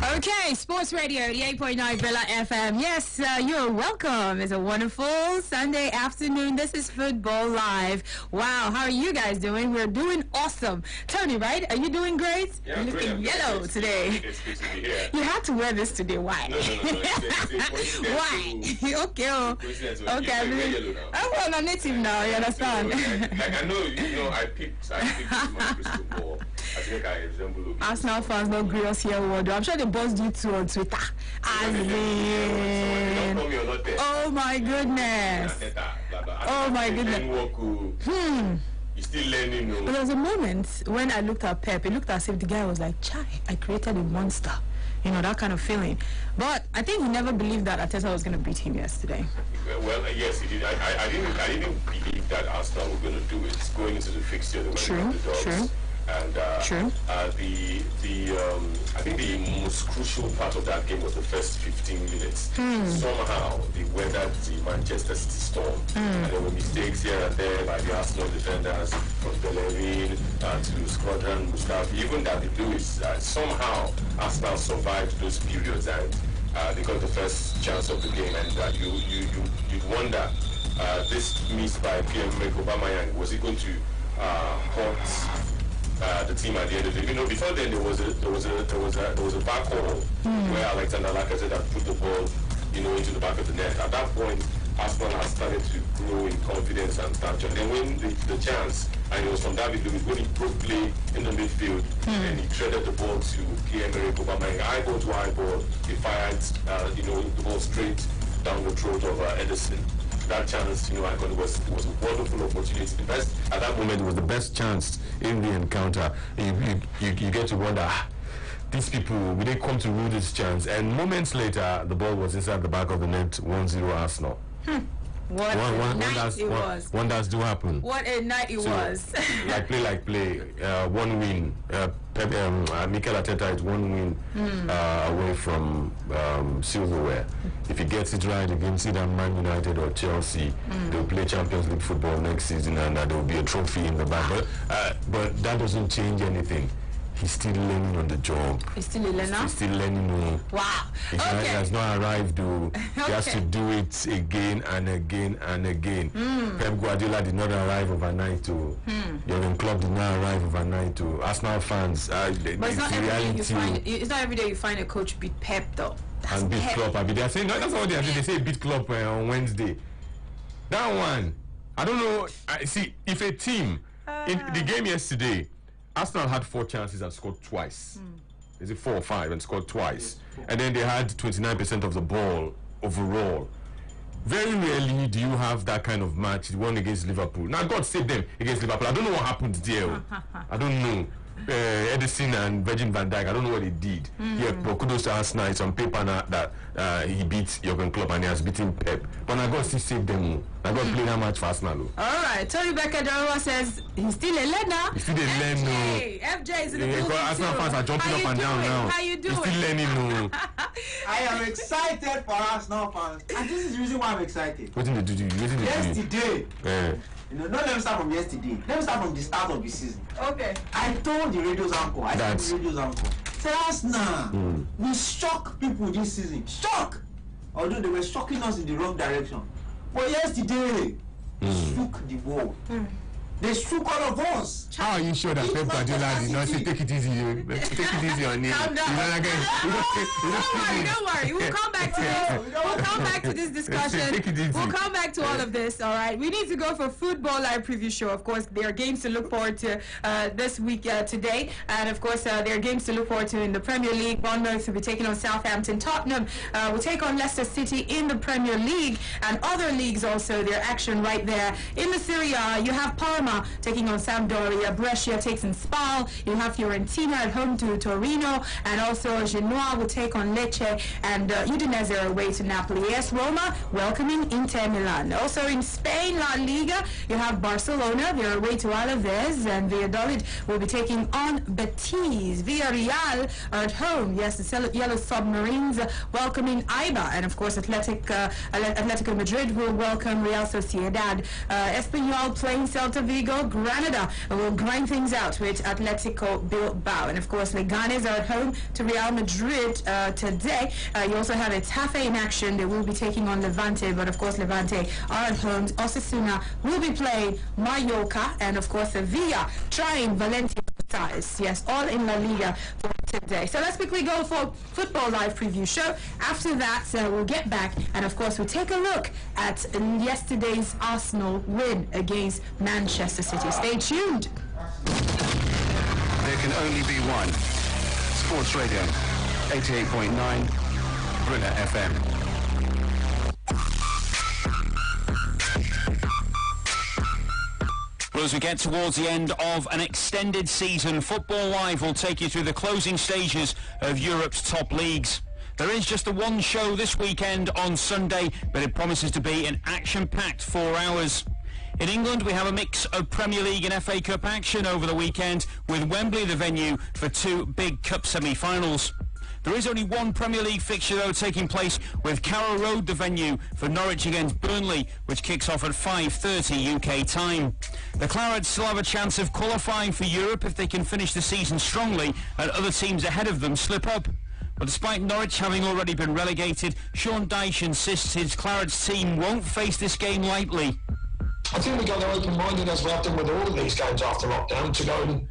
Okay, Sports Radio, 88.9 Villa FM. Yes, you're welcome. It's a wonderful Sunday afternoon. This is Football Live. Wow, how are you guys doing? We're doing awesome. Tony, right? Are you doing great? Yeah, you're looking yellow today. It's good to be here. You had to wear this today. Why? No. Why? Okay. Okay. I mean, I'm well, a native now. You understand? Like I know, I picked my crystal ball. I think I resemble Arsenal fans don't agree us here. I'm sure they buzzed you too on Twitter. As in, oh my goodness. Oh my goodness. You're still learning. But there was a moment when I looked at Pep, it looked as if the guy was like, Chai, I created a monster. You know, that kind of feeling. But I think he never believed that Arteta was going to beat him yesterday. Well, yes, he did. I didn't believe that Arsenal were going to do it. Going into the fixture, they were going to the Dogs. True. And I think the most crucial part of that game was the first 15 minutes. Somehow they weathered the Manchester City storm, and there were mistakes here and there by the Arsenal defenders, from Bellerin to Squadron Mustafi, even David Luiz. Somehow Arsenal survived those periods, and they got the first chance of the game. And you'd wonder, this miss by Pierre-Emerick Aubameyang, was it going to hurt the team at the end of it? You know, before then there was a back hole where Alexander Lacazette had put the ball, into the back of the net. At that point, Arsenal had started to grow in confidence and stature. And then when the chance, and it was from David Luiz, when he broke play in the midfield and he threaded the ball to Pierre-Emerick Aubameyang, eyeball to eyeball, he fired, the ball straight down the throat of Ederson. That chance, I thought it was a wonderful opportunity. At that moment, it was the best chance in the encounter. You get to wonder, these people, will they come to rule this chance? And moments later, the ball was inside the back of the net, 1-0 Arsenal. What a night it was. Wonders do happen. What a night it was. like play. One win. Mikel Arteta is one win away from silverware. If he gets it right against either Man United or Chelsea, they'll play Champions League football next season, and there will be a trophy in the back. But that doesn't change anything. He's still learning on the job. He's still a learner? He's still learning. Wow. He has not arrived, though. He has to do it again and again and again. Pep Guardiola did not arrive overnight, too. Jurgen Klopp did not arrive overnight, too. Arsenal fans, but it's not every day you find a coach beat Pep, though. And beat Klopp. They are saying, no, that's not what they are saying. They say beat Klopp on Wednesday. That one, I don't know. See, if a team, in the game yesterday, Arsenal had 4 chances and scored twice. Is it 4 or 5 and scored twice? And then they had 29% of the ball overall. Very rarely do you have that kind of match, one against Liverpool. Now, God saved them against Liverpool. I don't know what happened there. I don't know. Edison and Virgin van Dijk, I don't know what they did. Yeah, but kudos to Arsenal. It's on paper now that he beats Jurgen Klopp and he has beaten Pep. But now God still saved them. Now God played that match for Arsenal. All right, Tony Becca says he's still a learner. He's still a learner. FJ is in the building too. Arsenal fans are jumping up and down now. How you doing? He's still learning. I am excited for Arsenal fans, and this is the reason why I'm excited. What did they do? Yesterday. Don't let me start from yesterday. Let me start from the start of the season. Okay. I told the radio's anchor. Say Arsenal, we shock people this season. Shock! Although they were shocking us in the wrong direction. But yesterday, they shook the world. They shook all of us. How are you sure that Pep Guardiola did not say take it easy? Take it easy on him. Calm down. Don't worry. We'll come back to this. We'll come back to this discussion. We'll come back to all of this. All right. We need to go for Football Live preview show. Of course, there are games to look forward to this week today, and of course, there are games to look forward to in the Premier League. Bournemouth will be taking on Southampton. Tottenham will take on Leicester City in the Premier League, and other leagues also. Their action right there in the Serie A. You have Parma taking on Sampdoria. Brescia takes on Spal. You have Fiorentina at home to Torino, and also Genoa will take on Lecce, and Udinese are away to Napoli. AS Roma welcoming Inter Milan. Also in Spain, La Liga, you have Barcelona. They're away to Alaves, and Valladolid will be taking on Betis. Villarreal are at home. Yes, the Yellow Submarines welcoming Eibar, and of course Atletico Madrid will welcome Real Sociedad. Espanyol playing Celta Vigo. Vigo. Granada will grind things out with Atletico Bilbao. And of course, Leganes are at home to Real Madrid today. You also have Getafe in action. They will be taking on Levante, but of course Levante are at home. Osasuna will be playing Mallorca, and of course Sevilla trying Valencia. Yes, all in La Liga for today. So let's quickly go for Football Live Preview Show. After that, we'll get back, and of course we'll take a look at yesterday's Arsenal win against Manchester City. Stay tuned. There can only be one. Sports Radio, 88.9, Brilla FM. Well, as we get towards the end of an extended season, Football Live will take you through the closing stages of Europe's top leagues. There is just the one show this weekend on Sunday, but it promises to be an action-packed 4 hours. In England, we have a mix of Premier League and FA Cup action over the weekend, with Wembley the venue for 2 big cup semi-finals. There is only one Premier League fixture, though, taking place, with Carrow Road the venue for Norwich against Burnley, which kicks off at 5:30 UK time. The Clarets still have a chance of qualifying for Europe if they can finish the season strongly and other teams ahead of them slip up. But despite Norwich having already been relegated, Sean Dyche insists his Clarets team won't face this game lightly. I think we go there open-minded, as we have done with all of these games after lockdown, to go and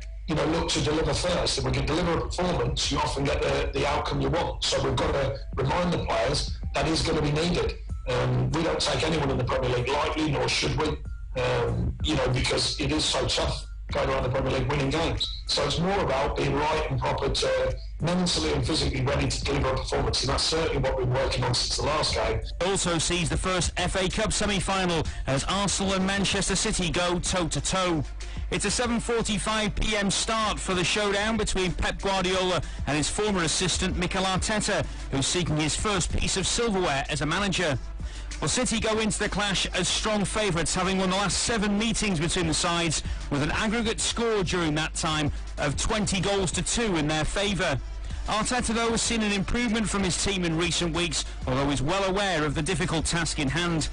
look to deliver first. If we can deliver a performance, you often get the outcome you want. So we've got to remind the players that is going to be needed. We don't take anyone in the Premier League lightly, nor should we, because it is so tough going around the Premier League winning games. So it's more about being right and proper to mentally and physically ready to deliver a performance, and that's certainly what we've been working on since the last game. Also sees the first FA Cup semi-final as Arsenal and Manchester City go toe-to-toe. It's a 7:45 p.m. start for the showdown between Pep Guardiola and his former assistant Mikel Arteta, who's seeking his first piece of silverware as a manager. Well, City go into the clash as strong favourites, having won the last 7 meetings between the sides, with an aggregate score during that time of 20-2 in their favour. Arteta, though, has seen an improvement from his team in recent weeks, although he's well aware of the difficult task in hand.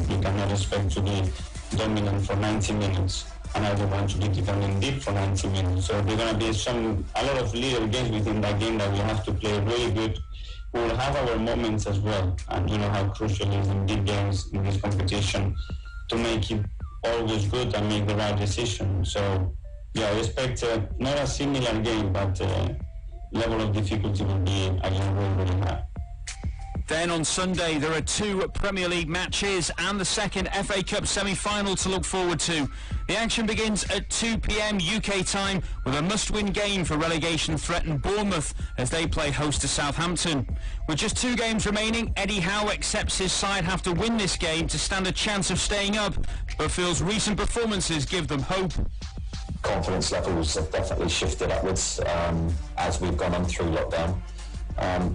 You cannot expect to be dominant for 90 minutes. And I don't want to be defending deep for 90 minutes. So there's going to be a lot of little games within that game that we have to play really good. We will have our moments as well. And you know how crucial it is in big games in this competition to make it always good and make the right decision. So, yeah, I expect not a similar game, but level of difficulty will be, again, really, really high. Then on Sunday there are 2 Premier League matches and the second FA Cup semi-final to look forward to. The action begins at 2 p.m. UK time with a must-win game for relegation-threatened Bournemouth as they play host to Southampton. With just 2 games remaining, Eddie Howe accepts his side have to win this game to stand a chance of staying up, but feels recent performances give them hope. Confidence levels have definitely shifted upwards as we've gone on through lockdown.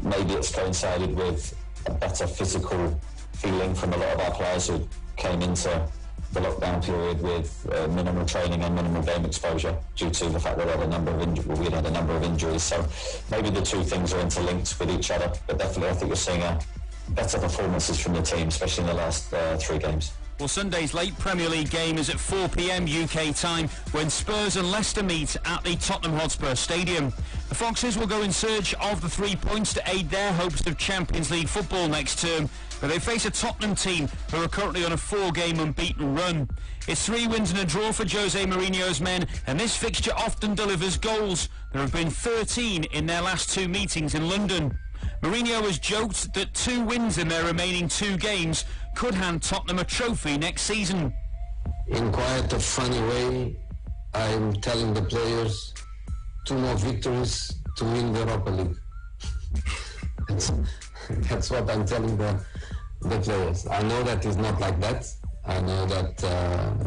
Maybe it's coincided with a better physical feeling from a lot of our players who came into the lockdown period with minimal training and minimal game exposure due to the fact that we had a number of injuries. So maybe the 2 things are interlinked with each other, but definitely I think you're seeing better performances from the team, especially in the last 3 games. Well, Sunday's late Premier League game is at 4 p.m. UK time when Spurs and Leicester meet at the Tottenham Hotspur Stadium. The Foxes will go in search of the 3 points to aid their hopes of Champions League football next term, but they face a Tottenham team who are currently on a 4-game unbeaten run. It's 3 wins and a draw for Jose Mourinho's men, and this fixture often delivers goals. There have been 13 in their last 2 meetings in London. Mourinho has joked that 2 wins in their remaining 2 games could hand Tottenham a trophy next season. In quite a funny way, I'm telling the players 2 more victories to win the Europa League. That's what I'm telling the players. I know that it's not like that. I know that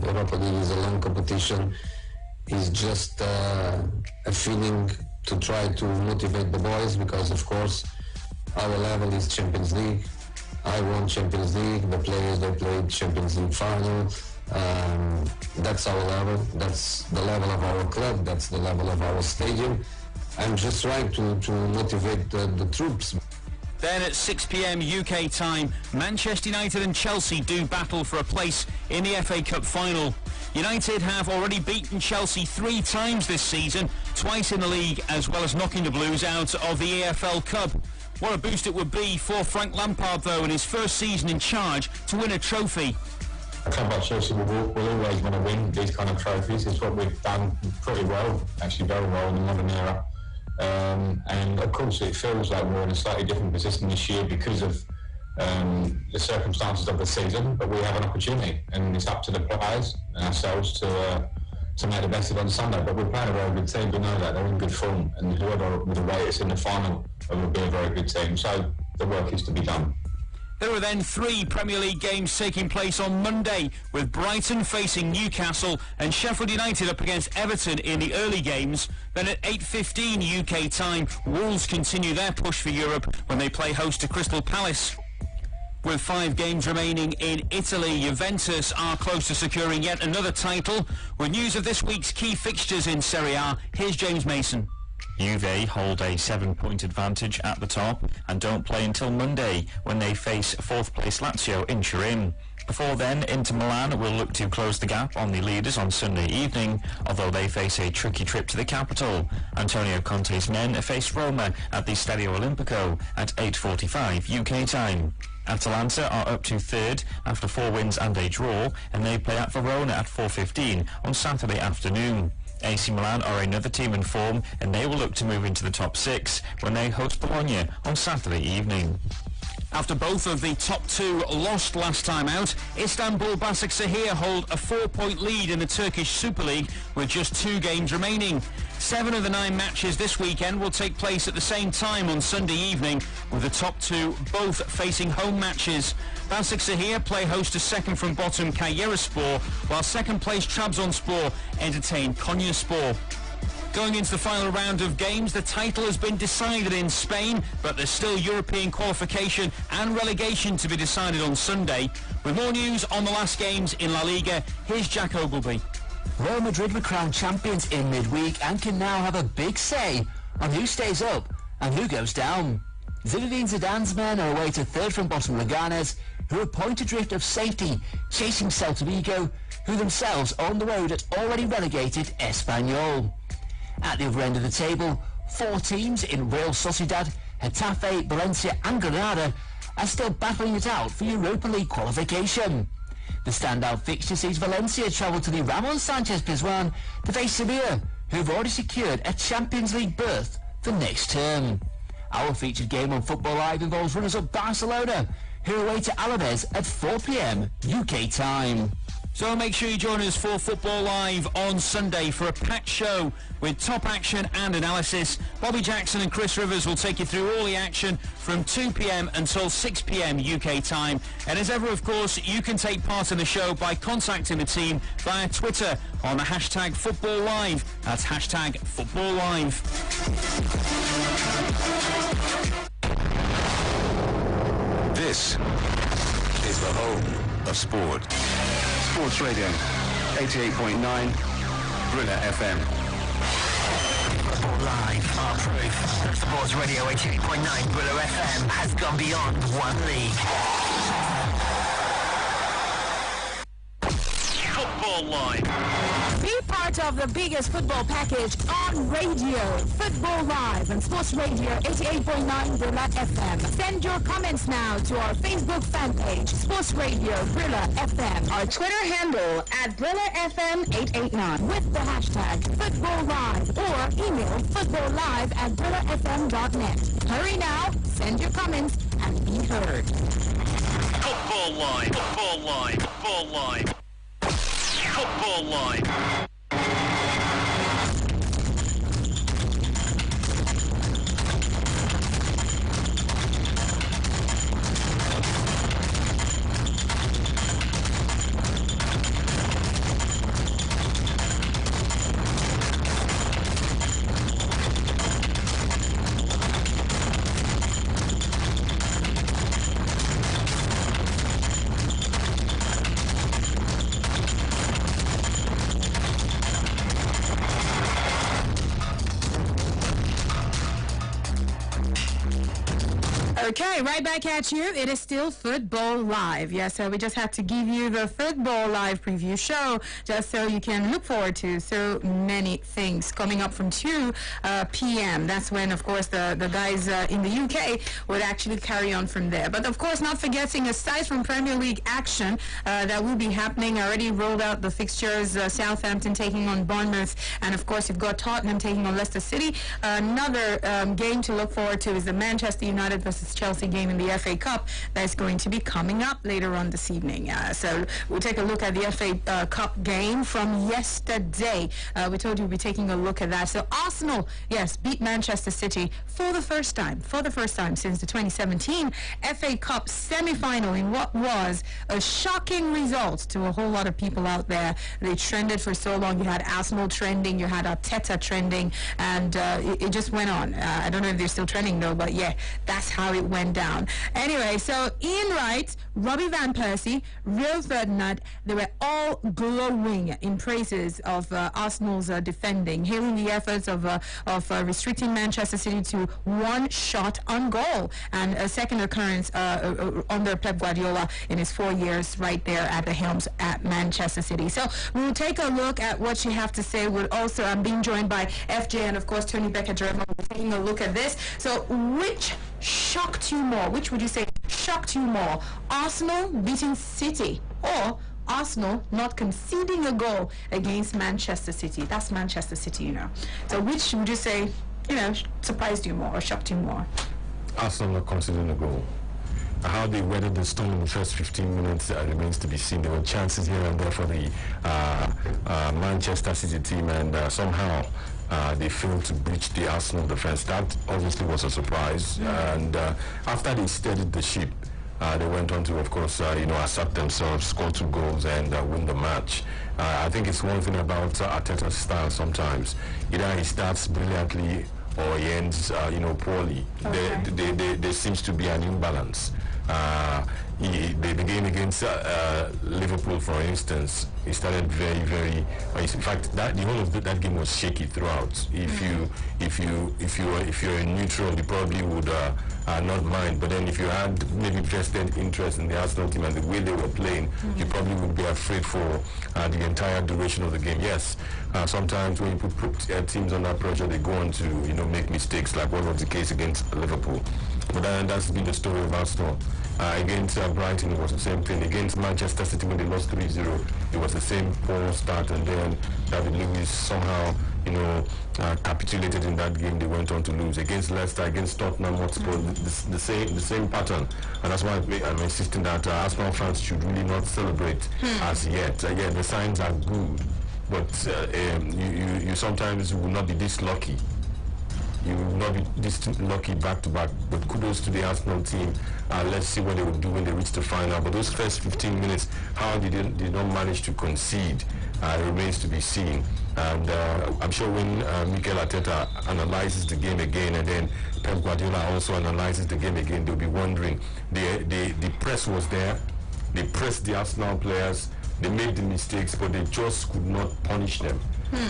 Europa League is a long competition. It's just a feeling to try to motivate the boys because, of course, our level is Champions League. I won Champions League. The players, they played Champions League final. That's our level. That's the level of our club. That's the level of our stadium. I'm just trying to motivate the troops. Then at 6 p.m. UK time, Manchester United and Chelsea do battle for a place in the FA Cup final. United have already beaten Chelsea 3 times this season, twice in the league, as well as knocking the Blues out of the EFL Cup. What a boost it would be for Frank Lampard, though, in his first season in charge to win a trophy. A club like Chelsea will always want to win these kind of trophies. It's what we've done pretty well, actually very well in the modern era. And of course it feels like we're in a slightly different position this year because of the circumstances of the season, but we have an opportunity and it's up to the players and ourselves to make the best of it on Sunday. But we're playing a very good team, we know that, they're in good form, and whoever would await us in the final will be a very good team, so the work is to be done. There are then 3 Premier League games taking place on Monday, with Brighton facing Newcastle and Sheffield United up against Everton in the early games. Then at 8:15 UK time, Wolves continue their push for Europe when they play host to Crystal Palace. With 5 games remaining in Italy, Juventus are close to securing yet another title. With news of this week's key fixtures in Serie A, here's James Mason. Juve hold a 7-point advantage at the top and don't play until Monday when they face 4th place Lazio in Turin. Before then, Inter Milan will look to close the gap on the leaders on Sunday evening, although they face a tricky trip to the capital. Antonio Conte's men face Roma at the Stadio Olimpico at 8:45 UK time. Atalanta are up to 3rd after 4 wins and a draw, and they play at Verona at 4:15 on Saturday afternoon. AC Milan are another team in form, and they will look to move into the top 6 when they host Bologna on Saturday evening. After both of the top 2 lost last time out, Istanbul Başakşehir hold a 4-point lead in the Turkish Super League with just 2 games remaining. 7 of the 9 matches this weekend will take place at the same time on Sunday evening, with the top 2 both facing home matches. Başakşehir play host to second from bottom Kayserispor, while second place Trabzonspor entertain Konyaspor. Going into the final round of games, the title has been decided in Spain, but there's still European qualification and relegation to be decided on Sunday. With more news on the last games in La Liga, here's Jack Ogleby. Real Madrid were crowned champions in midweek and can now have a big say on who stays up and who goes down. Zinedine Zidane's men are away to 3rd from bottom Leganes, who are a point adrift of safety, chasing Celta Vigo, who themselves are on the road at already relegated Espanyol. At the other end of the table, 4 teams in Real Sociedad, Getafe, Valencia and Granada are still battling it out for Europa League qualification. The standout fixture sees Valencia travel to the Ramon Sanchez Pizjuan to face Sevilla, who have already secured a Champions League berth for next term. Our featured game on Football Live involves runners-up Barcelona, who are away to Alaves at 4 p.m. UK time. So make sure you join us for Football Live on Sunday for a packed show with top action and analysis. Bobby Jackson and Chris Rivers will take you through all the action from 2 p.m. until 6 p.m. UK time. And as ever, of course, you can take part in the show by contacting the team via Twitter on the hashtag Football Live. That's hashtag Football Live. This is the home of sport. Sports Radio, 88.9, Brilla FM. Football Live, our proof. Sports Radio 88.9 Brilla FM has gone beyond one league. Football Live. Be part of the biggest football package on radio. Football Live on Sports Radio 88.9 Brilla FM. Send your comments now to our Facebook fan page, Sports Radio Brilla FM. Our Twitter handle at Brilla FM 889 with the hashtag Football Live or email footballlive@brillafm.net. Hurry now, send your comments and be heard. Football Live. Football Live. Football Live. Football Live. Okay, right back at you. It is still Football Live. Yes, so we just had to give you the Football Live preview show just so you can look forward to so many things coming up from 2 p.m. That's when, of course, the guys in the UK would actually carry on from there. But, of course, not forgetting, aside from Premier League action that will be happening, I already rolled out the fixtures, Southampton taking on Bournemouth, and, of course, you've got Tottenham taking on Leicester City. Another game to look forward to is the Manchester United versus Chelsea game in the FA Cup that's going to be coming up later on this evening. So we'll take a look at the FA Cup game from yesterday. We told you we'll be taking a look at that. So Arsenal, yes, beat Manchester City for the first time since the 2017 FA Cup semi-final in what was a shocking result to a whole lot of people out there. They trended for so long. You had Arsenal trending, you had Arteta trending, and it just went on. I don't know if they're still trending though, but yeah, that's how it went down. Anyway, so Ian Wright, Robbie Van Persie, Rio Ferdinand, they were all glowing in praises of Arsenal's defending, hailing the efforts of restricting Manchester City to one shot on goal, and a second occurrence under Pep Guardiola in his 4 years right there at the helms at Manchester City. So we'll take a look at what you have to say. We'll also, I'm being joined by FJ and of course Tony Becker-Jerome. We're taking a look at this. So which shocked you more? Which would you say shocked you more? Arsenal beating City or Arsenal not conceding a goal against Manchester City? That's Manchester City, you know. So which would you say, you know, surprised you more or shocked you more? Arsenal not conceding a goal. How they weathered the storm in the first 15 minutes remains to be seen. There were chances here and there for the Manchester City team, and somehow they failed to breach the Arsenal defense. That obviously was a surprise. And after they steadied the ship, they went on to, of course, assert themselves, score 2 goals, and win the match. I think it's one thing about Arteta's style sometimes. Either he starts brilliantly or he ends, poorly. Okay. There seems to be an imbalance. The game against Liverpool, for instance, it started very. In fact, the whole of that game was shaky throughout. If you're a neutral, you probably would not mind. But then, if you had maybe vested interest in the Arsenal team and the way they were playing, you probably would be afraid for the entire duration of the game. Yes, sometimes when you put teams under pressure, they go on to make mistakes, like what was the case against Liverpool. But that's been the story of Arsenal. Against Brighton, it was the same thing. Against Manchester City, when they lost 3-0, it was the same poor start, and then David Luiz somehow, capitulated in that game. They went on to lose. Against Leicester, against Tottenham Hotspur, the same pattern. And that's why I'm insisting that Arsenal fans should really not celebrate as yet. Yeah, the signs are good, but you sometimes will not be this lucky. You will not be this lucky back-to-back, but kudos to the Arsenal team. Let's see what they will do when they reach the final. But those first 15 minutes, how they did not manage to concede remains to be seen. And I'm sure when Mikel Arteta analyzes the game again, and then Pep Guardiola also analyzes the game again, they'll be wondering. The press was there. They pressed the Arsenal players. They made the mistakes, but they just could not punish them.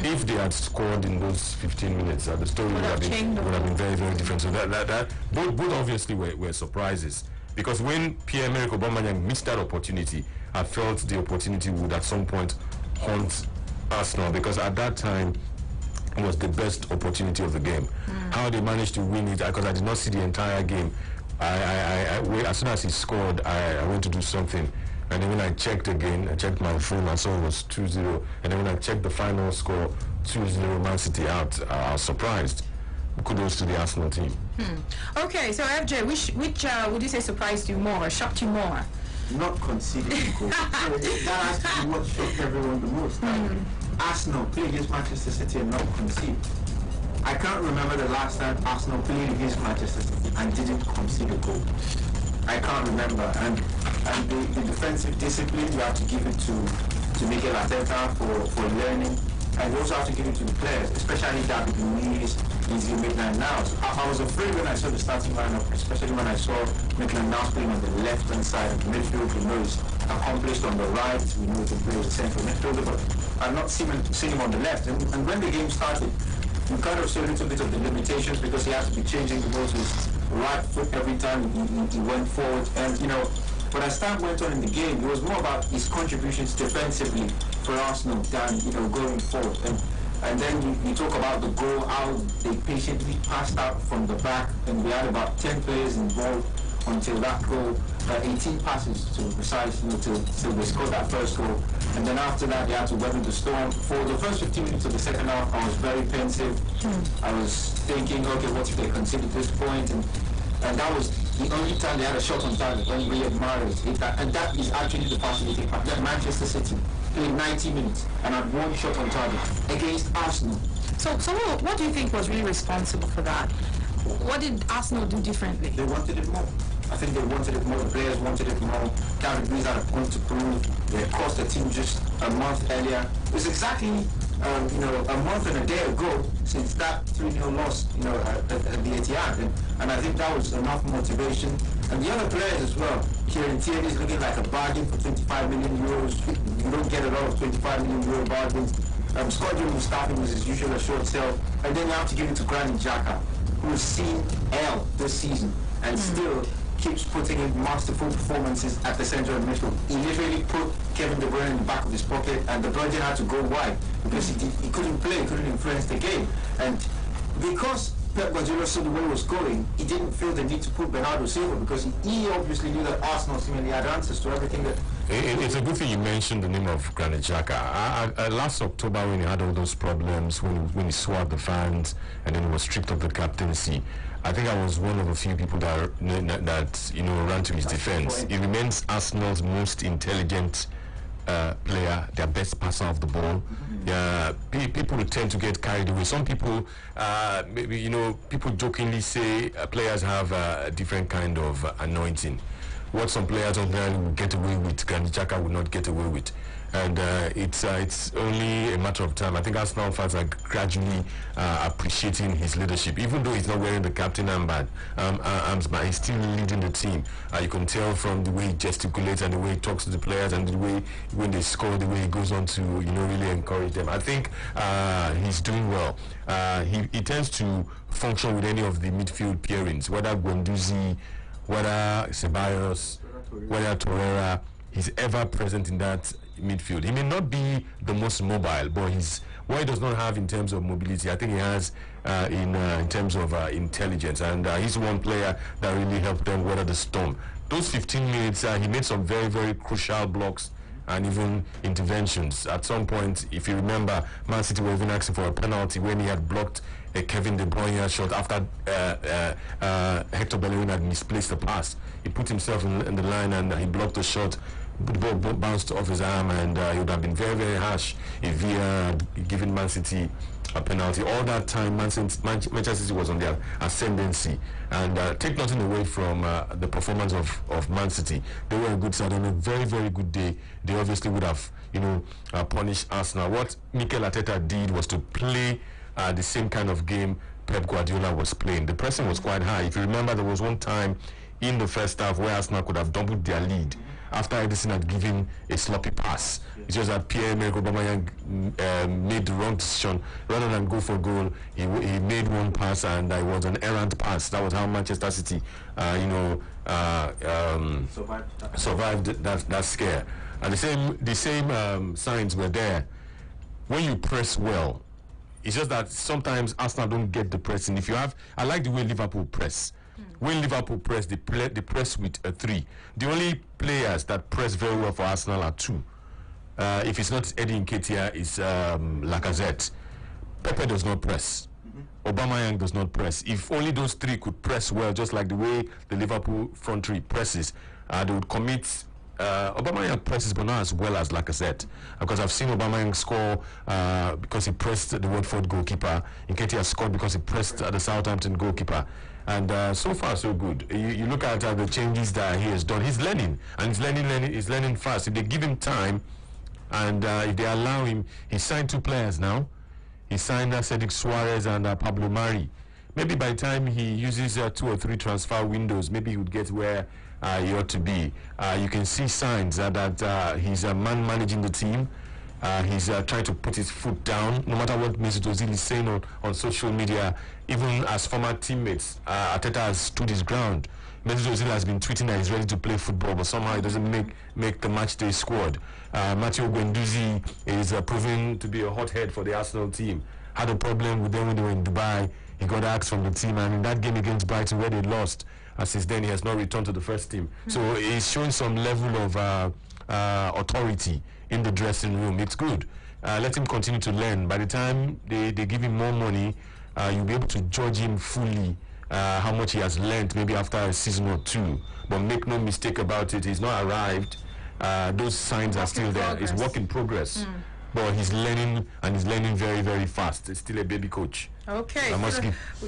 If they had scored in those 15 minutes, the story would have been very, very different. So that both obviously were surprises, because when Pierre-Emerick Aubameyang missed that opportunity, I felt the opportunity would at some point haunt Arsenal, because at that time it was the best opportunity of the game. How they managed to win it, because I did not see the entire game. As soon as he scored, I went to do something. And then when I checked again, I checked my phone, I saw it was 2-0. And then when I checked the final score, 2-0 Man City out, I was surprised. Kudos to the Arsenal team. Okay, so FJ, which would you say surprised you more or shocked you more? Not conceding a goal. That has to be what shocked everyone the most. Arsenal play against Manchester City and not concede. I can't remember the last time Arsenal played against Manchester City and didn't concede a goal. I can't remember, and the defensive discipline, you have to give it to Mikel Arteta for learning, and you also have to give it to the players, especially David Luiz, he's in Maitland Niles. I was afraid when I saw the starting lineup, especially when I saw Maitland Niles playing on the left-hand side of the midfield. We know he's accomplished on the right, we know he can play as a central midfielder, but I've not seen him on the left. And when the game started, you kind of saw a little bit of the limitations, because he has to be changing the ball to his right foot every time he went forward. And, you know, but as time went on in the game, it was more about his contributions defensively for Arsenal than, you know, going forward. And then you talk about the goal, how they patiently passed out from the back, and we had about 10 players involved until that goal, 18 passes to be precise, you know, till they scored that first goal. And then after that, they had to weather the storm. For the first 15 minutes of the second half, I was very pensive. I was thinking, okay, what if they conceded this point? And that was the only time they had a shot on target, when Riyad Mahrez hit that. And that is actually the fascinating part. That Manchester City played 90 minutes and had one shot on target against Arsenal. So what do you think was really responsible for that? What did Arsenal do differently? They wanted it more. I think they wanted it more. The players wanted it more. David Luiz had a point to prove. They crossed the team just a month earlier. It was exactly, you know, a month and a day ago since that 3-0 loss, you know, at the Etihad. And I think that was enough motivation. And the other players as well. Kieran Tierney is looking like a bargain for 25 million euros. You don't get a lot of 25 million euro bargains. Scott Mustafi was his usual a short sell. And then you have to give it to Granit Xhaka, who's seen hell this season and still keeps putting in masterful performances at the center of the midfield. He literally put Kevin De Bruyne in the back of his pocket, and De Bruyne had to go wide because he couldn't play, he couldn't influence the game. And because Pep Guardiola saw the way it was going, he didn't feel the need to put Bernardo Silva because he obviously knew that Arsenal seemingly had answers to everything that... It's a good thing you mentioned the name of Granit Xhaka. Last October, when he had all those problems, when he swore the fans and then he was stripped of the captaincy, I think I was one of the few people that you know, ran to his defense. He remains Arsenal's most intelligent player, their best passer of the ball. People tend to get carried away. Some people, maybe, you know, people jokingly say players have a different kind of anointing. What some players ordinarily will get away with, Granit Xhaka will not get away with. And it's only a matter of time. I think Arsenal fans are gradually appreciating his leadership. Even though he's not wearing the captain armband, he's still leading the team. You can tell from the way he gesticulates and the way he talks to the players and the way when they score, the way he goes on to, you know, really encourage them. I think he's doing well. He tends to function with any of the midfield pairings, whether Guendouzi, whether Ceballos, whether Torreira. He's ever present in that midfield. He may not be the most mobile, but what he does not have in terms of mobility, I think he has in terms of intelligence. And he's one player that really helped them weather the storm. Those 15 minutes, he made some very, very crucial blocks and even interventions. At some point, if you remember, Man City were even asking for a penalty when he had blocked a Kevin De Bruyne shot after Hector Bellerin had misplaced the pass. He put himself in the line and he blocked the shot. The ball bounced off his arm, and it would have been very, very harsh if Villa had given Man City a penalty. All that time, Manchester City was on their ascendancy. And take nothing away from the performance of Man City. They were a good side on a very, very good day. They obviously would have, you know, punished Arsenal. What Mikel Arteta did was to play the same kind of game Pep Guardiola was playing. The pressing was quite high. If you remember, there was one time in the first half where Arsenal could have doubled their lead after Edison had given a sloppy pass. It's just that Pierre-Emerick Aubameyang made the wrong decision. Rather than go for goal, he made one pass, and it was an errant pass. That was how Manchester City, survived that scare. And the same signs were there. When you press well, it's just that sometimes Arsenal don't get the pressing. I like the way Liverpool press. When Liverpool press, they press with a 3. The only players that press very well for Arsenal are 2. If it's not Eddie Nketiah, it's Lacazette. Pepe does not press. Aubameyang does not press. If only those 3 could press well, just like the way the Liverpool front 3 presses, they would commit. Aubameyang presses, but not as well as Lacazette, because I've seen Aubameyang score because he pressed the Watford goalkeeper. Nketiah scored because he pressed the Southampton goalkeeper. And so far, so good. You look at the changes that he has done. He's learning, and he's learning fast. If they give him time, and if they allow him, he signed 2 players now. He signed Cedric Suarez and Pablo Mari. Maybe by the time he uses 2 or 3 transfer windows, maybe he would get where he ought to be. You can see signs that he's a man managing the team. He's trying to put his foot down, no matter what Mesut Ozil is saying on social media. Even as former teammates, Arteta has stood his ground. Mesut Ozil has been tweeting that he's ready to play football, but somehow he doesn't make the matchday squad. Matteo Guendouzi is proving to be a hothead for the Arsenal team. Had a problem with them when they were in Dubai. He got axed from the team, and in that game against Brighton where they lost, since then he has not returned to the first team. So he's showing some level of authority in the dressing room. It's good. Let him continue to learn. By the time they give him more money, you'll be able to judge him fully, how much he has learned maybe after a season or two. But make no mistake about it, he's not arrived. Those signs are still there. It's work in progress. But he's learning, and he's learning very, very fast. It's still a baby coach. Okay, so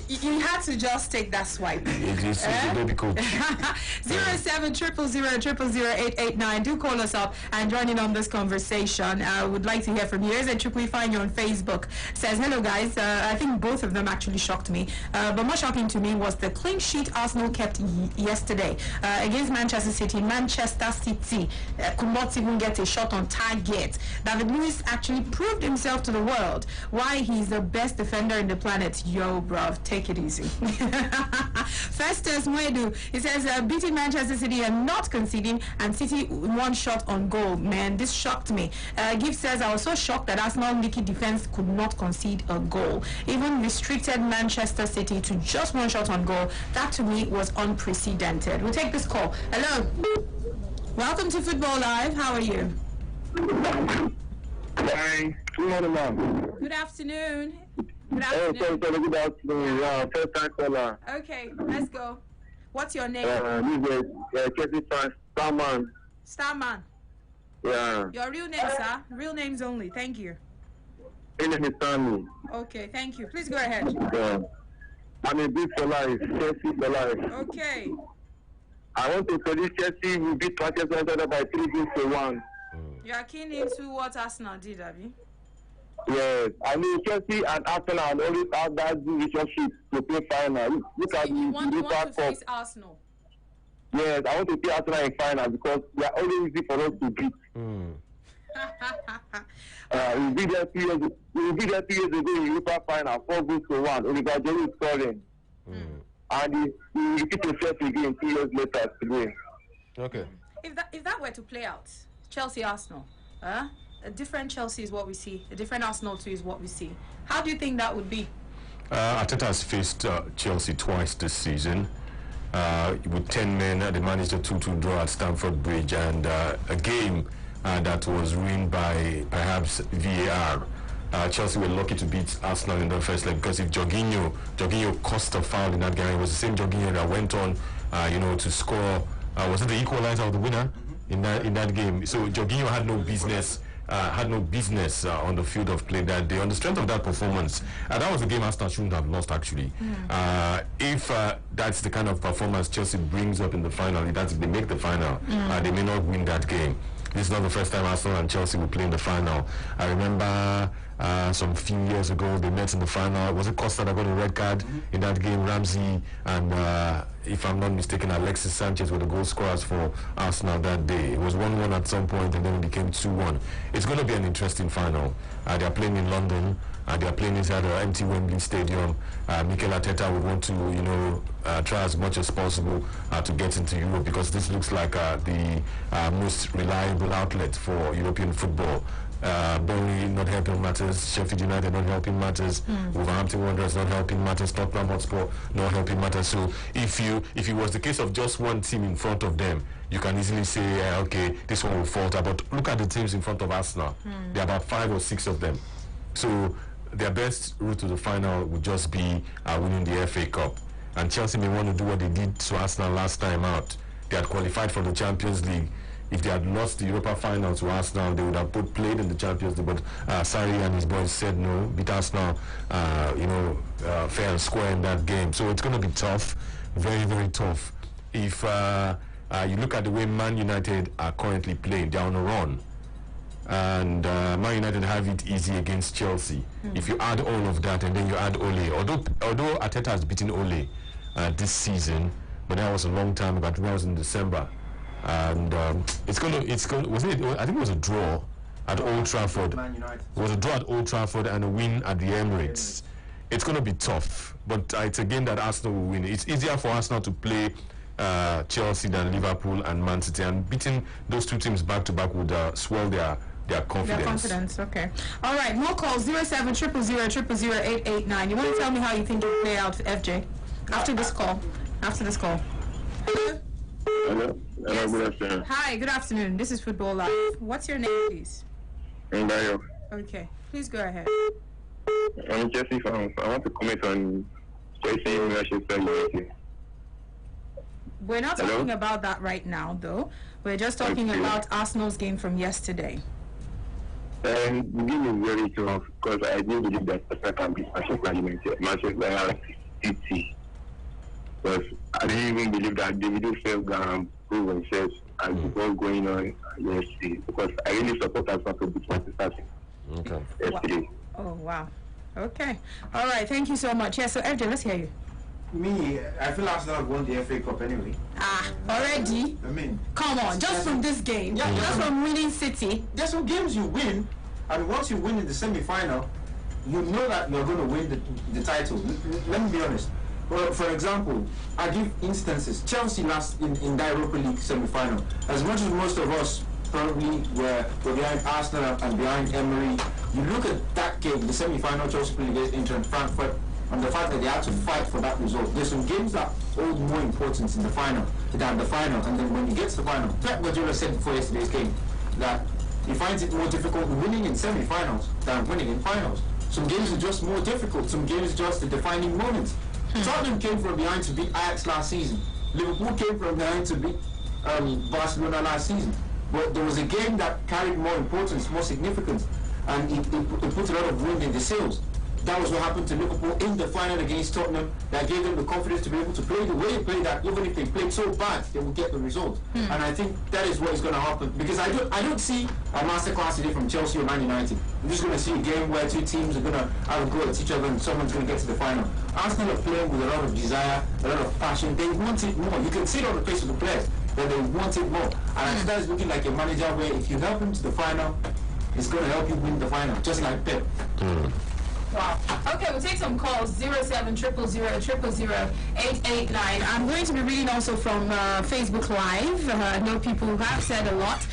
you had to just take that swipe. It's a baby coach. 07000000889. Do call us up and join in on this conversation. I would like to hear from you. Here's a trick we find you on Facebook. Says, hello guys. I think both of them actually shocked me. But more shocking to me was the clean sheet Arsenal kept yesterday against Manchester City. Manchester City could not even get a shot on target. David Luiz actually proved himself to the world why he's the best defender in the planet. Yo, bruv, take it easy. Festus Mwedu, he says, beating Manchester City and not conceding, and City one shot on goal. Man, this shocked me. Gift says, I was so shocked that Arsenal leaky defense could not concede a goal. Even restricted Manchester City to just one shot on goal. That to me was unprecedented. We'll take this call. Hello. Welcome to Football Live. How are you? Hi. Good morning, ma'am. Good afternoon. Good afternoon. afternoon. Good afternoon. First time caller. Okay, let's go. What's your name? This is Chelsea fan, Starman. Starman. Yeah. Your real name, sir? Real names only. Thank you. My name is Stanley. Okay, thank you. Please go ahead. Yeah. I'm a big for life. Chelsea for life. Okay. I want to predict Chelsea will beat Manchester United by 3-1. You are keen into what Arsenal did, Abby? Yes, I mean Chelsea and Arsenal always have that relationship to play final. Look at you want to face Arsenal? Yes, I want to play Arsenal in final because they are always easy for us to beat. We beat them 2 years. We beat them 2 years ago in Europa final, 4-1. Oliver Giroud scoring, and he repeat himself again 2 years later today. Okay. If that were to play out, Chelsea Arsenal, a different Chelsea is what we see. A different Arsenal too is what we see. How do you think that would be? Arteta has faced Chelsea twice this season. With 10 men, they managed a 2-2 draw at Stamford Bridge, and a game that was ruined by perhaps VAR. Chelsea were lucky to beat Arsenal in the first leg, because if Jorginho cost a foul in that game, it was the same Jorginho that went on, to score. Was it the equalizer or the winner in that game? So Jorginho had no business. On the field of play that day. On the strength of that performance, that was the game Arsenal shouldn't have lost, actually. If that's the kind of performance Chelsea brings up in the final, if they make the final, they may not win that game. This is not the first time Arsenal and Chelsea will play in the final. I remember some few years ago they met in the final. Was it Costa that got a red card in that game? Ramsey and, if I'm not mistaken, Alexis Sanchez were the goal scorers for Arsenal that day. It was 1-1 at some point, and then it became 2-1. It's going to be an interesting final. They're playing in London. They're playing inside the empty Wembley Stadium. Mikel Arteta would want to, try as much as possible to get into Europe, because this looks like the most reliable outlet for European football. Burnley not helping matters, Sheffield United not helping matters, Wolverhampton Wanderers not helping matters, Tottenham Hotspur not helping matters. So if it was the case of just one team in front of them, you can easily say, okay, this one will falter. But look at the teams in front of Arsenal. There are about 5 or 6 of them. So their best route to the final would just be winning the FA Cup. And Chelsea may want to do what they did to Arsenal last time out. They had qualified for the Champions League. If they had lost the Europa final to Arsenal, they would have both played in the Champions League. But Sarri and his boys said no, beat Arsenal, fair and square in that game. So it's going to be tough, very, very tough. If you look at the way Man United are currently playing, they're on a run. And Man United have it easy against Chelsea. If you add all of that and then you add Ole, although Arteta has beaten Ole this season, but that was a long time ago. That was in December. And I think it was a draw at Old Trafford. It was a draw at Old Trafford and a win at the Emirates. It's going to be tough, but it's again that Arsenal will win. It's easier for Arsenal to play Chelsea than Liverpool and Man City, and beating those two teams back to back would swell their confidence. Their confidence, okay. All right, more calls, 07000000889. You want to tell me how you think it'll play out, FJ, after this call? After this call. Hello? Hello? Yes. Good afternoon. Hi, good afternoon. This is Football Live. What's your name, please? Ndayo. Okay, please go ahead. I'm Chelsea fan. I want to comment on Chelsea Manchester United. We're not talking about that right now, though. We're just talking about Arsenal's game from yesterday. The game is very tough because I do believe that Arsenal can beat Manchester City. Because I didn't even believe that Davido fell down, prove himself, and what's going on yesterday. Because I really support Arsenal to beat Manchester City. Okay. Yesterday. Oh, wow. Okay. All right. Thank you so much. Yeah, so FJ, let's hear you. Me, I feel Arsenal won the FA Cup anyway. Already? I mean, come on, just from this game, just from winning City. There's some games you win, and once you win in the semi-final, you know that you're going to win the title. Let me be honest. Well, for example, I give instances. Chelsea last in the Europa League semi-final. As much as most of us probably were behind Arsenal and behind Emery, you look at that game, the semi-final Chelsea played against Inter and Frankfurt, and the fact that they had to fight for that result. There's some games that hold more importance in the final than the final, and then when you get to the final, Pep Guardiola said before yesterday's game that he finds it more difficult winning in semi-finals than winning in finals. Some games are just more difficult, some games are just the defining moments. Tottenham came from behind to beat Ajax last season. Liverpool came from behind to beat Barcelona last season. But there was a game that carried more importance, more significance, and it put a lot of wind in the sails. That was what happened to Liverpool in the final against Tottenham. That gave them the confidence to be able to play the way they played, that even if they played so bad, they would get the result. And I think that is what is going to happen, because I don't see a masterclass today from Chelsea or Man United. I'm just going to see a game where two teams are going to have a go at each other and someone's going to get to the final. Arsenal are playing with a lot of desire, a lot of passion. They want it more. You can see it on the face of the players that they want it more. And I think that is looking like a manager where if you help him to the final, it's going to help you win the final, just like Pep. Wow. Okay, we'll take some calls. 07000000889. I'm going to be reading also from Facebook Live. I know people who have said a lot.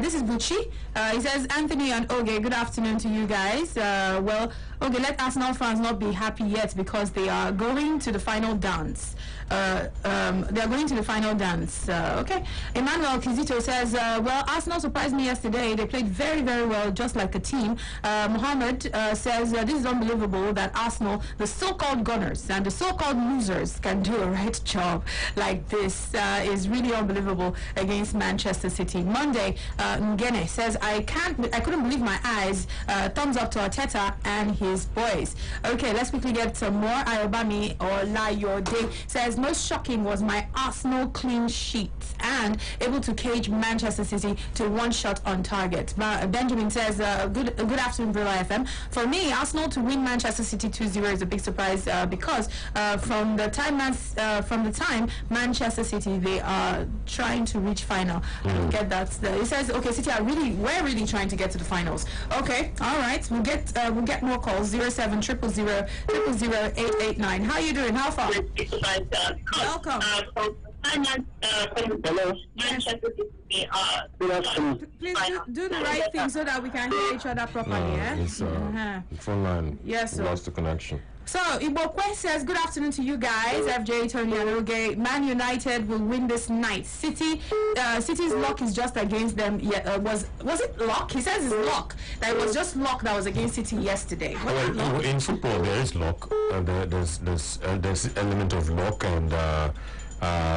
This is Bucci. He says, Anthony and Oge, good afternoon to you guys. Well, okay, let Arsenal fans not be happy yet because they are going to the final dance. They are going to the final dance. Okay. Emmanuel Kizito says, well, Arsenal surprised me yesterday. They played very, very well, just like a team. Mohammed says, this is unbelievable that Arsenal, the so-called gunners and the so-called losers, can do a right job like this. Is really unbelievable against Manchester City. Monday, Ngene says, I couldn't believe my eyes. Thumbs up to Arteta and his boys. Okay, let's quickly get some more. Ayobami or Layode says, most shocking was my Arsenal clean sheet and able to cage Manchester City to one shot on target. Benjamin says, good afternoon, Brilla FM. For me, Arsenal to win Manchester City 2-0 is a big surprise because from the time Manchester City, they are trying to reach final. I don't get that. It says, okay, City are we're really trying to get to the finals. Okay, all right, we'll get more calls. 07000000889. How are you doing? How far? Welcome. Hello. Please do the right thing so that we can hear each other properly. It's phone line. Yes, sir. Lost the connection. So, Ibokwe says, good afternoon to you guys. FJ, Tony, and Oge. Man United will win this night. City's luck is just against them. Was it luck? He says it's luck. That it was just luck that was against City yesterday. Well, in football, there is luck. There's element of luck, and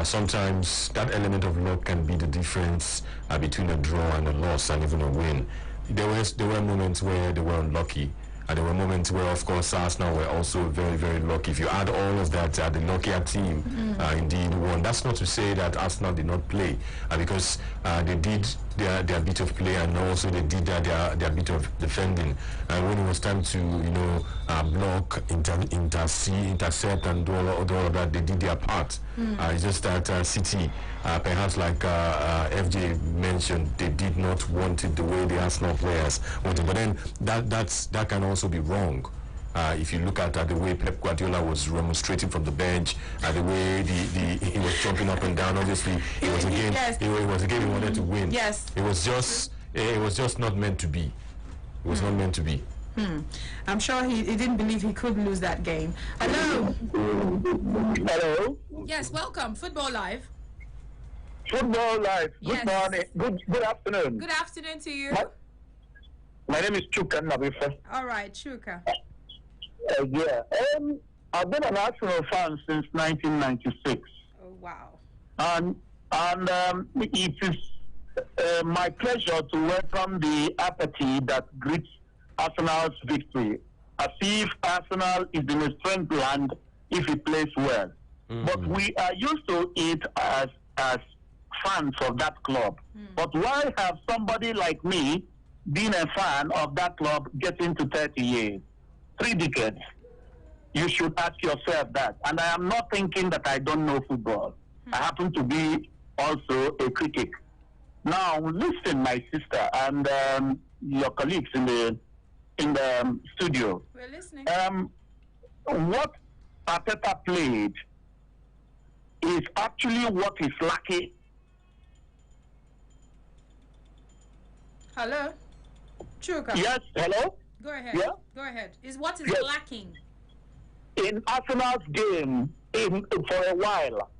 sometimes that element of luck can be the difference between a draw and a loss, and even a win. There were moments where they were unlucky, And there were moments where, of course, Arsenal were also very, very lucky. If you add all of that, the luckier team indeed won. That's not to say that Arsenal did not play, because they did their bit of play, and also they did their bit of defending. And when it was time to, block, intercept, and do all of that, they did their part. It's just that City, perhaps like FJ mentioned, they did not want it the way the Arsenal players wanted. But then that can also be wrong. If you look at the way Pep Guardiola was remonstrating from the bench, the way he was jumping up and down. Obviously, it was a game. Yes. It was a game he wanted to win. Yes. It was just not meant to be. It was not meant to be. I'm sure he didn't believe he could lose that game. Hello. Hello. Yes, welcome. Football Live. Football Live. Yes. Good morning. Good afternoon. Good afternoon to you. My name is Chuka Nabifa. All right, Chuka. Yeah. I've been an Arsenal fan since 1996. Oh, wow. And it is my pleasure to welcome the apathy that greets Arsenal's victory, as if Arsenal is in a strength land if he plays well. But we are used to it as fans of that club. But why have somebody like me been a fan of that club getting to 30 years? 3 decades. You should ask yourself that. And I am not thinking that I don't know football. I happen to be also a critic. Now, listen, my sister, and your colleagues in the studio. We're listening. What Arteta played is actually what is lacking. Hello? Chuka. Yes, hello? Go ahead. Yeah? Go ahead. Is what is lacking? In Arsenal's game for a while,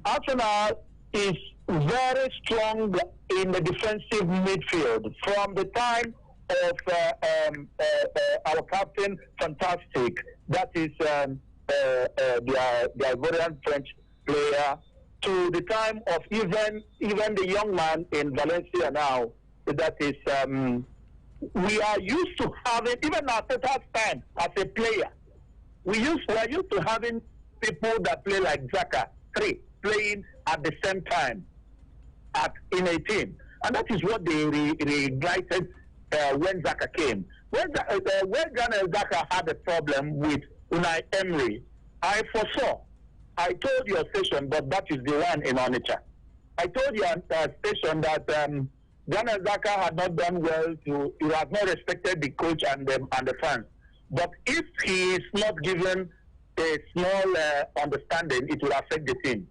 Arsenal is very strong in the defensive midfield from the time of our captain, Fantastic. That is the Ivorian French player, to the time of even the young man in Valencia now. That is, we are used to having, even at the time as a player, we are used to having people that play like Xhaka, 3 playing at the same time in a team. And that is what they reignited when Xhaka came. When Granit Xhaka had a problem with Unai Emery, I foresaw. I told your station, but that is the one in Onitsha. I told your station that Granit Xhaka had not done well. He has not respected the coach and the fans. But if he is not given a small understanding, it will affect the team.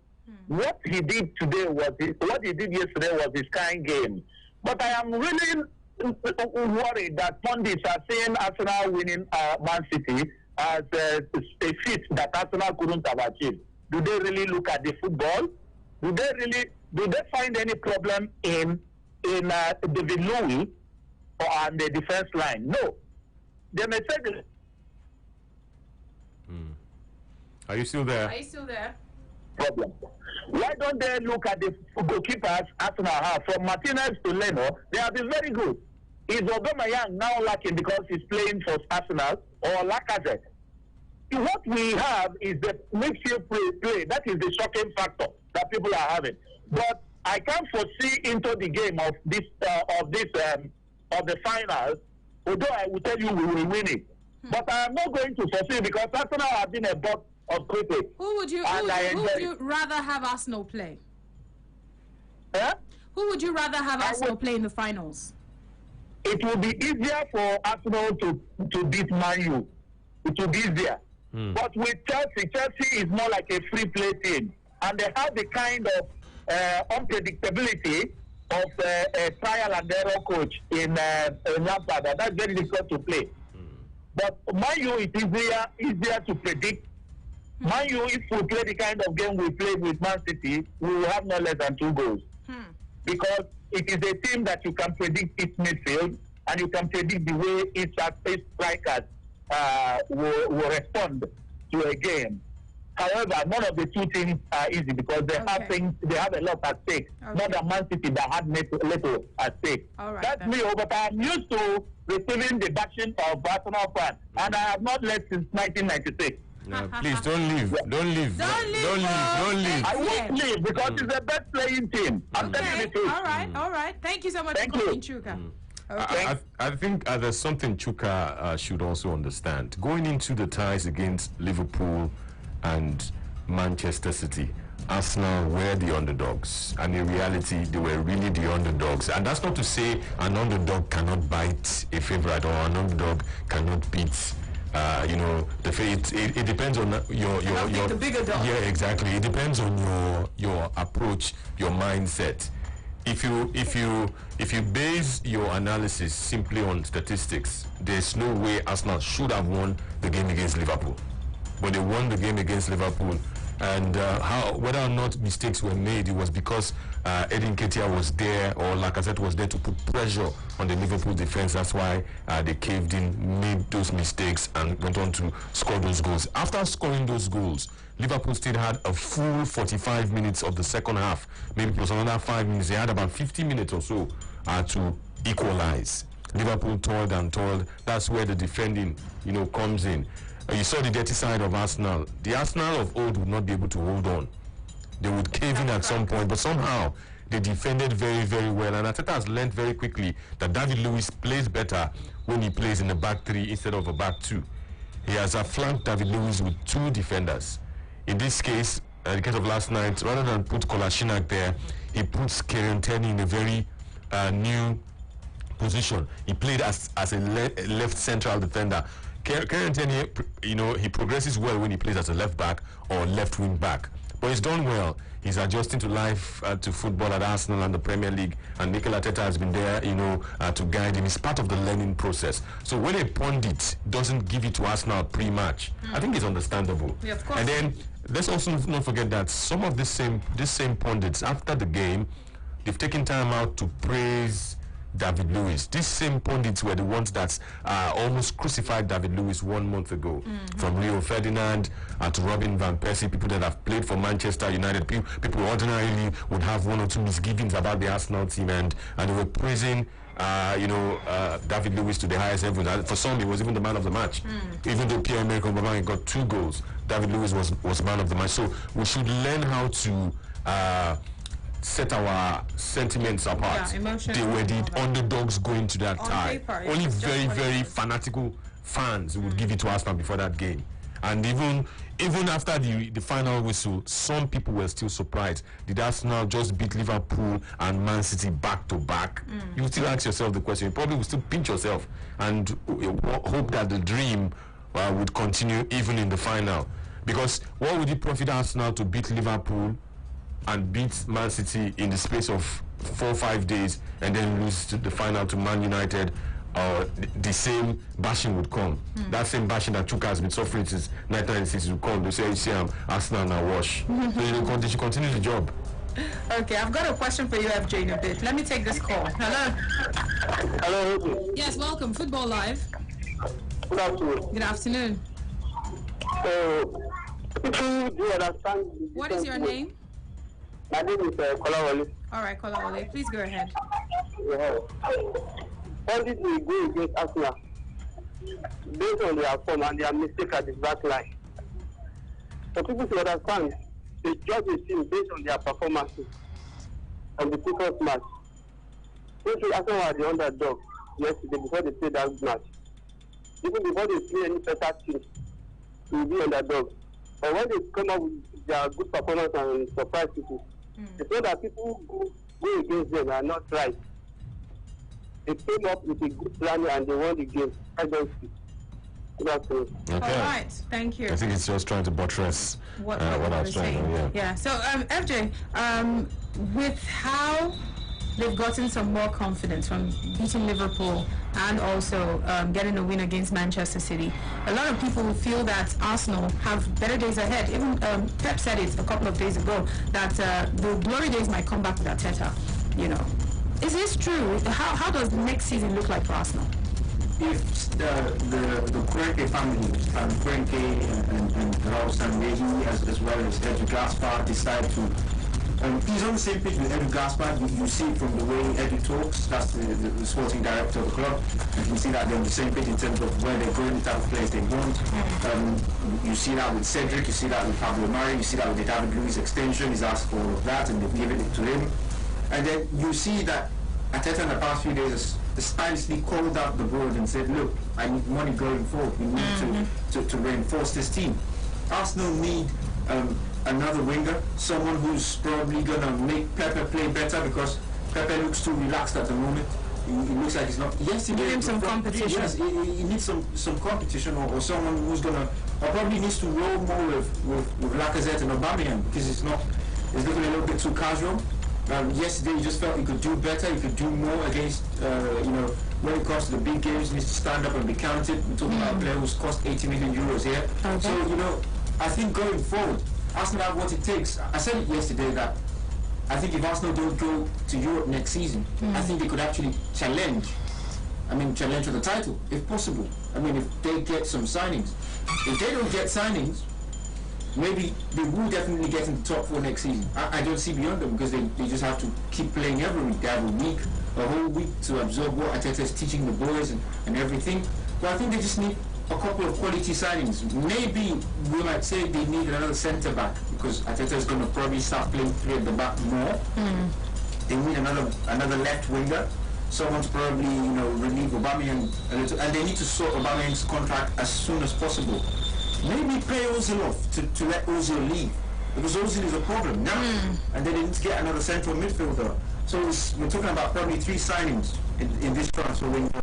What he did yesterday was his kind game. But I am really worried that pundits are saying Arsenal winning Man City as a feat that Arsenal couldn't have achieved. Do they really look at the football? Do they find any problem in David Luiz on the defense line? No. They may say this. Are you still there? Are you still there? Problem. Why don't they look at the goalkeepers Arsenal have? From Martinez to Leno, they have been very good. Is Aubameyang now lacking because he's playing for Arsenal, or Lacazette? What we have is the midfield play. That is the shocking factor that people are having. But I can't foresee into the game of the finals. Although I will tell you we will win it, but I am not going to foresee because Arsenal have been a butt of critics. Who would you rather have Arsenal play? Who would you rather have Arsenal play in the finals? It will be easier for Arsenal to beat Man U. It will be easier. But with Chelsea is more like a free play team, and they have the kind of unpredictability of a trial and error coach in Lampard. That's very difficult to play. But Man U, it is easier to predict. Man U, if we play the kind of game we played with Man City, we will have no less than 2 goals. Because it is a team that you can predict its midfield, and you can predict the way its strikers will respond to a game. However, none of the two teams are easy because they have things, they have a lot at stake. Not the Man City that had little at stake. That's me, but I'm used to receiving the bashing of Arsenal fans, and I have not left since 1996. Please don't leave. Don't leave. Don't leave. I won't leave because it's the best playing team. I'm telling you the truth. All right. Thank you so much for calling, Chuka. Okay. I think there's something Chuka should also understand. Going into the ties against Liverpool and Manchester City, Arsenal were the underdogs, and in reality they were really the underdogs. And that's not to say an underdog cannot bite a favorite or an underdog cannot beat the fate. It depends on your the bigger dog. Yeah, exactly. It depends on your approach, your mindset. If you base your analysis simply on statistics, there's no way Arsenal should have won the game against Liverpool. But they won the game against Liverpool, and whether or not mistakes were made, it was because Edin Ketia was there or Lacazette was there to put pressure on the Liverpool defense. That's why they caved in, made those mistakes, and went on to score those goals. After scoring those goals, Liverpool still had a full 45 minutes of the second half, maybe plus another 5 minutes. They had about 50 minutes or so to equalize. Liverpool toiled and toiled. That's where the defending, comes in. You saw the dirty side of Arsenal. The Arsenal of old would not be able to hold on. They would cave in at some point, but somehow they defended very, very well. And Arteta has learned very quickly that David Luiz plays better when he plays in the back three instead of a back two. He has flanked David Luiz with two defenders. In this case, in the case of last night, rather than put Kolasinac there, he puts Kieran Tierney in a very new position. He played as a left central defender. Kieran Tierney, he progresses well when he plays as a left back or left wing back. But he's done well. He's adjusting to life, to football at Arsenal and the Premier League, and Mikel Arteta has been there, to guide him. It's part of the learning process. So when a pundit doesn't give it to Arsenal pre-match, I think it's understandable. Yeah, of course. And then let's also not forget that some of these same pundits after the game, they've taken time out to praise David Luiz. These same pundits were the ones that almost crucified David Luiz 1 month ago. From Rio Ferdinand to Robin Van Persie, people that have played for Manchester United. People ordinarily would have one or two misgivings about the Arsenal team, and they were praising David Luiz to the highest level. For some, he was even the man of the match. Even though Pierre-Emerick Aubameyang got 2 goals, David Luiz was man of the match. So we should learn how to set our sentiments apart. They were the underdogs going to that tie. Only very, very fanatical fans would give it to Arsenal before that game. And even after the final whistle, some people were still surprised. Did Arsenal just beat Liverpool and Man City back to back? You still ask yourself the question. You probably will still pinch yourself and hope that the dream would continue even in the final. Because what would it profit Arsenal to beat Liverpool and beat Man City in the space of 4 or 5 days and then lose to the final to Man United? The same bashing would come. That same bashing that Chuka has been suffering since 1996 will come. They say, you see, Arsenal now wash. So they should continue the job. Okay, I've got a question for you, FJ, in a bit. Let me take this call. Hello. Hello. Yes, welcome. Football Live. Good afternoon. Good afternoon. So, people do understand. What is your name? My name is Kolawole. All right, Kolawole. Please go ahead. All this will go against Arsenal based on their form and their mistake at the back line. For people to understand, they judge the team based on their performances on the previous match. Since Arsenal were the underdog yesterday before they played that match, even before they play any better team, they will be underdog. But when they come up with their good performance and surprise people, it's not that people go against them are not right. They came up with a good plan and they won the game. I don't see. Okay. All right. Thank you. I think it's just trying to buttress what I was saying. Yeah. So, FJ, with how they've gotten some more confidence from beating Liverpool and also getting a win against Manchester City, a lot of people feel that Arsenal have better days ahead. Even Pep said it a couple of days ago that the glory days might come back with Arteta. Is this true? How does next season look like for Arsenal? if the Kroenke family, Kroenke and Raul Sandehi, as well as Edu Gaspar, decide to he's on the same page with Edu Gaspar. You see it from the way Edu talks. That's the sporting director of the club. You can see that they're on the same page in terms of where they're going, the type of players they want. You see that with Cedric, you see that with Pablo Mari, you see that with the David Luiz extension. He's asked for all of that and they've given it to him. And then you see that Arteta in the past few days has stylishly called out the board and said, look, I need money going forward. We need to reinforce this team. Arsenal need another winger, someone who's probably going to make Pepe play better, because Pepe looks too relaxed at the moment. He looks like he's not. Yes, he give him some competition. Yes, he needs some competition, or someone who's going to, or probably needs to roll more with Lacazette and Aubameyang, because it's looking a little bit too casual. Yesterday, he just felt he could do better, he could do more against, when it comes to the big games, he needs to stand up and be counted. We're talking about a player who's cost 80 million euros here. Okay. So, I think going forward, Arsenal have what it takes. I said it yesterday that I think if Arsenal don't go to Europe next season, I think they could actually challenge for the title, if possible. If they get some signings. If they don't get signings, maybe they will definitely get into top 4 next season. I don't see beyond them, because they just have to keep playing every week. They have a whole week to absorb what Arteta is teaching the boys and everything. But I think they just need a couple of quality signings. Maybe we might say they need another centre back, because Arteta is going to probably start playing 3 at the back more. They need another left winger, someone to probably relieve Aubameyang a little, and they need to sort Aubameyang's contract as soon as possible. Maybe pay Ozil off to let Ozil leave, because Ozil is a problem now, and then they need to get another central midfielder. So we're talking about probably 3 signings in this transfer window.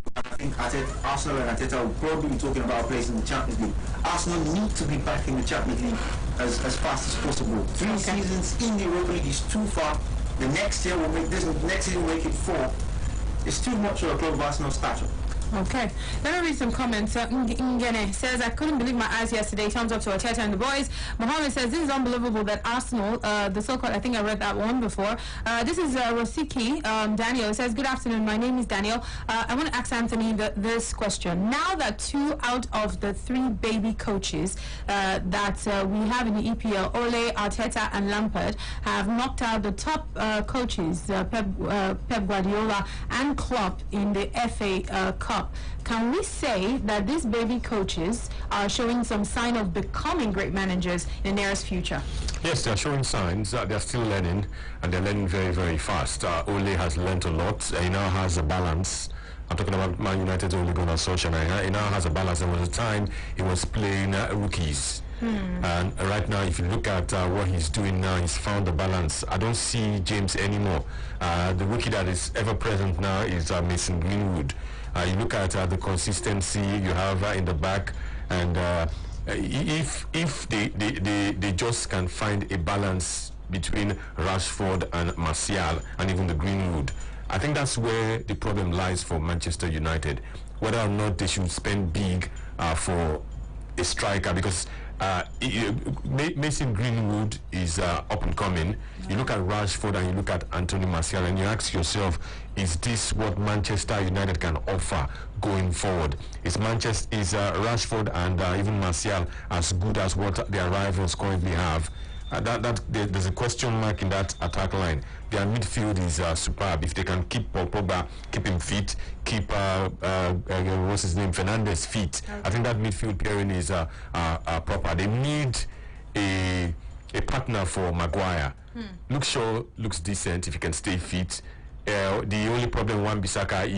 I think Arsenal and Arteta will probably be talking about a place in the Champions League. Arsenal need to be back in the Champions League as fast as possible. 3 seasons in the Europa League is too far. The next year will make next season will make it 4. It's too much for a club of Arsenal stature. Okay, let me read some comments. Ngene says, I couldn't believe my eyes yesterday. Thumbs up to Arteta and the boys. Mohammed says, this is unbelievable that Arsenal, the so-called, I think I read that one before. This is Rosiki. Daniel says, good afternoon, my name is Daniel. I want to ask Anthony this question. Now that 2 out of the 3 baby coaches that we have in the EPL, Ole, Arteta and Lampard, have knocked out the top coaches, Pep Guardiola and Klopp, in the FA Cup, can we say that these baby coaches are showing some sign of becoming great managers in the nearest future? Yes, they're showing signs. They're still learning, and they're learning very, very fast. Ole has learned a lot. He now has a balance. I'm talking about Man United's Ole Gunnar Solskjaer. He now has a balance. There was a time he was playing rookies. And right now, if you look at what he's doing now, he's found the balance. I don't see James anymore. The rookie that is ever present now is Mason Greenwood. You look at the consistency you have in the back, and if they just can find a balance between Rashford and Martial and even the Greenwood, I think that's where the problem lies for Manchester United. Whether or not they should spend big for a striker, because Mason Greenwood is up and coming. You look at Rashford and you look at Anthony Martial, and you ask yourself, is this what Manchester United can offer going forward? Is Rashford and even Martial as good as what their rivals currently have? There's a question mark in that attack line. Their midfield is superb. If they can keep Paul Pogba, keep him fit, keep what's his name, Fernandes fit, I think that midfield pairing is proper. They need a partner for Maguire. Luke Shaw looks decent if he can stay fit. The only problem Wan-Bissaka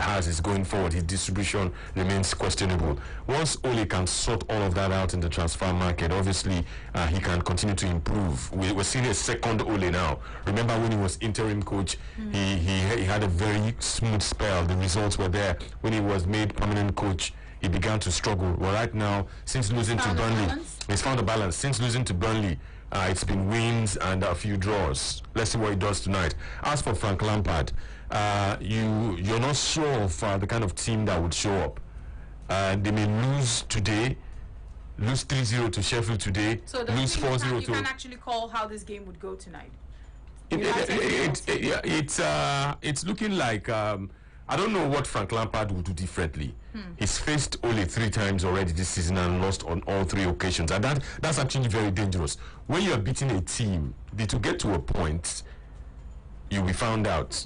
has is going forward. His distribution remains questionable. Once Ole can sort all of that out in the transfer market, obviously he can continue to improve. We're seeing a second Ole now. Remember when he was interim coach, he had a very smooth spell. The results were there. When he was made permanent coach, he began to struggle. Well, right now, since losing to Burnley, he's found a balance. Since losing to Burnley, it's been wins and a few draws. Let's see what he does tonight. As for Frank Lampard, you're not sure of the kind of team that would show up. They may lose today, lose 3-0 to Sheffield today, so lose 4-0 to... You can't actually call how this game would go tonight. It's looking like I don't know what Frank Lampard will do differently. He's faced Ole 3 times already this season and lost on all 3 occasions, and that's actually very dangerous. When you are beating a team, to get to a point, you'll be found out.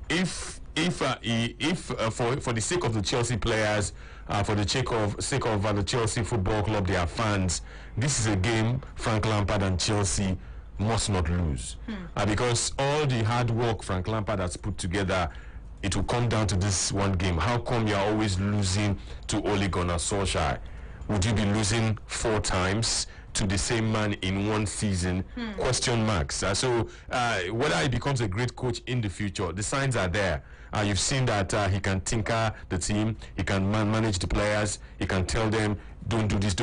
If for the sake of the Chelsea players, for the sake of the Chelsea Football Club, their fans, this is a game Frank Lampard and Chelsea must not lose, because all the hard work Frank Lampard has put together, it will come down to this one game. How come you're always losing to Ole Gunnar Solskjaer? Would you be losing 4 times to the same man in one season? Question marks. So whether he becomes a great coach in the future, the signs are there. You've seen that he can tinker the team, he can manage the players, he can tell them don't do this,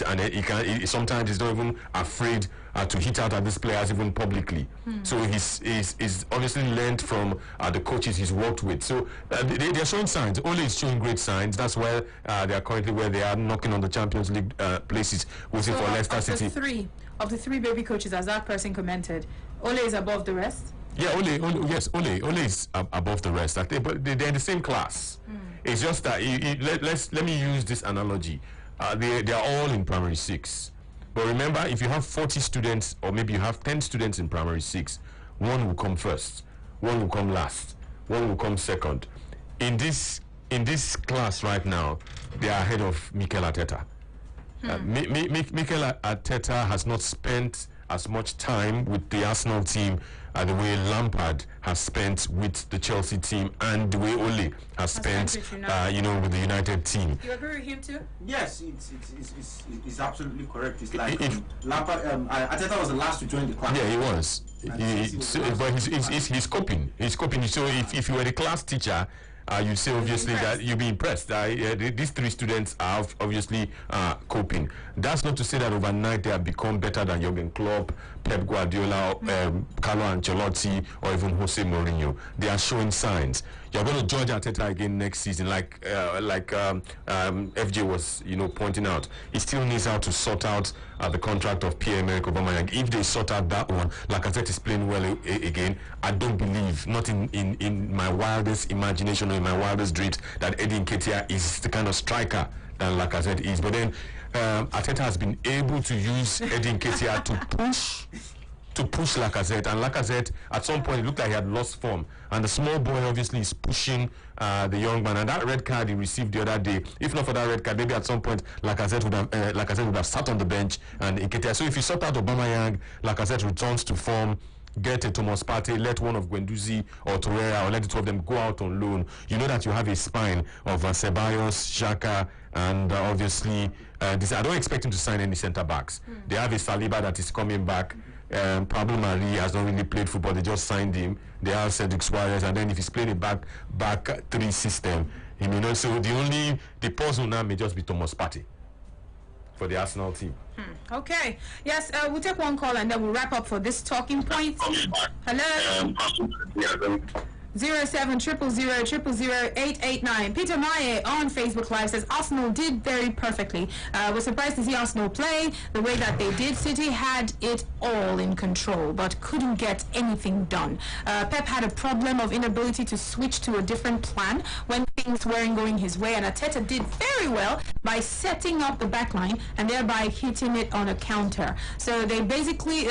and sometimes he's not even afraid to hit out at these players even publicly. So he's obviously learned from the coaches he's worked with. So they're showing signs. Ole is showing great signs. That's why they are currently where they are, knocking on the Champions League places, waiting for Leicester City. Of the 3 baby coaches, as that person commented, Ole is above the rest? Yeah, Ole is above the rest. But they're in the same class. It's just that let me use this analogy. They are all in primary 6. But remember, if you have 40 students, or maybe you have 10 students in primary 6, one will come first, one will come last, one will come second. In this class right now, they are ahead of Mikel Arteta. Mikel Arteta has not spent as much time with the Arsenal team the way Lampard has spent with the Chelsea team, and the way Ole has spent with the United team. You agree with him too? Yes, it's absolutely correct. It's like Lampard, Arteta was the last to join the class. Yeah, he was. But he's coping. He's coping. So if you were the class teacher, you say obviously that you'll be impressed. These 3 students are obviously coping. That's not to say that overnight they have become better than Jurgen Klopp, Pep Guardiola, Carlo Ancelotti, or even Jose Mourinho. They are showing signs. You're going to judge Arteta again next season, like FJ was pointing out. He still needs out to sort out the contract of Pierre-Emerick Aubameyang. If they sort out that one, Lacazette is playing well again. I don't believe, not in my wildest imagination or in my wildest dreams, that Eddie Nketiah is the kind of striker that Lacazette is. But then Arteta has been able to use Eddie Nketiah to push Lacazette, and Lacazette at some point it looked like he had lost form, and the small boy obviously is pushing the young man, and that red card he received the other day, if not for that red card, maybe at some point Lacazette would have sat on the bench, and Nketiah. So if you sort out Aubameyang, Lacazette returns to form, get a Thomas Partey, let one of Guendouzi or Torreira, or let the 2 of them go out on loan, you know that you have a spine of Ceballos, Xhaka, and obviously I don't expect him to sign any centre backs. They have a Saliba that is coming back. Pablo Mari has not really played football. They just signed him. They have Cedric Suarez, and then if he's playing a back 3 system, he may not. So the person now may just be Thomas Partey for the Arsenal team. Okay. Yes, we'll take one call and then we'll wrap up for this talking point. Hello. 0700000889. Peter Maye on Facebook Live says Arsenal did very perfectly. Was surprised to see Arsenal play the way that they did. City had it all in control but couldn't get anything done. Pep had a problem of inability to switch to a different plan when things weren't going his way, and Arteta did very well by setting up the back line and thereby hitting it on a counter. So they basically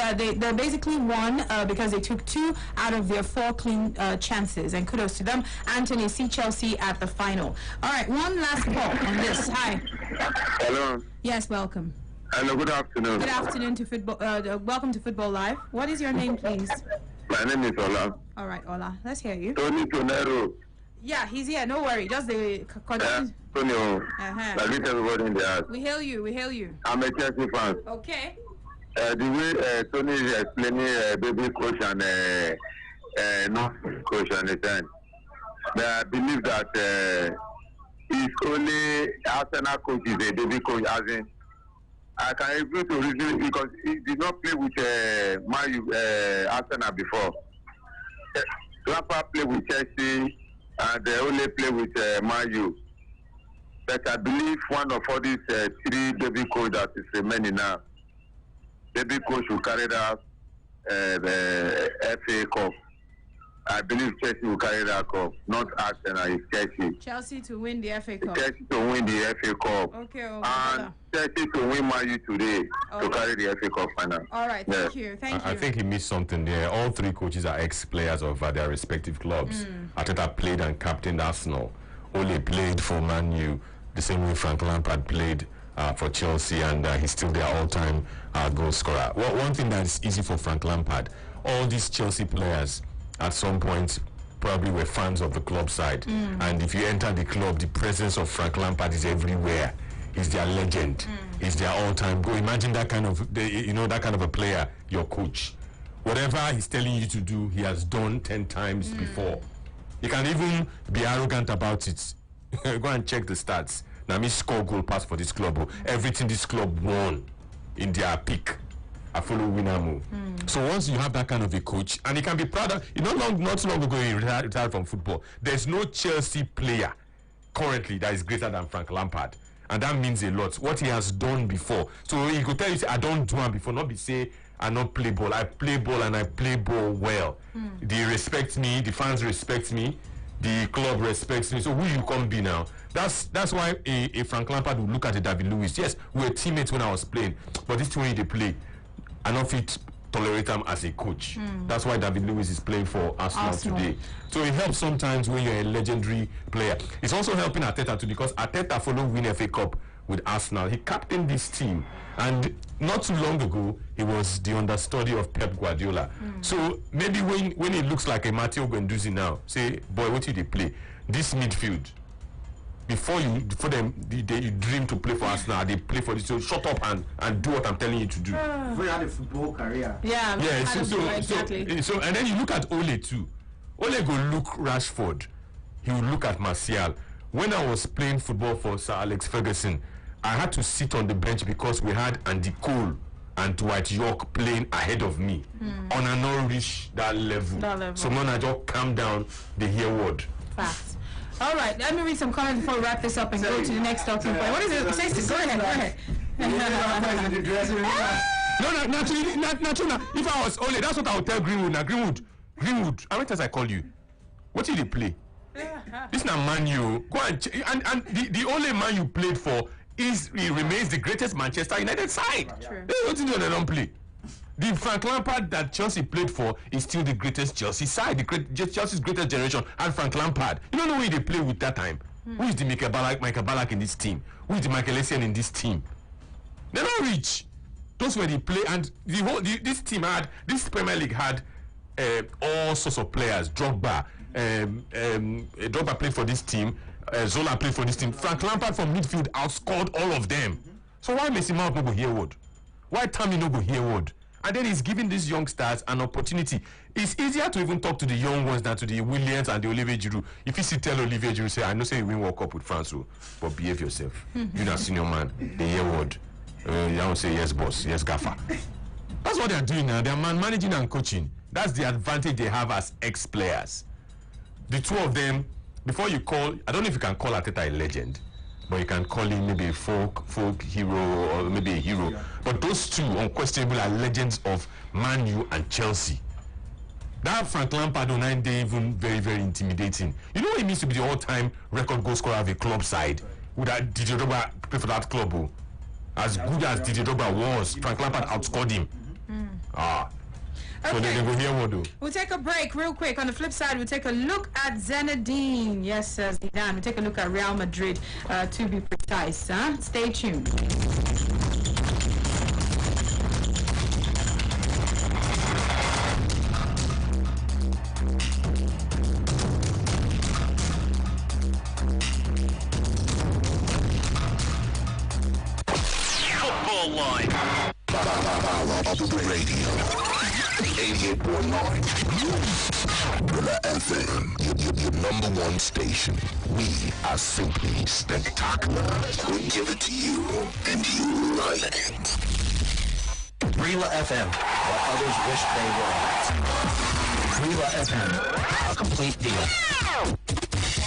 won because they took 2 out of their 4 clean chances, and kudos to them. Anthony, see Chelsea at the final. All right, one last call on this. Hi. Hello. Yes, welcome. Hello, good afternoon. Good afternoon to Football. Welcome to Football Live. What is your name, please? My name is Ola. All right, Ola. Let's hear you. Tony Tonero. Yeah, he's here. No worry. Just the Tony. I greet everybody in the house. We hail you. We hail you. I'm a Chelsea fan. Okay. The way Tony is explaining baby coach and not coach and the time, I believe that it's only Arsenal coach is a baby coach. As in, I can agree to reason because he did not play with Arsenal before. Lampard played with Chelsea and they only play with Man U. But I believe one of all these 3 baby coach that is remaining now, baby coach will carry out the FA Cup. I believe Chelsea will carry that cup. Not Arsenal, it's Chelsea. Chelsea to win the FA Cup. Chelsea to win the FA Cup. Okay, and Chelsea to win Man U today to carry the FA Cup final. All right, thank you. I think he missed something there. All three coaches are ex-players of their respective clubs. Arteta played and captained Arsenal. Ole played for Man U, the same way Frank Lampard played for Chelsea, and he's still their all-time goal scorer. Well, one thing that is easy for Frank Lampard, all these Chelsea players at some point probably were fans of the club side, and if you enter the club, the presence of Frank Lampard is everywhere. He's their legend. He's their all-time goal. Imagine that kind of that kind of a player, your coach. Whatever he's telling you to do, he has done 10 times before. You can even be arrogant about it. Go and check the stats. Now, me score goal pass for this club. Everything this club won in their peak. I follow winner move. So once you have that kind of a coach, and he can be proud of, not long ago he retired from football. There's no Chelsea player currently that is greater than Frank Lampard. And that means a lot. What he has done before. So he could tell you, say, I don't do it before. Not be say, I not play ball. I play ball and I play ball well. They respect me. The fans respect me. The club respects me. So who you come be now? That's why a Frank Lampard would look at a David Lewis. Yes, we were teammates when I was playing. But this way they play. I don't fit tolerate him as a coach. That's why David Lewis is playing for Arsenal today. So it helps sometimes when you're a legendary player. It's also helping Arteta too, because Arteta followed win FA Cup with Arsenal. He captained this team, and not too long ago he was the understudy of Pep Guardiola. So maybe when it looks like a Matteo Guendouzi now, say, boy, what did they play? This midfield. Before them, they dream to play for Arsenal, they play for this. So shut up and do what I'm telling you to do. Before you had a football career. Yeah. Exactly. So and then you look at Ole too. Ole go look Rashford. He will look at Martial. When I was playing football for Sir Alex Ferguson, I had to sit on the bench because we had Andy Cole and Dwight York playing ahead of me. On a not reach that level. So when I just calm down, they hear word. Facts. All right, let me read some comments before we wrap this up and go to the next talking point. What is it? Stacey, go ahead. No, naturally. If I was Ole, that's what I would tell Greenwood. Now, Greenwood, how many times I call you? What did he play? This now Man U. Go and the only Man you played for he remains the greatest Manchester United side. True. What do they don't play? The Frank Lampard that Chelsea played for is still the greatest Chelsea side, Chelsea's greatest generation, and Frank Lampard. You don't know who they play with that time. Who is the Michael Ballack in this team? Who is the Michael Essien in this team? They're not rich. Those were the play, and this Premier League had all sorts of players. Drogba played for this team. Zola played for this team. Frank Lampard from midfield outscored all of them. So why Mason Mount no go hear word? Why Tammy no go hear word? And then he's giving these youngsters an opportunity. It's easier to even talk to the young ones than to the Williams and the Olivier Giroud. If you tell Olivier Giroud, say, I know say you win World Cup with France, but behave yourself. You're not senior man. They hear word. You don't say yes, boss, yes, gaffer. That's what they're doing now. They're managing and coaching. That's the advantage they have as ex-players. The two of them, before you call, I don't know if you can call Arteta a legend, but you can call him maybe a folk hero or maybe a hero. Yeah. But those two, unquestionably, are legends of Man U and Chelsea. That Frank Lampard on 9 day even very, very intimidating. You know what it means to be the all-time record goal scorer of a club side? Would that Didier Drogba play for that club? As good as Didier Drogba was, Frank Lampard outscored him. So they go here, what do? We'll take a break real quick. On the flip side, we'll take a look at Zinedine. Yes, Zidane. We'll take a look at Real Madrid, to be precise. Stay tuned. Football Line. Radio. 88.9 Brilla FM, your number one station. We are simply spectacular. We give it to you, and you like it. Brilla FM, what others wish they were. Brilla FM, a complete deal.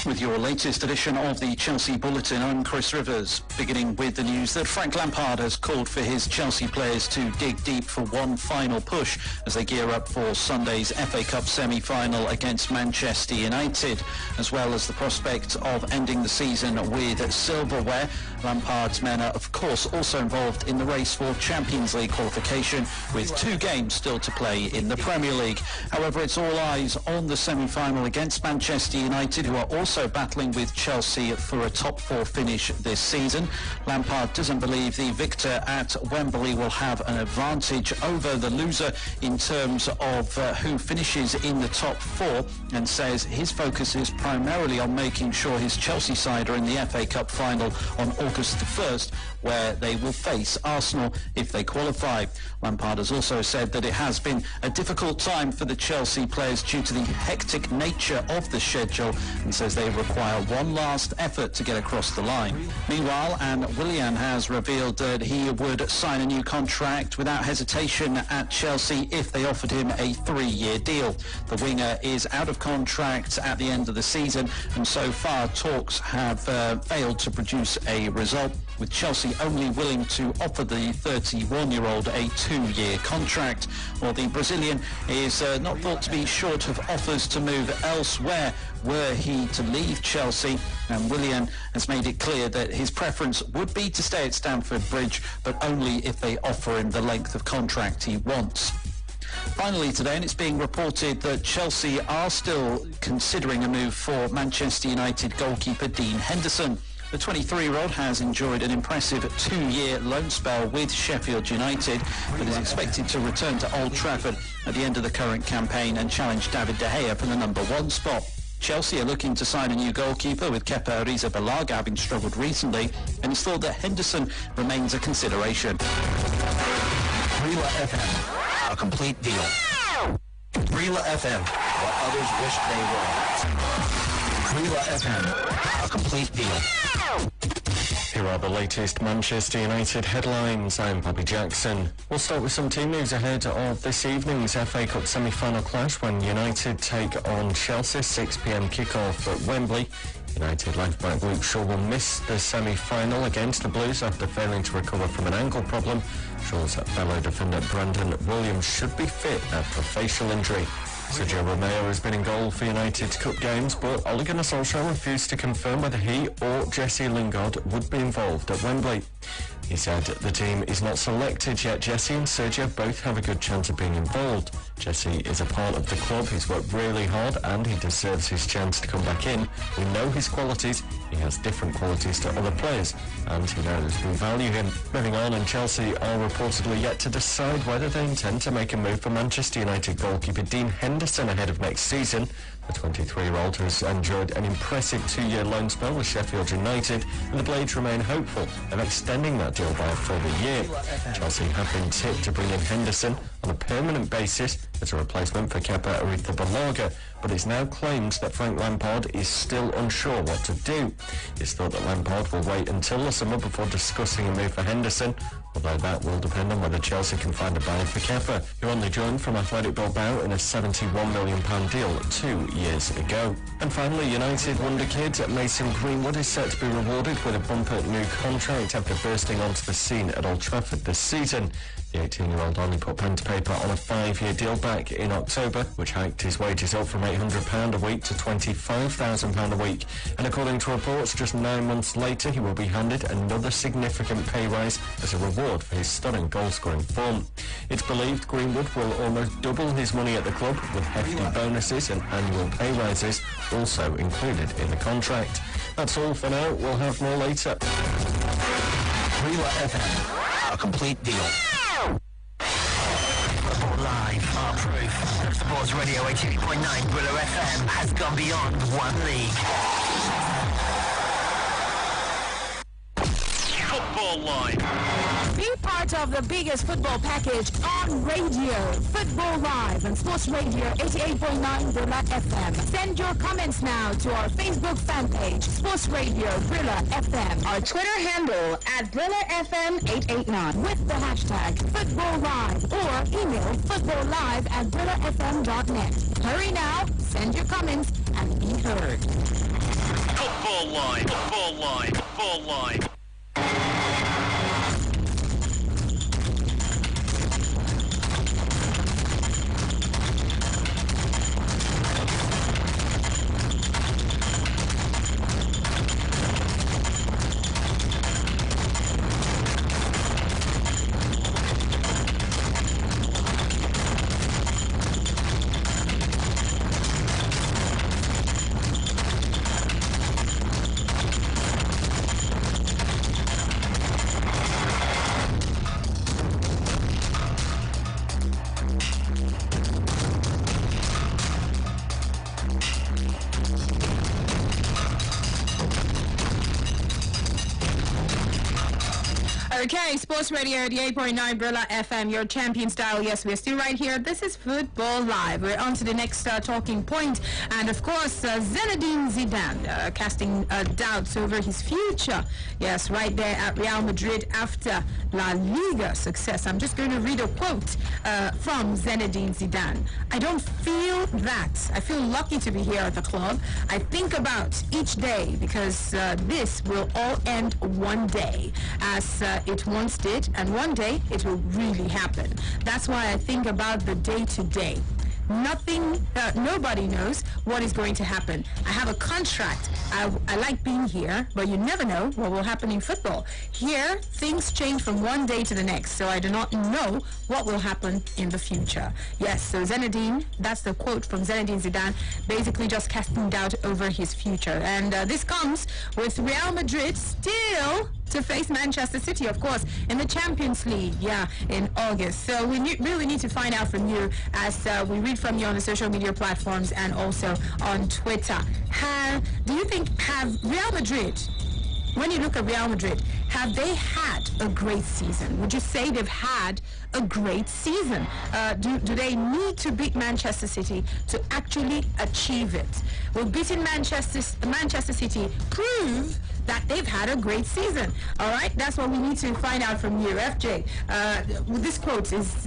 With your latest edition of the Chelsea Bulletin, I'm Chris Rivers, beginning with the news that Frank Lampard has called for his Chelsea players to dig deep for one final push as they gear up for Sunday's FA Cup semi-final against Manchester United, as well as the prospect of ending the season with silverware. Lampard's men are, of course, also involved in the race for Champions League qualification, with 2 games still to play in the Premier League. However, it's all eyes on the semi-final against Manchester United, who are also battling with Chelsea for a top 4 finish this season. Lampard doesn't believe the victor at Wembley will have an advantage over the loser in terms of who finishes in the top 4, and says his focus is primarily on making sure his Chelsea side are in the FA Cup final on August the 1st, where they will face Arsenal if they qualify. Lampard has also said that it has been a difficult time for the Chelsea players due to the hectic nature of the schedule, and says they require one last effort to get across the line. Meanwhile, Willian has revealed that he would sign a new contract without hesitation at Chelsea if they offered him a 3-year deal. The winger is out of contract at the end of the season, and so far talks have failed to produce a result, with Chelsea only willing to offer the 31-year-old a 2-year contract. Well, the Brazilian is not thought to be short of offers to move elsewhere were he to leave Chelsea, and Willian has made it clear that his preference would be to stay at Stamford Bridge, but only if they offer him the length of contract he wants. Finally today, and it's being reported that Chelsea are still considering a move for Manchester United goalkeeper Dean Henderson. The 23-year-old has enjoyed an impressive 2-year loan spell with Sheffield United, but is expected to return to Old Trafford at the end of the current campaign and challenge David De Gea for the number 1 spot. Chelsea are looking to sign a new goalkeeper, with Kepa Arrizabalaga having struggled recently, and it's thought that Henderson remains a consideration. Rila FM, a complete deal. Rila FM, what others wish they were. Rila FM, a complete deal. Here are the latest Manchester United headlines. I'm Bobby Jackson. We'll start with some team news ahead of this evening's FA Cup semi-final clash when United take on Chelsea. 6 p.m. kick-off at Wembley. United left-back Luke Shaw will miss the semi-final against the Blues after failing to recover from an ankle problem. Shaw's fellow defender Brandon Williams should be fit after a facial injury. Sergio Romeo has been in goal for United's cup games, but Ole Gunnar Solskjaer refused to confirm whether he or Jesse Lingard would be involved at Wembley. He said the team is not selected yet. Jesse and Sergio both have a good chance of being involved. Jesse is a part of the club, he's worked really hard and he deserves his chance to come back in. We know his qualities, he has different qualities to other players, and he knows we value him. Moving on, and Chelsea are reportedly yet to decide whether they intend to make a move for Manchester United goalkeeper Dean Henderson ahead of next season. The 23-year-old has enjoyed an impressive 2-year loan spell with Sheffield United, and the Blades remain hopeful of extending that deal by a further year. Chelsea have been tipped to bring in Henderson on a permanent basis as a replacement for Kepa Arrizabalaga, but it's now claimed that Frank Lampard is still unsure what to do. It's thought that Lampard will wait until the summer before discussing a move for Henderson, although that will depend on whether Chelsea can find a buyer for Kepa, who only joined from Athletic Bilbao in a £71 million deal 2 years ago. And finally, United wonder kid Mason Greenwood is set to be rewarded with a bumper new contract after bursting onto the scene at Old Trafford this season. The 18-year-old only put pen to paper on a 5-year deal back in October, which hiked his wages up from £800 a week to £25,000 a week. And according to reports, just 9 months later, he will be handed another significant pay rise as a reward for his stunning goal-scoring form. It's believed Greenwood will almost double his money at the club, with hefty bonuses and annual pay rises also included in the contract. That's all for now. We'll have more later. Rila FM, a complete deal. Live, our proof of Sports Radio 88.9 Brilla FM has gone beyond one league. Football Football Live. Be part of the biggest football package on radio. Football Live on Sports Radio 88.9 Brilla FM. Send your comments now to our Facebook fan page, Sports Radio Brilla FM. Our Twitter handle at Brilla FM 889 with the hashtag Football Live or email footballlive@brillafm.net. Hurry now, send your comments and be heard. Football Live. Football Live. Football Live. Okay, Sports Radio 88.9 Brilla FM, your champion style. Yes, we're still right here. This is Football Live. We're on to the next talking point. And of course, Zinedine Zidane casting doubts over his future. Yes, right there at Real Madrid after La Liga success. I'm just going to read a quote from Zinedine Zidane. I don't feel that. I feel lucky to be here at the club. I think about each day because this will all end one day, as it once did, and one day it will really happen. That's why I think about the day-to-day. Nobody knows what is going to happen. I have a contract. I like being here, but you never know what will happen in football. Here, things change from one day to the next, so I do not know what will happen in the future. Yes, so Zinedine, that's the quote from Zinedine Zidane, basically just casting doubt over his future. And this comes with Real Madrid still to face Manchester City, of course, in the Champions League, in August. So we really need to find out from you as we read from you on the social media platforms and also on Twitter. Do you think, have Real Madrid, when you look at Real Madrid, have they had a great season? Would you say they've had a great season? Do they need to beat Manchester City to actually achieve it? Will beating Manchester City prove that they've had a great season? All right, that's what we need to find out from you. FJ, this quote is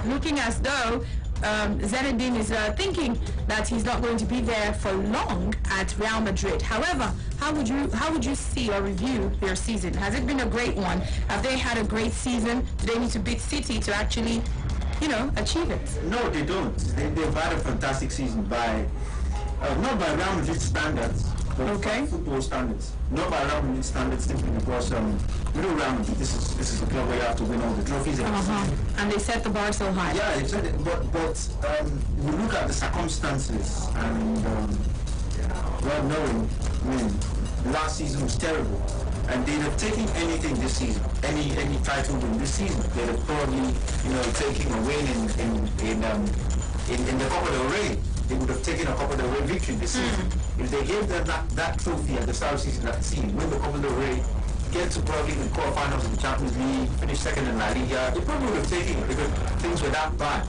looking as though Zinedine is thinking that he's not going to be there for long at Real Madrid. However, how would you see or review their season? Has it been a great one? Have they had a great season? Do they need to beat City to actually, achieve it? No, they don't. They've had a fantastic season by not by Real Madrid standards, but by football standards. Not by Real Madrid standards, simply because Real Madrid, this is a club where you have to win all the trophies. And they set the bar so high. Yeah, they set it, but we look at the circumstances and well knowing, last season was terrible. And they'd have taken anything this season, any title win this season. They'd have probably, taken a win in the Copa del Rey. They would have taken a Copa del Rey victory this season. If they gave them that trophy at the start of the season, win the Copa del Rey, get to probably the quarterfinals of the Champions League, finish second in La Liga, they probably would have taken it because things were that bad.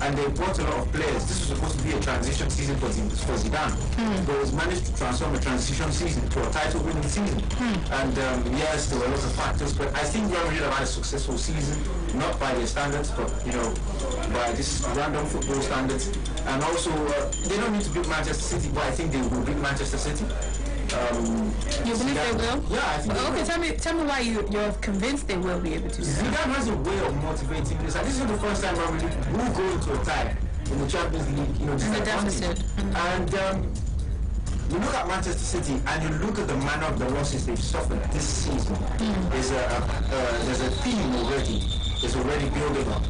And they brought a lot of players. This was supposed to be a transition season for Zidane. But was managed to transform a transition season to a title-winning season. And yes, there were lots of factors, but I think Real Madrid have had a successful season, not by their standards, but by just random football standards. And also, they don't need to beat Manchester City, but I think they will beat Manchester City. You believe they will? Yeah, I think okay, tell me why you're convinced they will be able to. Zidane has a way of motivating this. And this is the first time Real Madrid will go into a tie in the Champions League, in the deficit. And you look at Manchester City and you look at the manner of the losses they've suffered this season. There's a theme already. It's already building up.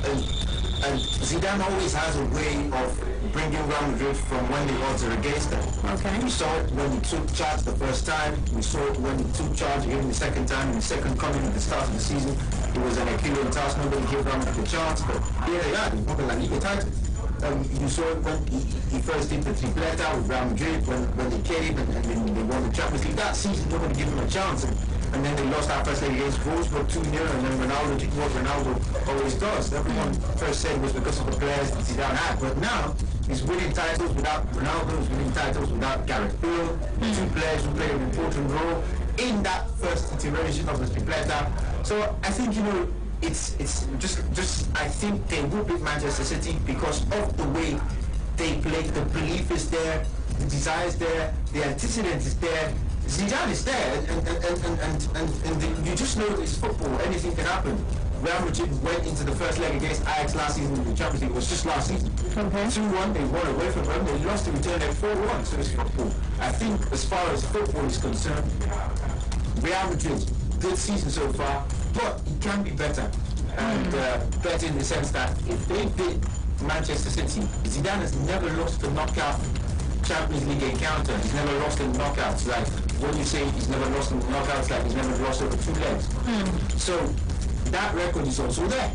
And Zidane always has a way of bringing Real Madrid from when the odds are against them. Okay. We saw it when he took charge the first time. We saw it when he took charge again the second time, in the second coming at the start of the season. It was an Achillean task. Nobody gave Real Madrid a chance, but here they are. They won the La Liga title. You saw it when he first did the tripleta with Real Madrid, when they came and then they won the Champions League. That season, nobody gave him a chance. and then they lost our first leg against Wolfsburg 2-0, and then Ronaldo did what Ronaldo always does. Everyone first said it was because of the players that Zidane had, but now he's winning titles without Ronaldo, he's winning titles without Gareth Bale, two players who played an important role in that first iteration of the tripleta. So I think, it's just I think they will beat Manchester City because of the way they play. The belief is there, the desire is there, the antecedent is there. Zidane is there, and you just know it's football. Anything can happen. Real Madrid went into the first leg against Ajax last season in the Champions League. It was just last season. 2-1, they won away from them. They lost in return at 4-1. So it's football. I think as far as football is concerned, Real Madrid, good season so far, but it can be better. And better in the sense that if they beat Manchester City, Zidane has never lost the knockout Champions League encounter. He's never lost in knockouts. Like when you say he's never lost in knockouts, like he's never lost over 2 legs. So that record is also there.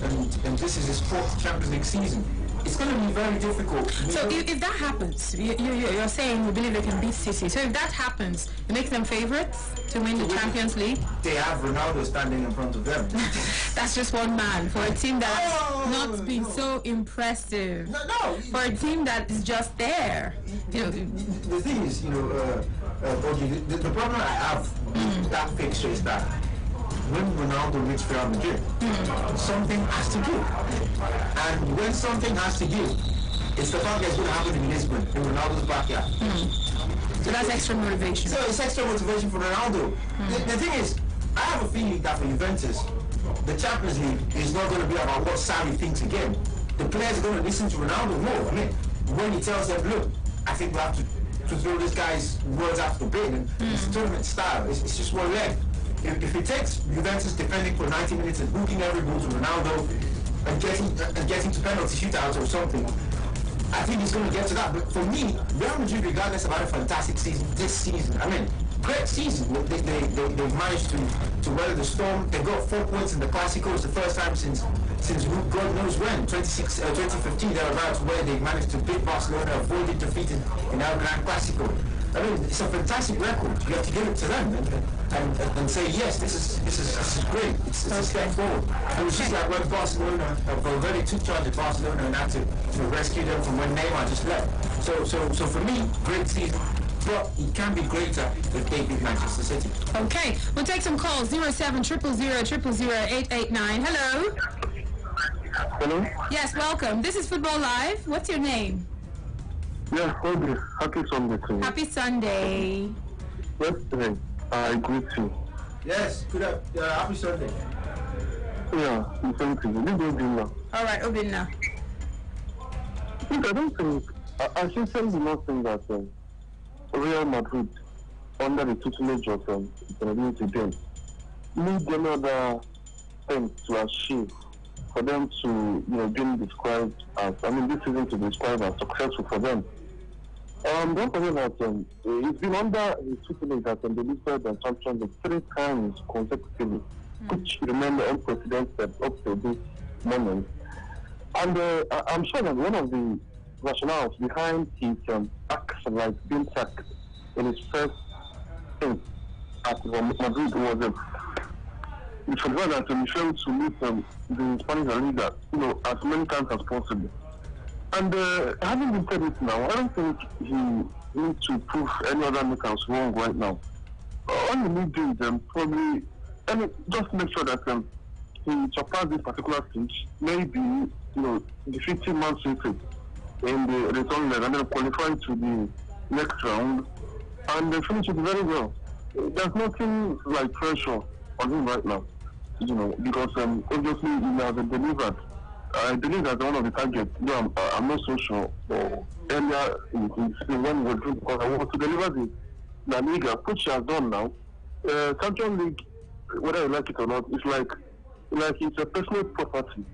And this is his 4th Champions League season. It's going to be very difficult. So if that happens, you're saying you believe they can beat City. So if that happens, you make them favourites to win the Champions League? They have Ronaldo standing in front of them. That's just one man for a team that has not been so impressive. No. For a team that is just there. The thing is, Bogi, the problem I have with that fixture is that when Ronaldo reaches Real Madrid, something has to give. And when something has to give, it's the fact that it's going to happen in Lisbon, in Ronaldo's backyard. So that's extra motivation. So it's extra motivation for Ronaldo. The thing is, I have a feeling that for Juventus, the Champions League is not going to be about what Sarri thinks again. The players are going to listen to Ronaldo more. I mean, when he tells them, look, I think we have to throw this guy's words after the bin, and it's tournament style. It's just one leg. If it takes Juventus defending for 90 minutes and hooking every ball to Ronaldo and getting to penalty shootouts or something, I think he's going to get to that. But for me, Real Madrid, regardless of had a fantastic season this season. I mean, great season. They've managed to weather the storm. They got 4 points in the Clasico. It's the first time since God knows when, 2015 thereabouts, where they managed to beat Barcelona, avoided defeat in El Gran Clasico. I mean, it's a fantastic record. You have to give it to them and say, yes, this is great. It's a step forward. It was just like when Barcelona, Valverde took charge of Barcelona and had to rescue them from when Neymar just left. So for me, great season. But it can be greater if they beat Manchester City. Okay, we'll take some calls. 07000000889. Hello. Hello. Yes, welcome. This is Football Live. What's your name? Yeah, Audrey. Happy Sunday to you. Happy Sunday. Yesterday, I greet you. Yes, happy Sunday. Yeah, thank you. This is Obinna. All right, Obinna. I don't think, I sincerely do not think that Real Madrid, under the tutelage of Zinedine Zidane, need another thing to achieve for them to, being described as, this season to be described as successful for them. Don't forget that it's been under his tutelage that they lifted the Champions League 3 times consecutively, which remain unprecedented up to this moment. And I'm sure that one of the rationales behind his action, like being sacked in his first thing at Madrid, was it's for that he failed to meet the Spanish La Liga, as many times as possible. And having been said it now, I don't think he needs to prove any other makers wrong right now. All you need to do is probably, just make sure that he surpasses this particular stage, maybe, defeating Man City in the return leg and then qualify to the next round and finish it very well. There's nothing like pressure on him right now, because obviously he has delivered. I believe that one of the targets, I'm not so sure, but earlier in when we were doing, because I want to deliver the La Liga, which he has done now. Champions League, whether you like it or not, it's like it's a personal property.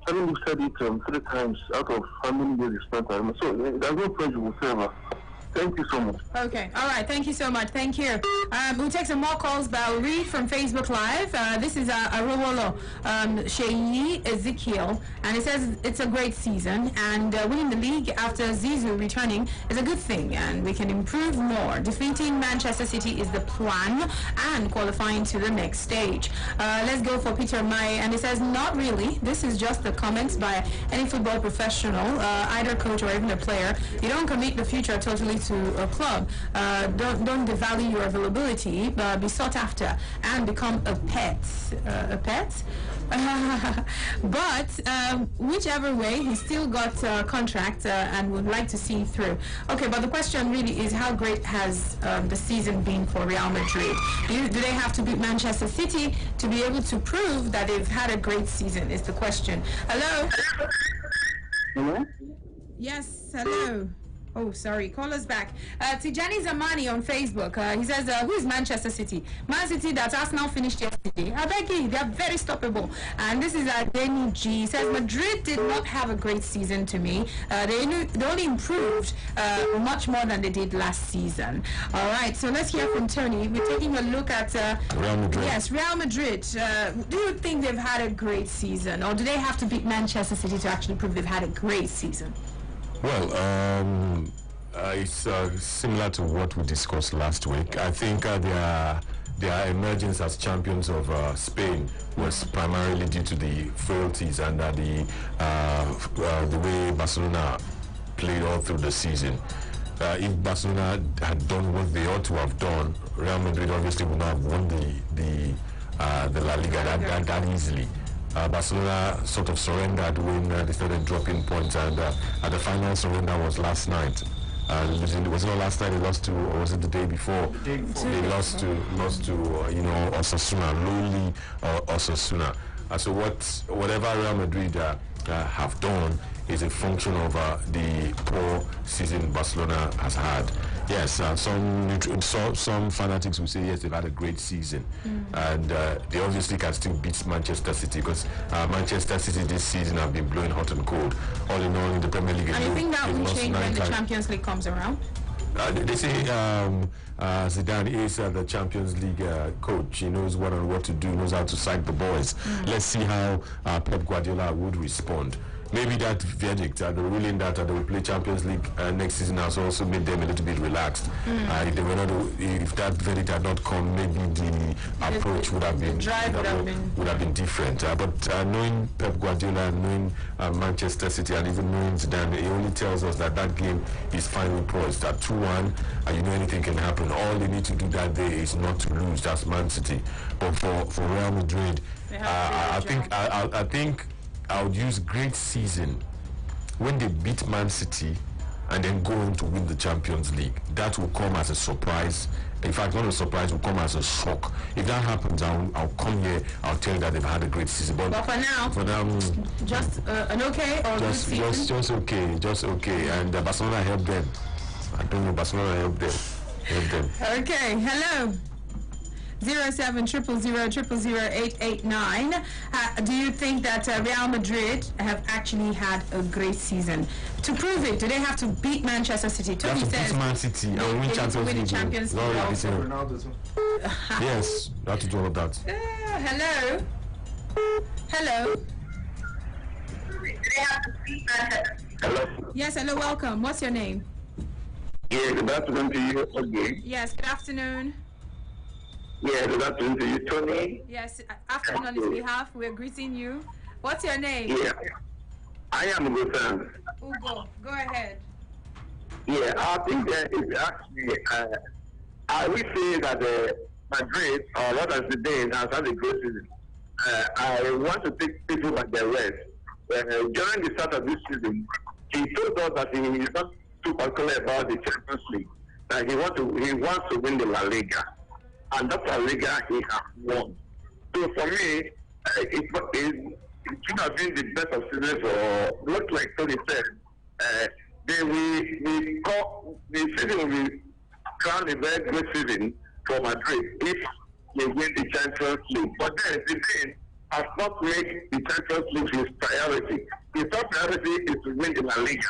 Having said it 3 times out of how many years he spent time. So there's no pressure whatsoever. Thank you so much. Okay, all right, thank you so much. Thank you. We'll take some more calls, but I'll read from Facebook Live. This is Arowolo Sheyi Ezekiel, and it says it's a great season, and winning the league after Zizou returning is a good thing, and we can improve more. Defeating Manchester City is the plan, and qualifying to the next stage. Let's go for Peter Mai, and it says not really. This is just the comments by any football professional, either coach or even a player. You don't commit the future totally to a club. Don't devalue your availability. Be sought after and become a pet. A pet? But whichever way, he still got a contract and would like to see through. Okay, but the question really is, how great has the season been for Real Madrid? Do they have to beat Manchester City to be able to prove that they've had a great season is the question. Hello? Hello? Yes, hello. Oh, sorry. Call us back. Tijani Zamani on Facebook. He says, who is Manchester City? Man City that Arsenal finished yesterday. I beg you, they are very stoppable. And this is Denny G. He says, Madrid did not have a great season to me. They only improved much more than they did last season. All right, so let's hear from Tony. We're taking a look at Real Madrid. Yes, Real Madrid. Do you think they've had a great season, or do they have to beat Manchester City to actually prove they've had a great season? Well, it's similar to what we discussed last week. I think their emergence as champions of Spain was primarily due to the frailties and the way Barcelona played all through the season. If Barcelona had done what they ought to have done, Real Madrid obviously would not have won the La Liga that easily. Barcelona sort of surrendered when they started dropping points, and the final surrender was last night. Was it not last night they lost to, or was it the day before? The day before. They lost to Osasuna, lowly Osasuna. So whatever Real Madrid have done is a function of the poor season Barcelona has had. Yes, some fanatics will say yes, they've had a great season, and they obviously can still beat Manchester City, because Manchester City this season have been blowing hot and cold. All in all, in the Premier League, and you think that will change when the Champions League comes around? They say Zidane is the Champions League coach. He knows what to do, knows how to psych the boys. Let's see how Pep Guardiola would respond. Maybe that verdict, the ruling that they will play Champions League next season has also made them a little bit relaxed. If that verdict had not come, maybe the approach would have been different. But knowing Pep Guardiola, knowing Manchester City, and even knowing Zidane, he only tells us that game is finally poised. At 2-1, you know anything can happen. All they need to do that day is not to lose. That's Man City. But for Real Madrid, I think I would use great season when they beat Man City and then go on to win the Champions League. That will come as a surprise. In fact, not a surprise, will come as a shock. If that happens, I'll come here, I'll tell you that they've had a great season. But for now, just an okay or good season? Just okay. And Barcelona helped them. I don't know, Barcelona helped them. Okay, hello. 07000000889. Do you think that Real Madrid have actually had a great season? To prove it, do they have to beat Manchester City? Tony says Man City and win Champions League. Yes, you have to do all of that. Hello. Hello. Hello. Yes, hello, welcome. What's your name? Yeah, good afternoon to you again. Yes, good afternoon. Yeah, good afternoon to you, Tony. Yes, afternoon on his behalf, we're greeting you. What's your name? Yeah, I am Ugo. Ugo, go ahead. Yeah, I think that if you ask me, I will say that Madrid, or what has been has had a great season. I want to take people by their rest. During the start of this season, he told us that he is not too particular about the Champions League. That he wants to win the La Liga. And that La Liga he has won. So for me, it should have been the best of season for, not like Tony said, the season will be crowned a very good season for Madrid if they win the Champions League. But then, has not made the Champions League his priority. His top priority is to win the La Liga,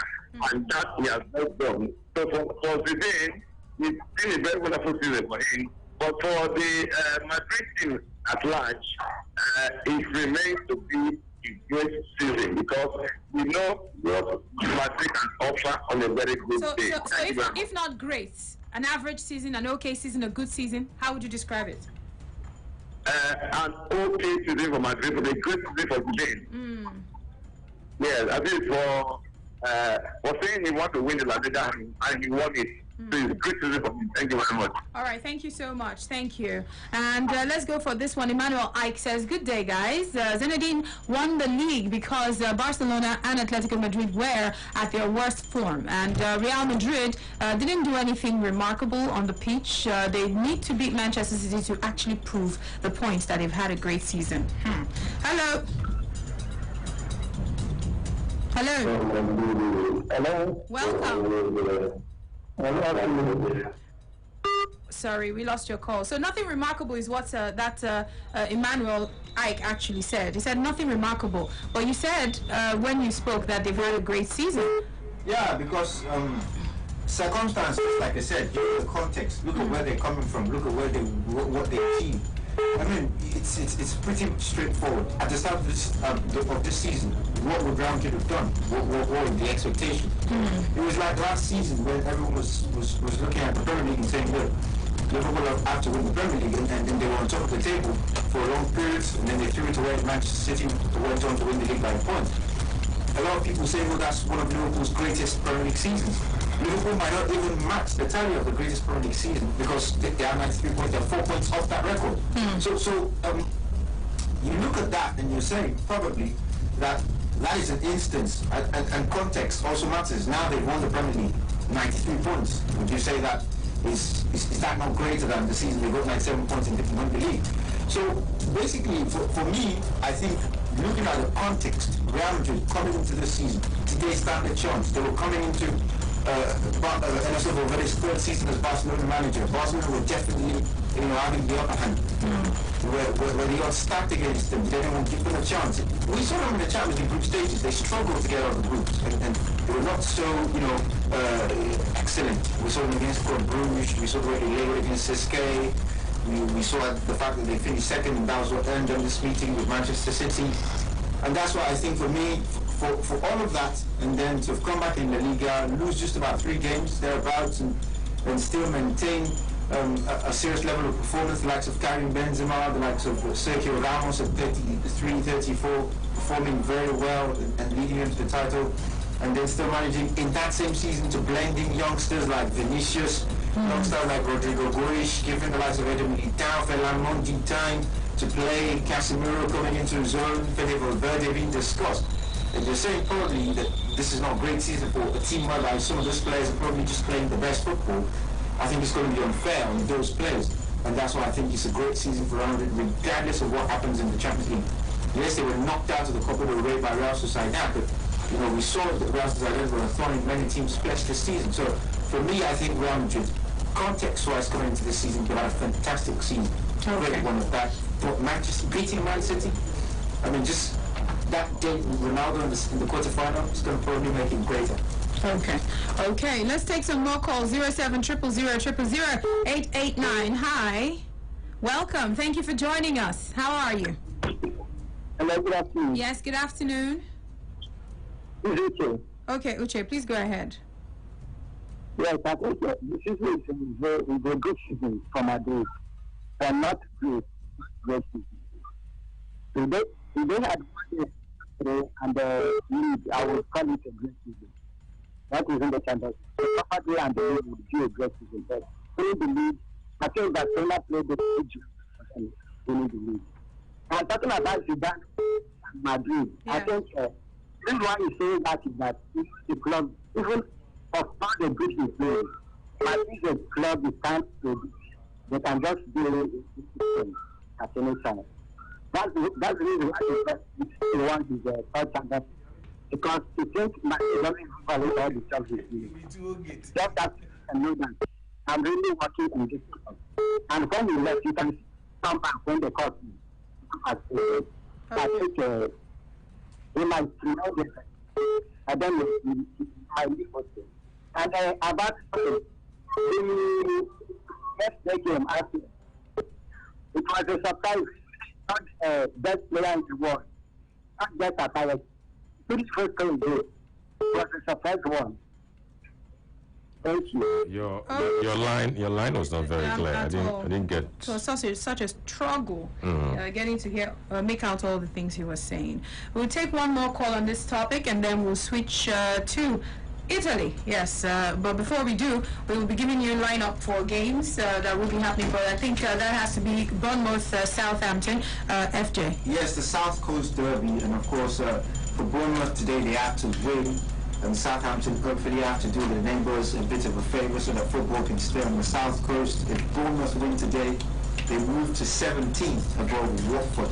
and that he has not done. So for Zidane, it's been a very wonderful season for him. But for the Madrid team at large, it remains to be a great season because we know what Madrid can offer on a very good day. So if not great, an average season, an okay season, a good season, how would you describe it? An okay season for Madrid, but a great season for Zidane. Yes, I think for saying he wants to win the La Liga and he won it. So it's a great season for him. Thank you very much. All right, thank you so much. Thank you. And let's go for this one. Emmanuel Ike says, good day, guys. Zinedine won the league because Barcelona and Atletico Madrid were at their worst form. And Real Madrid didn't do anything remarkable on the pitch. They need to beat Manchester City to actually prove the point that they've had a great season. Hello. Hello. Hello. Welcome. Sorry, we lost your call. So nothing remarkable is what Emmanuel Ike actually said. He said nothing remarkable. But you said when you spoke that they've had a great season. Yeah, because circumstances, like I said, the context. Look at where they're coming from. Look at what they achieved. I mean, it's pretty straightforward. At the start of this season, what would Real Madrid have done? What were the expectations? It was like last season when everyone was looking at the Premier League and saying, look, Liverpool have to win the Premier League, and then they were on top of the table for long periods, and then they threw it away at Manchester City, who went on to win the league by a point. A lot of people say, well, that's one of Liverpool's greatest Premier League seasons. Liverpool might not even match the tally of the greatest Premier League season because they are 93 points, they're 4 points off that record. So you look at that and you're saying probably that is an instance, and context also matters. Now they've won the Premier League, 93 points. Would you say that is that not greater than the season they got 97 points and didn't win the league? So basically, for me, I think looking at the context, Real Madrid coming into this season, did they stand a chance? They were coming into Ernesto Valverde's third season as Barcelona manager. Barcelona were definitely, having the upper hand. Where the odds stacked against them, they didn't want to give them a chance. We saw them in the Champions League group stages. They struggled to get out of the groups, and they were not so, excellent. We saw them against Club Brugge. We saw them later against CSKA. We saw the fact that they finished second, and that was what earned them this meeting with Manchester City. And that's why I think for me, for all of that, and then to have come back in La Liga, lose just about 3 games thereabouts, and still maintain a serious level of performance, the likes of Karim Benzema, the likes of Sergio Ramos at 33, 34, performing very well and leading them to the title, and then still managing in that same season to blend in youngsters like Vinicius, youngsters like Rodrigo Goish, giving the likes of Eder Militao, Ferland Mendy time to play, Casemiro coming into his own, Fede Valverde being discussed. And you're saying probably that this is not a great season for a team whereby some of those players are probably just playing the best football. I think it's going to be unfair on those players. And that's why I think it's a great season for Real Madrid, regardless of what happens in the Champions League. Yes, they were knocked out of the Copa del Rey by Real Sociedad, but we saw that Real Sociedad were throwing many teams' flesh this season. So for me, I think Real Madrid, context-wise coming into this season, they had a fantastic season. Great one of that. But Manchester beating Man City, I mean, just that day with Ronaldo in the quarterfinal is going to probably make it greater. Okay. Let's take some more calls. 07000000889. Hi. Welcome. Thank you for joining us. How are you? Hello, good afternoon. Yes, good afternoon. Uche. Okay, Uche, please go ahead. Yes, I think the season is a good season for Madrid, but not great season. If they had won and the league, I would call it a great season. That is in the Champions League. Madrid and the league would be a great season. But winning the league, I think that Taylor played the league winning the league. And talking about Zidane and Madrid, I think the reason why you say that is that the club, even of all the good he plays, Madrid is a club you can't produce. They can just do it at any time. That's the reason why they want his third champion. Because he thinks Madrid doesn't value all the stuff he's doing. Just that you know that I'm really working on this stuff. And when we left, you can come back when they call me. I think he might know this. I don't know. He might be for it. And about the next game, it was a surprise. Not best player in the world. Not just a pilot. Pretty first game, it was a surprise one. Thank you. Your line was not very clear. I didn't get. So such a struggle getting to make out all the things he was saying. We'll take one more call on this topic and then we'll switch to Italy. Yes, but before we do, we will be giving you a lineup for games that will be happening. But I think that has to be Bournemouth, Southampton, FJ. Yes, the South Coast Derby, and of course for Bournemouth today they have to win. And Southampton hopefully have to do the neighbours a bit of a favour so that football can stay on the South Coast. If Bournemouth win today, they move to 17th above Watford.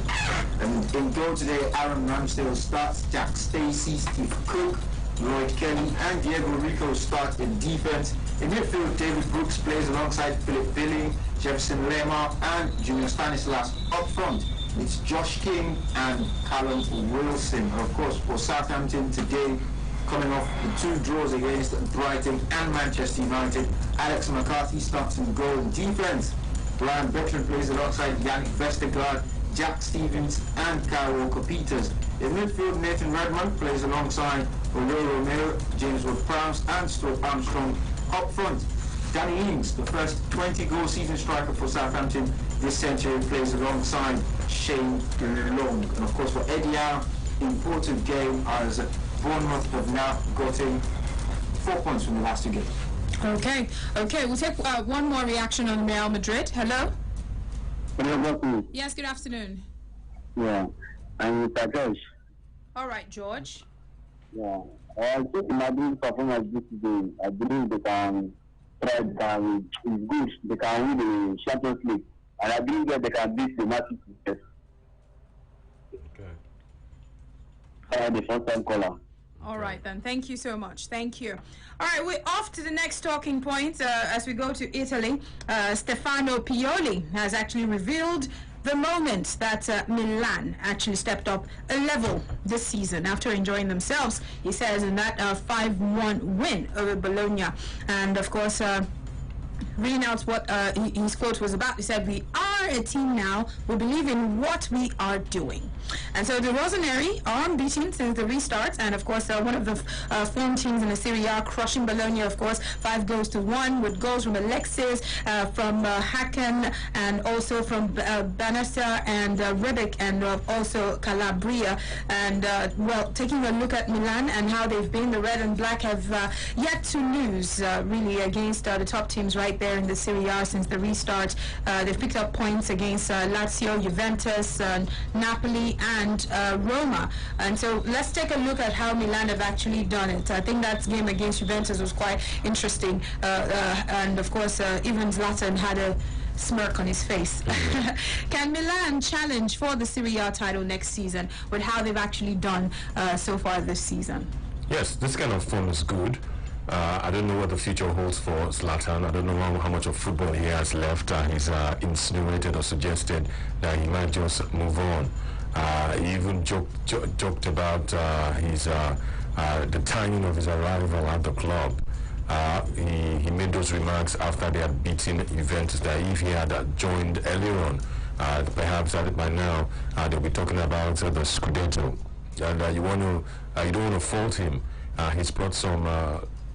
And in goal today, Aaron Ramsdale starts, Jack Stacey, Steve Cook, Lloyd Kelly and Diego Rico start in defence. In midfield, David Brooks plays alongside Philip Billing, Jefferson Lemar and Junior Stanislas. Up front, it's Josh King and Callum Wilson. And of course, for Southampton today, coming off the 2 draws against Brighton and Manchester United, Alex McCarthy starts in goal. In defence, Brian Bertrand plays alongside Yannick Vestergaard, Jack Stevens and Kyle Walker-Peters. In midfield, Nathan Redmond plays alongside Aurelio Romero, James Ward-Prowse and Stuart Armstrong. Up front, Danny Ings, the first 20-goal season striker for Southampton this century, plays alongside Shane Long. And of course for Eddie Howe, important game as Bournemouth have now gotten 4 points from the last 2 games. Okay, we'll take one more reaction on Real Madrid. Hello? Hello, yes, good afternoon. Yeah, I'm Takesh. All right, George. Yeah, I think Madrid's performance this day, I believe they can try that is good. They can win the Champions League. And I believe that they can beat the United States. Okay. The first-time caller. All right, then. Thank you so much. Thank you. All right, we're off to the next talking point as we go to Italy. Stefano Pioli has actually revealed the moment that Milan actually stepped up a level this season after enjoying themselves, he says, in that 5-1 win over Bologna. And, of course, reading out what his quote was about, he said, "We are a team now. We believe in what we are doing." And so the Rossoneri are unbeaten since the restart, and of course one of the form teams in the Serie A, crushing Bologna, of course, 5-1, with goals from Alexis, from Hakan, and also from Banassa and Rebic, and also Calabria. And well, taking a look at Milan and how they've been, the red and black have yet to lose really against the top teams right there in the Serie A since the restart. They've picked up points against Lazio, Juventus, Napoli and Roma. And so let's take a look at how Milan have actually done it. I think that game against Juventus was quite interesting, and of course even Zlatan had a smirk on his face. Can Milan challenge for the Serie A title next season with how they've actually done so far this season? Yes, this kind of form is good. I don't know what the future holds for Zlatan. I don't know how much of football he has left. He's insinuated or suggested that he might just move on. He even joked about the timing of his arrival at the club. He made those remarks after they had beaten Juventus, that if he had joined earlier on, perhaps by now they'll be talking about the Scudetto. And you don't want to fault him. He's brought some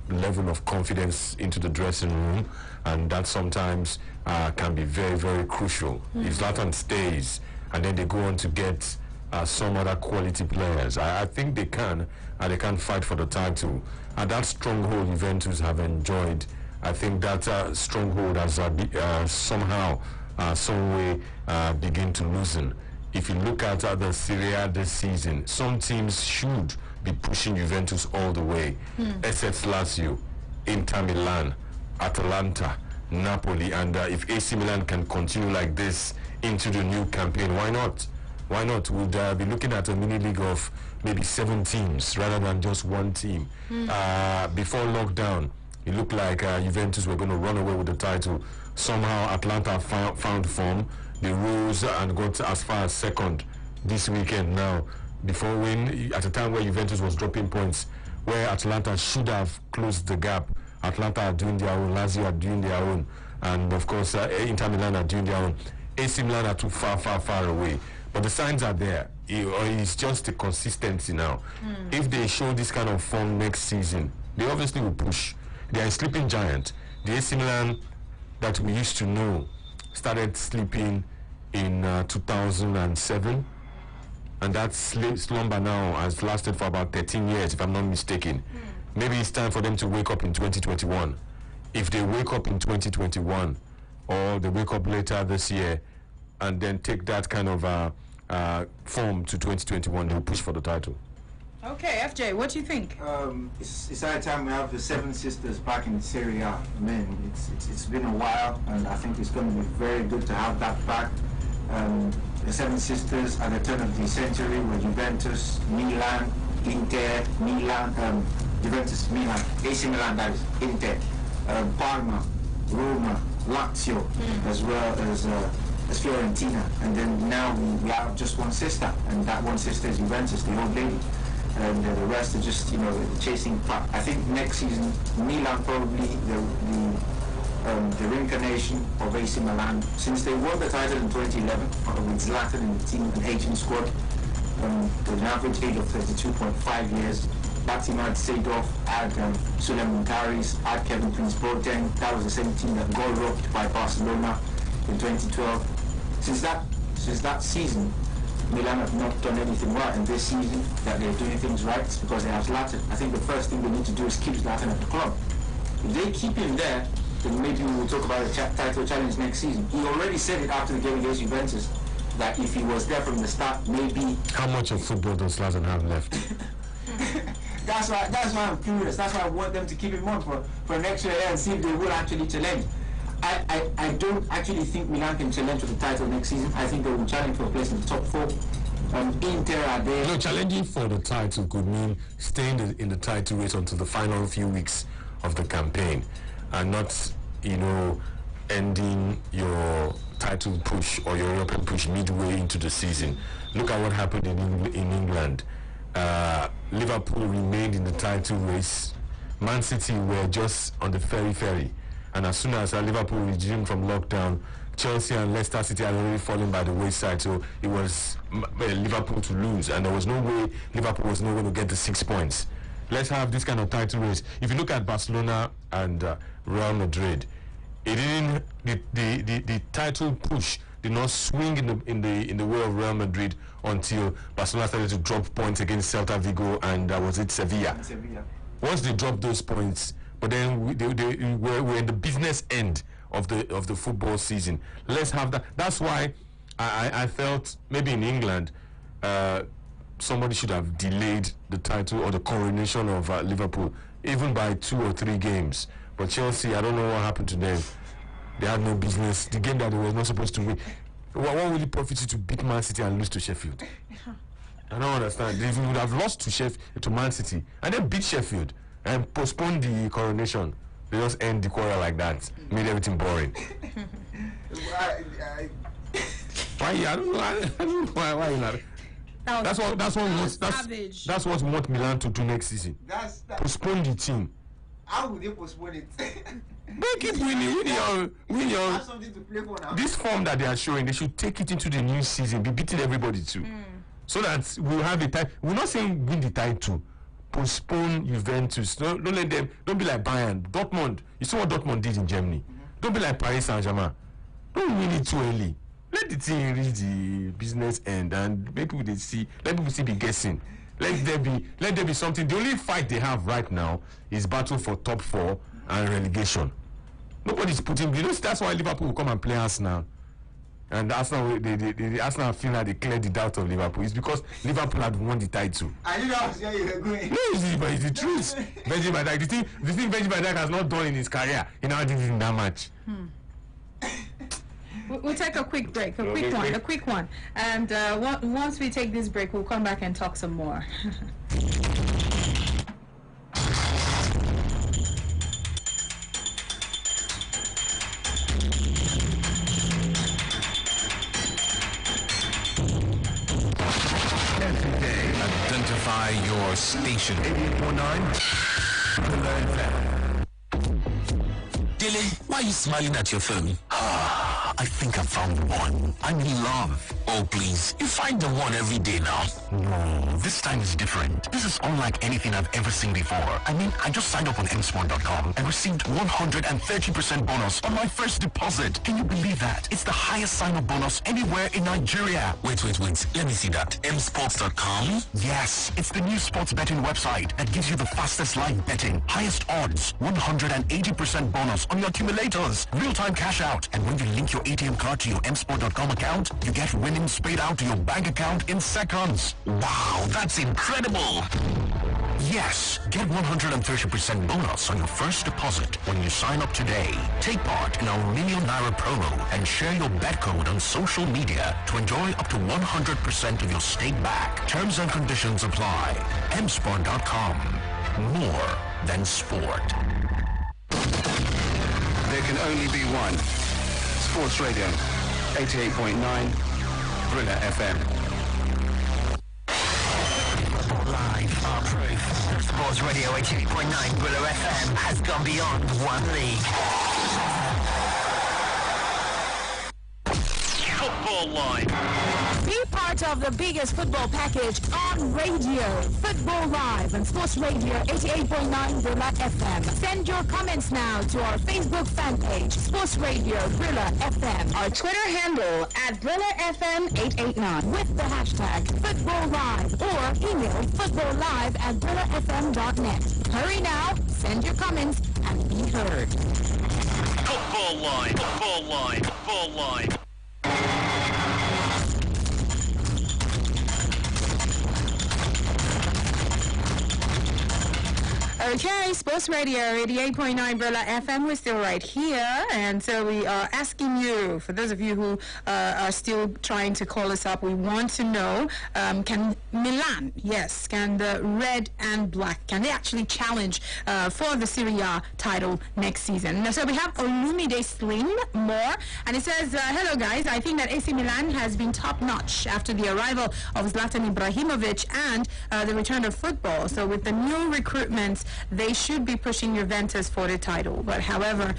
level of confidence into the dressing room, and that sometimes can be very, very crucial. If Zlatan stays and then they go on to get some other quality players, I think they can fight for the title. And that stronghold Juventus have enjoyed, I think that stronghold has somehow, some way begin to loosen. If you look at the Serie A this season, some teams should be pushing Juventus all the way. SS Lazio, Inter Milan, Atalanta, Napoli, and if AC Milan can continue like this into the new campaign, why not? Why not? We'd be looking at a mini league of maybe 7 teams rather than just 1 team. Before lockdown, it looked like Juventus were going to run away with the title. Somehow Atlanta found form. They rose and got as far as second this weekend now, before when, at a time where Juventus was dropping points, where Atalanta should have closed the gap. Atalanta are doing their own, Lazio are doing their own, and of course Inter Milan are doing their own. AC Milan are too far away. But the signs are there. It's just the consistency now. If they show this kind of form next season, they obviously will push. They are a sleeping giant. The AC Milan that we used to know started sleeping in 2007, and that slumber now has lasted for about 13 years, if I'm not mistaken. Maybe it's time for them to wake up in 2021. If they wake up in 2021, or they wake up later this year, and then take that kind of form to 2021, they'll push for the title. Okay, FJ, what do you think? It's high time we have the Seven Sisters back in Serie A. I mean, it's been a while, and I think it's going to be very good to have that back. The Seven Sisters at the turn of the century were Juventus, Milan, Inter, Milan, Juventus, Milan, AC Milan, that is Inter, Parma, Roma, Lazio, as well as Fiorentina, and then now we have just one sister, and that one sister is Juventus, the old lady, and the rest are just, the chasing pack. I think next season Milan probably the reincarnation of AC Milan, since they won the title in 2011 with Zlatan in the team and H squad, with an average age of 32.5 years. That team had Seedorf, had Suleiman Karis, had Kevin Prince Boateng. That was the same team that got robbed by Barcelona in 2012. Since that season, Milan have not done anything right, and this season that they're doing things right is because they have Zlatan. I think the first thing they need to do is keep Zlatan at the club. If they keep him there, then maybe we will talk about the title challenge next season. He already said it after the game against Juventus that if he was there from the start, maybe... How much of football does Zlatan have left? That's why I'm curious. That's why I want them to keep him on for an extra year and see if they will actually challenge. I don't actually think Milan can challenge for the title next season. I think they will challenge for a place in the top 4. Inter are there. No, challenging for the title could mean staying in the title race until the final few weeks of the campaign, and not, ending your title push or your European push midway into the season. Look at what happened in England. Liverpool remained in the title race. Man City were just on the ferry. And as soon as Liverpool resumed from lockdown, Chelsea and Leicester City had already fallen by the wayside. So it was Liverpool to lose. And there was no way Liverpool was not going to get the 6 points. Let's have this kind of title race. If you look at Barcelona and Real Madrid, it didn't. The title push did not swing in the way of Real Madrid until Barcelona started to drop points against Celta Vigo and was it Sevilla? Once they dropped those points, but then we're in the business end of the football season. Let's have that. That's why I felt maybe in England somebody should have delayed the title or the coronation of Liverpool even by 2 or 3 games. But Chelsea, I don't know what happened to them. They had no business. The game that they were not supposed to win. What will it profit you to beat Man City and lose to Sheffield? I don't understand. If you would have lost to Man City and then beat Sheffield and postpone the coronation, they just end the quarrel like that. Made everything boring. Why? I don't know why you not. That's what we want Milan to do next season. Postpone the team. How would they postpone it? They keep win your have something to play for now. This form that they are showing, they should take it into the new season, be beating everybody too. So that we'll have a time. We're not saying win the title. Postpone Juventus. Don't let them, don't be like Bayern. Dortmund. You saw what Dortmund did in Germany. Don't be like Paris Saint-Germain. Don't win it too early. Let the team reach the business end and let people still be guessing. Let there be something. The only fight they have right now is battle for top 4 and relegation. Nobody's putting. That's why Liverpool will come and play Arsenal. And Arsenal, the Arsenal feel like they cleared the doubt of Liverpool. It's because Liverpool had won the title. I knew that was where you were going. No, it's the truth. Virgil van Dijk, the thing Virgil van Dijk has not done in his career, he now did it in that match. We'll take a quick break, a quick one. And once we take this break, we'll come back and talk some more. by your station. 88.9 Brilla FM. Dilly, why are you smiling at your phone? I think I found one. I'm in love. Oh, please. You find the one every day now. No, this time is different. This is unlike anything I've ever seen before. I mean, I just signed up on msport.com and received 130% bonus on my first deposit. Can you believe that? It's the highest sign-up bonus anywhere in Nigeria. Wait. Let me see that. msports.com? Yes, it's the new sports betting website that gives you the fastest live betting, highest odds, 180% bonus on your accumulators, real-time cash out, and when you link your ATM card to your msport.com account, you get winnings paid out to your bank account in seconds. Wow, that's incredible! Yes, get 130% bonus on your first deposit when you sign up today. Take part in our Million Naira promo and share your bet code on social media to enjoy up to 100% of your stake back. Terms and conditions apply. msport.com. More than sport. There can only be one. Sports Radio, 88.9 Brilla FM. Live, our proof. Sports Radio 88.9 Brilla FM has gone beyond one league. Football Live. Be part of the biggest football package on radio. Football Live and Sports Radio 88.9 Brilla FM. Send your comments now to our Facebook fan page, Sports Radio Brilla FM. Our Twitter handle at Brilla FM 889 with the hashtag Football Live or email footballlive@brillafm.net. Hurry now, send your comments and be heard. Football Live. Football Live. Football Live. Okay, Sports Radio 88.9 Brilla FM. We're still right here, and so we are asking you, for those of you who are still trying to call us up, we want to know, can Milan, yes, can the red and black, can they actually challenge for the Serie A title next season? So we have Olumide Slim more, and it says, hello guys, I think that AC Milan has been top-notch after the arrival of Zlatan Ibrahimovic and the return of football. So with the new recruitments, they should be pushing Juventus for the title. But however,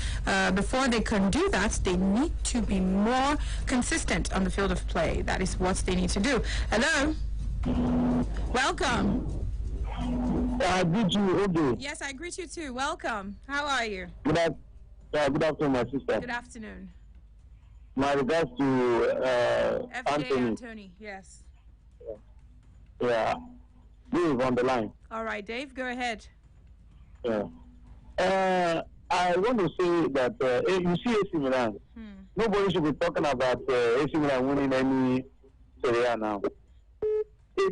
before they can do that, they need to be more consistent on the field of play. That is what they need to do. Hello. Welcome. Greet you, Odo. Yes, I greet you too. Welcome. How are you? Good afternoon, my sister. Good afternoon. My regards to FJ Anthony, yes. Yeah. Dave on the line. All right, Dave, go ahead. Yeah. I want to say that you see AC Milan. Nobody should be talking about AC Milan winning any Serie A now. A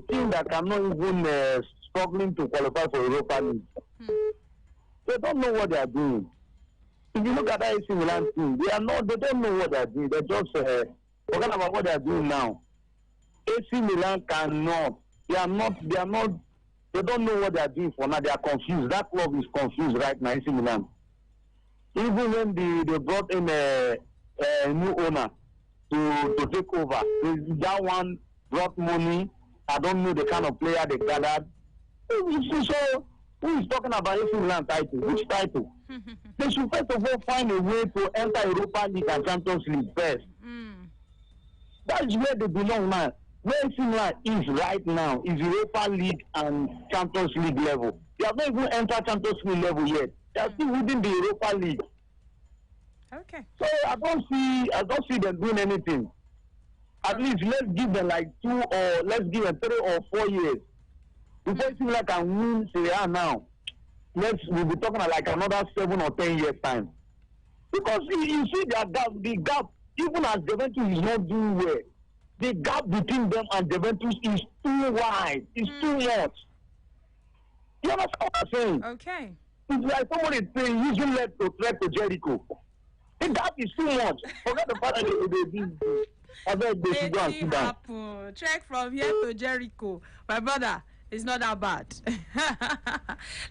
team that cannot even struggling to qualify for Europa League. They don't know what they are doing. If you look at that AC Milan team, they don't know what they are doing. They're just forget about what they are doing now. AC Milan cannot. They don't know what they are doing for now. They are confused. That club is confused right now, AC Milan. Even when they brought in a new owner to take over, that one brought money. I don't know the kind of player they gathered. So who is talking about AC Milan title? Which title? They should first of all find a way to enter Europa League and Champions League first. That's where they belong now. Where AC Milan is right now is Europa League and Champions League level. They have not even entered Champions League level yet. They are still within the Europa League. Okay. So I don't see them doing anything. At least let's give them like 3 or 4 years. Before AC Milan can win Serie A now, we'll be talking like another 7 or 10 years time. Because you see the gap, even as Juventus is not doing well, the gap between them and Juventus is too wide. It's too much. You understand what I'm saying? Okay. It's like somebody saying using leg to threat to Jericho. The gap is too much. Forget the fact that they should go and sit down. Trek from here to Jericho. My brother, It's not that bad.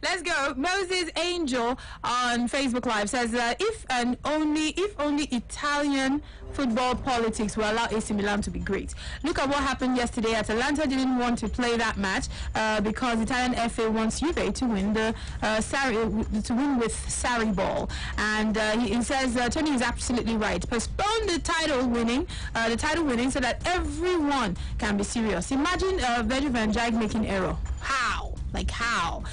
Let's go. Moses Angel on Facebook Live says if only Italian football politics will allow AC Milan to be great. Look at what happened yesterday. Atalanta didn't want to play that match because Italian FA wants Juve to win with Sarri ball. And he says Tony is absolutely right. Postpone the title winning so that everyone can be serious. Imagine Virgil van Dijk making error. How? Like how?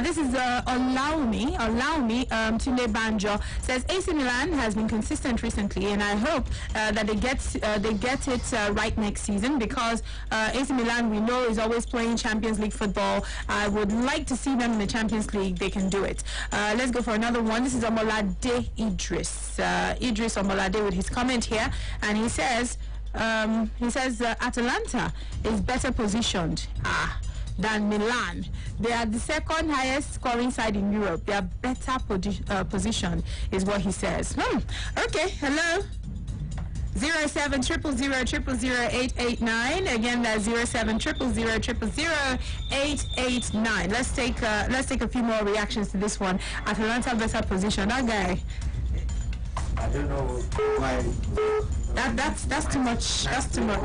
This is allow me. Tunde Banjo says AC Milan has been consistent recently, and I hope that they get it right next season, because AC Milan, we know, is always playing Champions League football. I would like to see them in the Champions League. They can do it. Let's go for another one. This is Omolade Idris. Idris Omolade with his comment here, and he says Atalanta is better positioned than Milan. They are the second highest scoring side in Europe. They are better positioned, is what he says. Okay, hello. 07000000889. Again, that's 07000000889. Let's take a few more reactions to this one. Atalanta better position. That guy. I don't know why. That's too much. That's too much.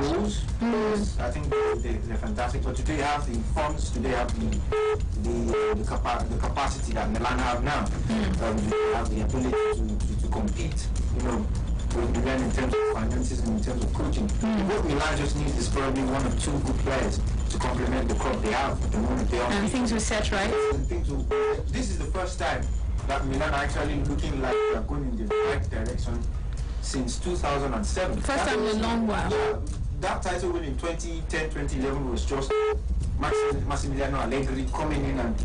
I think they're fantastic. But today you have the funds. Today you have the capacity that Milan have now. They have the ability to compete. With Milan in terms of finances and in terms of coaching. What Milan just needs is probably one or two good players to complement the crop they have at the moment. And things will set right. This is the first time that Milan are actually looking like they're going in the right direction since 2007. First time in a long while. That title win in 2010, 2011 was just Massimiliano Allegri coming in and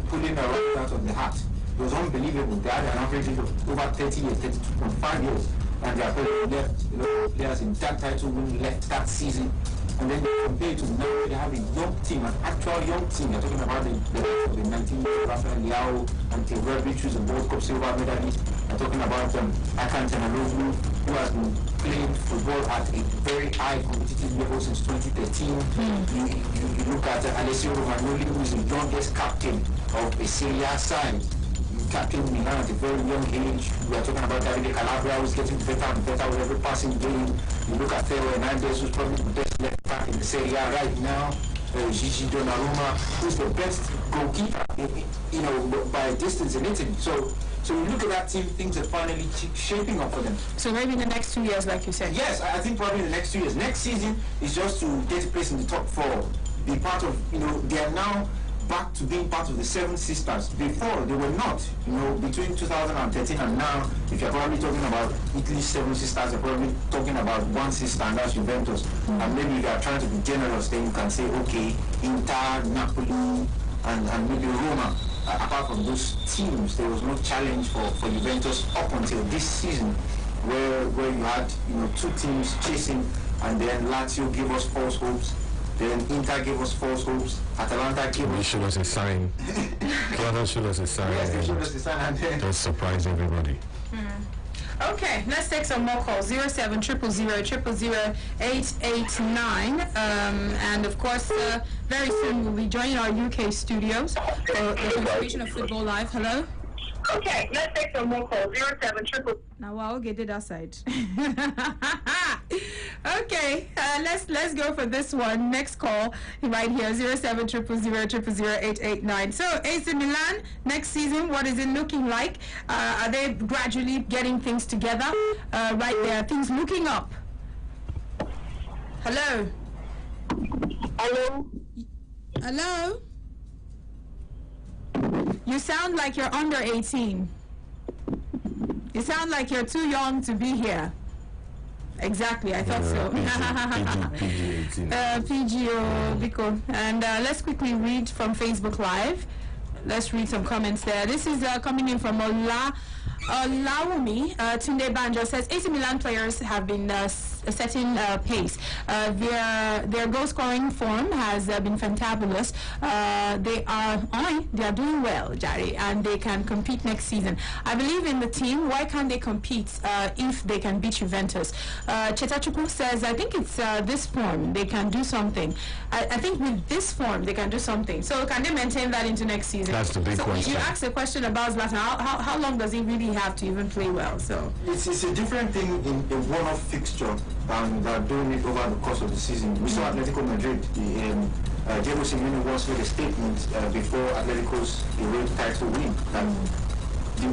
pulling a rock out of the hat. It was unbelievable. They had an average age of over 30 years, 32.5 years, and they are left players in that title win left that season. And then you compare to now, they have a young team, an actual young team. You're talking about the 19-year-old Rafael Leao and Tevrevich, who's a World Cup silver medalist. You're talking about Akan Chanaloglu, who has been playing football at a very high competitive level since 2013. You look at Alessio Romagnoli, who is the youngest captain of a Serie A side. Captain Milan at a very young age. We are talking about Davide Calabria, who's getting better and better with every passing game. You look at Theo Hernandez, who's probably the best left back in the Serie A right now. Gigi Donnarumma, who's the best goalkeeper, by a distance in Italy. So you look at that team, things are finally shaping up for them. So maybe in the next 2 years, like you said. Yes, I think probably in the next 2 years. Next season is just to get a place in the top four. Be part of, they are now back to being part of the Seven Sisters. Before, they were not. Between 2013 and now, if you're probably talking about Italy's Seven Sisters, you're probably talking about one sister, and that's Juventus. And maybe if you're trying to be generous, then you can say, okay, Inter, Napoli, and maybe Roma. Apart from those teams, there was no challenge for Juventus up until this season, where you had two teams chasing, and then Lazio gave us false hopes. Then Inter gave us false hopes. Atalanta gave us... They showed us a sign. Clara showed us a sign. Yes, they showed us a sign, and then... That surprised everybody. Okay, let's take some more calls. 07000000889. And of course, very soon we'll be joining our UK studios for the contribution of Football Live. Hello? Okay, let's take some more calls. 07000. Now, wow, get it outside. Okay, let's go for this one. Next call right here, 07000000889. So, AC Milan next season, what is it looking like? Are they gradually getting things together? Right there, things looking up. Hello. Hello. Hello. You sound like you're under 18. You sound like you're too young to be here. Exactly, I thought so. PGO, Biko. And let's quickly read from Facebook Live. Let's read some comments there. This is coming in from Ola Laomi Tunde Banjo says AC Milan players have been setting pace. Their goal scoring form has been fantabulous. They are doing well, Jari, and they can compete next season. I believe in the team. Why can't they compete if they can beat Juventus? Chetachuku says, I think it's this form they can do something. I think with this form they can do something. So can they maintain that into next season? That's the big question. You asked a question about Zlatan. How long does he really have to even play well? So it's a different thing in a one-off fixture than doing it over the course of the season. We saw Atletico Madrid. Diego Simeone once made a statement before Atletico's away title win that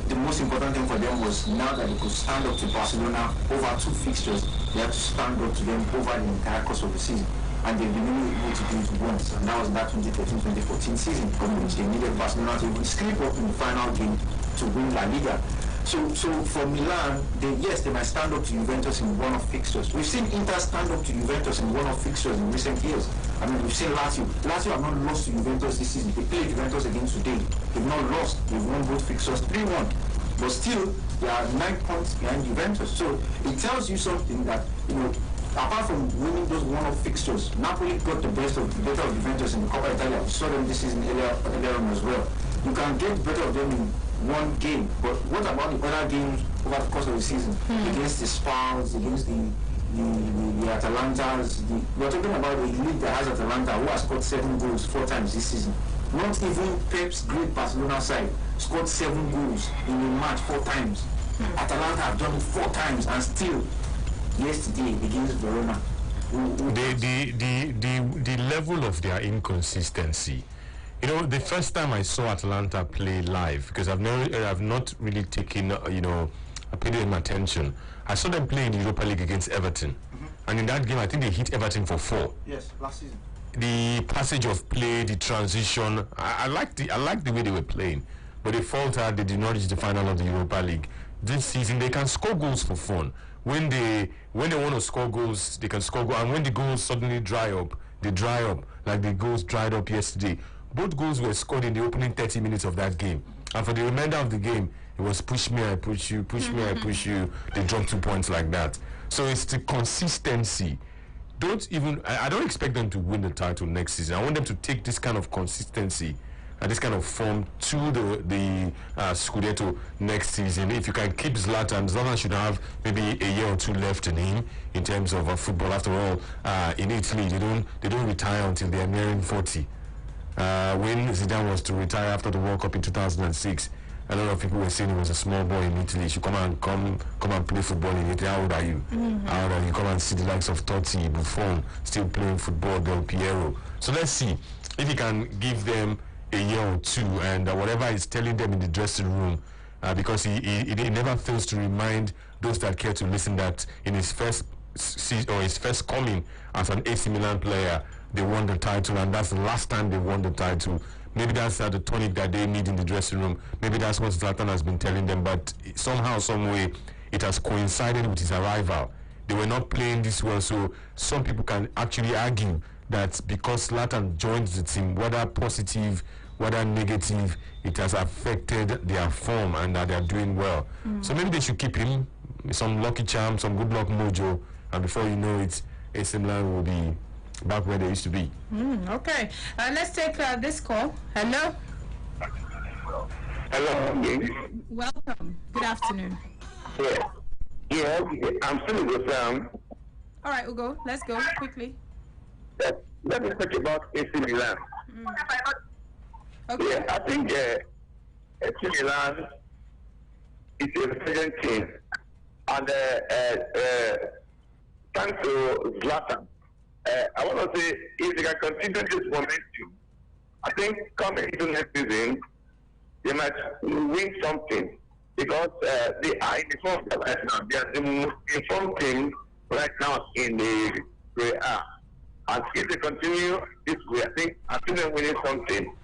the most important thing for them was now that they could stand up to Barcelona over 2 fixtures, they had to stand up to them over the entire course of the season. And they've been able to do it once, and that was that 2013-2014 season, in which they needed Barcelona to even scrape up in the final game to win La Liga. So for Milan, they might stand up to Juventus in one-off fixtures. We've seen Inter stand up to Juventus in one-off fixtures in recent years. I mean, we've seen Lazio. Lazio have not lost to Juventus this season. They played Juventus again today. They've not lost. They've won both fixtures 3-1. But still, they are 9 points behind Juventus. So it tells you something that, apart from winning those one-off fixtures, Napoli got the better of Juventus in the Coppa Italia. We saw them this season earlier on as well. You can get better of them in one game, but what about the other games over the course of the season? Against the Spurs, against the Atalantas. We're talking about a league that has Atalanta, who has scored 7 goals 4 times this season. Not even Pep's great Barcelona side scored 7 goals in a match 4 times. Atalanta have done it 4 times, and still yesterday against Verona. The level of their inconsistency. The first time I saw Atalanta play live, because I've not really taken, I paid them attention. I saw them play in the Europa League against Everton, and in that game I think they hit Everton for 4. Yes, last season. The passage of play, the transition, I liked the way they were playing, but they faltered. They did not reach the final of the Europa League. This season they can score goals for fun. When they want to score goals, they can score goals, and when the goals suddenly dry up, they dry up like the goals dried up yesterday. Both goals were scored in the opening 30 minutes of that game. And for the remainder of the game, it was push me, I push you, push me, I push you. They dropped 2 points like that. So it's the consistency. I don't expect them to win the title next season. I want them to take this kind of consistency and this kind of form to the Scudetto next season. If you can keep Zlatan should have maybe a year or 2 left in him in terms of football. After all, in Italy, they don't retire until they are nearing 40. When Zidane was to retire after the World Cup in 2006, a lot of people were saying he was a small boy in Italy. He should come and play football in Italy. How old are you? How old are you? Come and see the likes of Totti, Buffon, still playing football, Del Piero. So let's see if he can give them a year or 2, and whatever he's telling them in the dressing room, because he never fails to remind those that care to listen that in his first season or his first coming as an AC Milan player, they won the title, and that's the last time they won the title. Maybe that's the tonic that they need in the dressing room. Maybe that's what Zlatan has been telling them, but somehow, some way, it has coincided with his arrival. They were not playing this well, so some people can actually argue that because Zlatan joins the team, whether positive, whether negative, it has affected their form and that they are doing well. So maybe they should keep him, some lucky charm, some good luck mojo, and before you know it, AC Milan will be back where they used to be. Okay. Let's take this call. Hello? Hello. Welcome. Good afternoon. Yeah, I'm still with All right, Ugo. Let's go quickly. Let me talk about AC Milan. Okay. Yeah, I think AC Milan is a resilient team. And thanks to Zlatan, I want to say, if they can continue this momentum, I think coming into next season, they might win something, because they are in the form right now. They are the most informed team right now in the Serie A. And if they continue this way, I think them winning something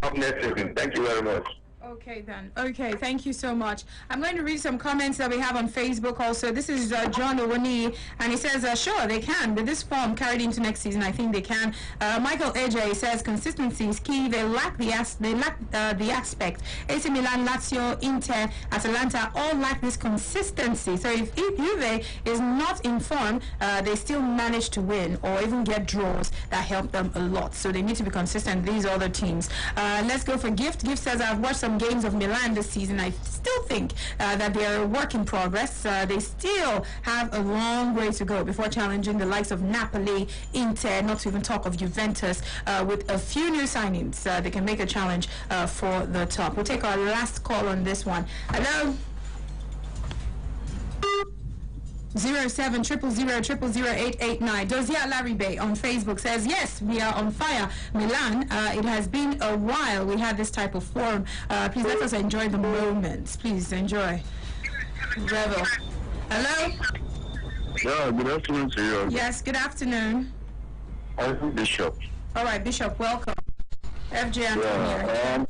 up next season. Thank you very much. Okay then. Okay, thank you so much. I'm going to read some comments that we have on Facebook also. This is John Owoni, and he says, sure, they can. With this form carried into next season, I think they can. Michael AJ says, consistency is key. They lack the aspect. AC Milan, Lazio, Inter, Atalanta all lack this consistency. So if Juve is not in form, they still manage to win or even get draws that help them a lot. So they need to be consistent, these other teams. Let's go for Gift. Gift says, I've watched some games of Milan this season. I still think that they are a work in progress. They still have a long way to go before challenging the likes of Napoli, Inter, not to even talk of Juventus. With a few new signings, they can make a challenge for the top. We'll take our last call on this one. Hello? 0700000889. Dozia Laribe on Facebook says, yes, we are on fire. Milan, it has been a while we had this type of form. Please let us enjoy the moments. Please enjoy. Revel. Hello? Yeah, good afternoon to you. Yes, good afternoon. I'm Bishop. All right, Bishop, welcome. FJ Antonio.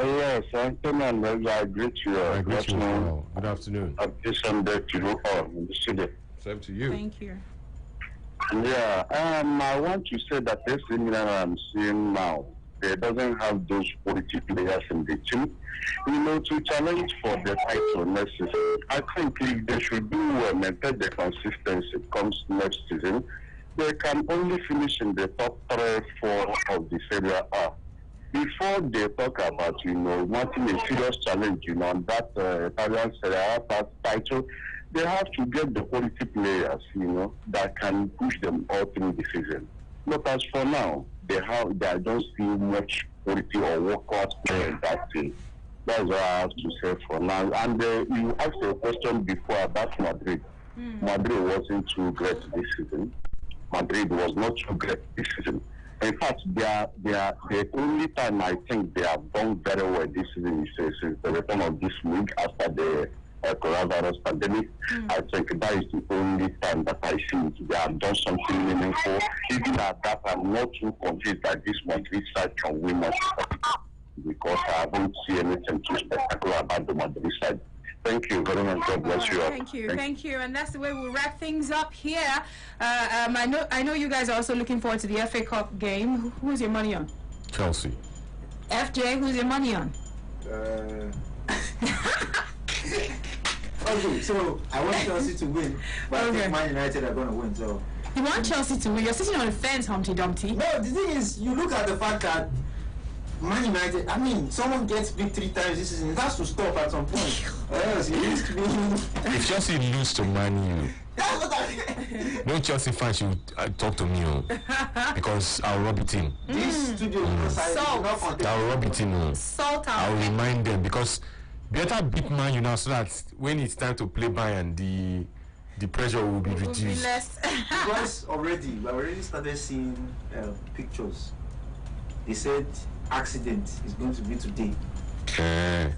Yes, Anthony and I greet you. Good afternoon. Good afternoon. Happy Sunday to you all in the studio. Same to you. Thank you. Yeah, I want to say that this Milan I'm seeing now, they doesn't have those quality players in the team. To challenge for the title next season, I think if they should do maintain the consistency comes next season, they can only finish in the top 3, 4 of the Serie A. Before they talk about, wanting a serious challenge, on that Italian Serie A title, they have to get the quality players, that can push them all through the season. But as for now, they don't see much quality or workout play in that team. That's what I have to say for now. And you asked a question before about Madrid. Madrid wasn't too great this season. Madrid was not too great this season. In fact, the only time I think they have done very well this season is the return of this league after the coronavirus pandemic. I think that is the only time that I see they have done something meaningful. Even at that, I'm not too convinced that this Madrid side can win much because I haven't seen anything too spectacular about the Madrid side. Thank you very much. God bless you all. Thank you. And that's the way we'll wrap things up here. I know you guys are also looking forward to the FA Cup game. Who's your money on? Chelsea. FJ, who's your money on? Okay, so I want Chelsea to win, but I think Man United are going to win. So you want Chelsea to win? You're sitting on the fence, Humpty Dumpty. No, the thing is, you look at the fact that Man United, someone gets beat 3 times this season. It has to stop at some point. Else, it needs to be. If Chelsea lose to Man U, that's what no Chelsea fans should talk to me, because I'll rub it in. This studio is not I'll rub it in. Salt out. I'll remind them, because better beat Man U now so that when it's time to play Bayern, the pressure will be reduced. Because we already started seeing pictures. They said accident is going to be today. They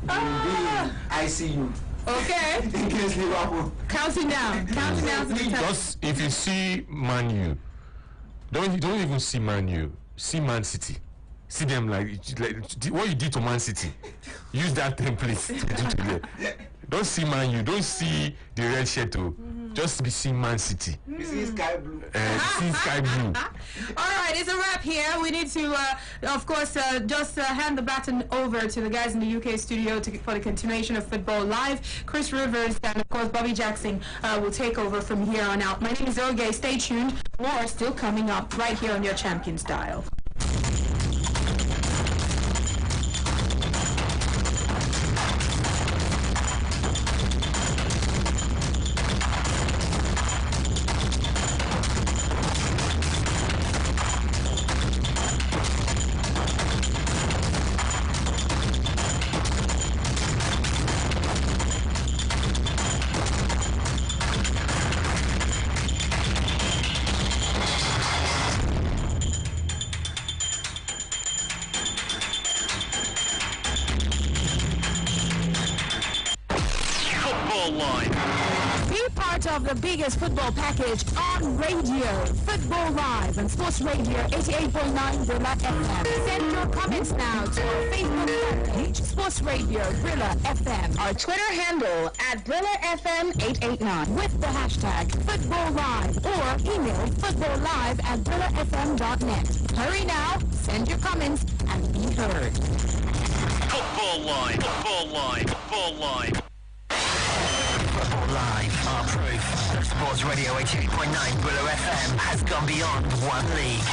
will be in ICU. Okay. Against Liverpool. Counting down to the top. Just if you see Man U, don't even see Man U. See Man City. See them like what you did to Man City. Use that template to do to them. Don't see Man U. Don't see the red shirt too. Just be seeing Man City. You see Sky Blue. See Sky Blue. All right, it's a wrap here. We need to, of course, just hand the baton over to the guys in the UK studio for the continuation of Football Live. Chris Rivers and, of course, Bobby Jackson will take over from here on out. My name is Oge. Stay tuned. More still coming up right here on your Champions Dial. part of the biggest football package on radio. Football Live and Sports Radio 88.9 Brilla FM. Send your comments now to our Facebook fan page, Sports Radio Brilla FM. Our Twitter handle at Brilla FM 889 with the hashtag Football Live or email footballlive@brillafm.net. Hurry now, send your comments and be heard. Football Live, Football Live, Football Live. Football Live, our proof that Sports Radio 88.9 Brilla FM has gone beyond one league.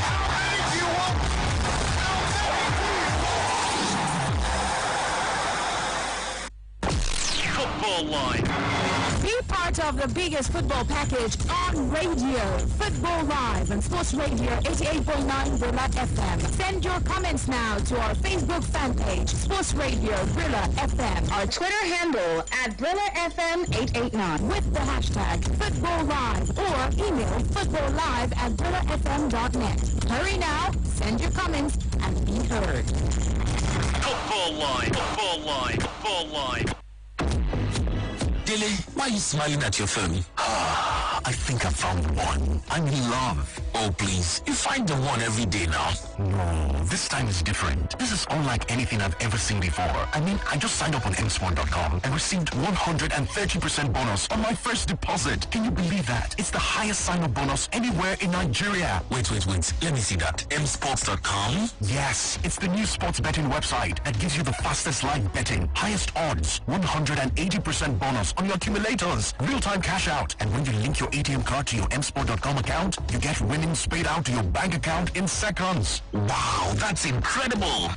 Football Live. Be part of the biggest football package on radio. Football Live and Sports Radio 88.9 Brilla FM. Send your comments now to our Facebook fan page, Sports Radio Brilla FM. Our Twitter handle at Brilla FM 889 with the hashtag Football Live or email footballlive@brillafm.net. Hurry now, send your comments and be heard. Football Live, Football Live, Football Live. Dilly, why are you smiling at your phone? I think I found the one. I'm in love. Oh, please. You find the one every day now. No, this time is different. This is unlike anything I've ever seen before. I mean, I just signed up on msport.com and received 130% bonus on my first deposit. Can you believe that? It's the highest sign-up bonus anywhere in Nigeria. Wait. Let me see that. msports.com? Yes, it's the new sports betting website that gives you the fastest live betting, highest odds, 180% bonus on your accumulators, real-time cash out, and when you link your ATM card to your msport.com account, you get winnings paid out to your bank account in seconds. Wow, that's incredible!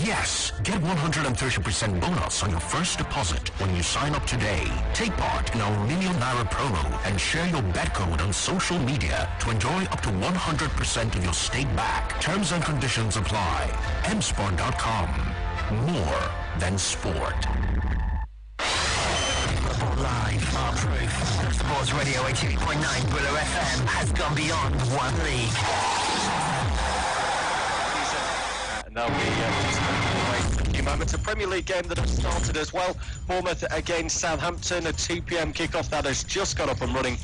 Yes, get 130% bonus on your first deposit when you sign up today. Take part in our Million Naira promo and share your bet code on social media to enjoy up to 100% of your stake back. Terms and conditions apply. msport.com. More than sport. Live, our proof that Sports Radio 88.9 Brilla FM has gone beyond one league. And they'll be just away for a few moments. A Premier League game that has started as well. Bournemouth against Southampton, a 2 p.m. kickoff that has just got up and running,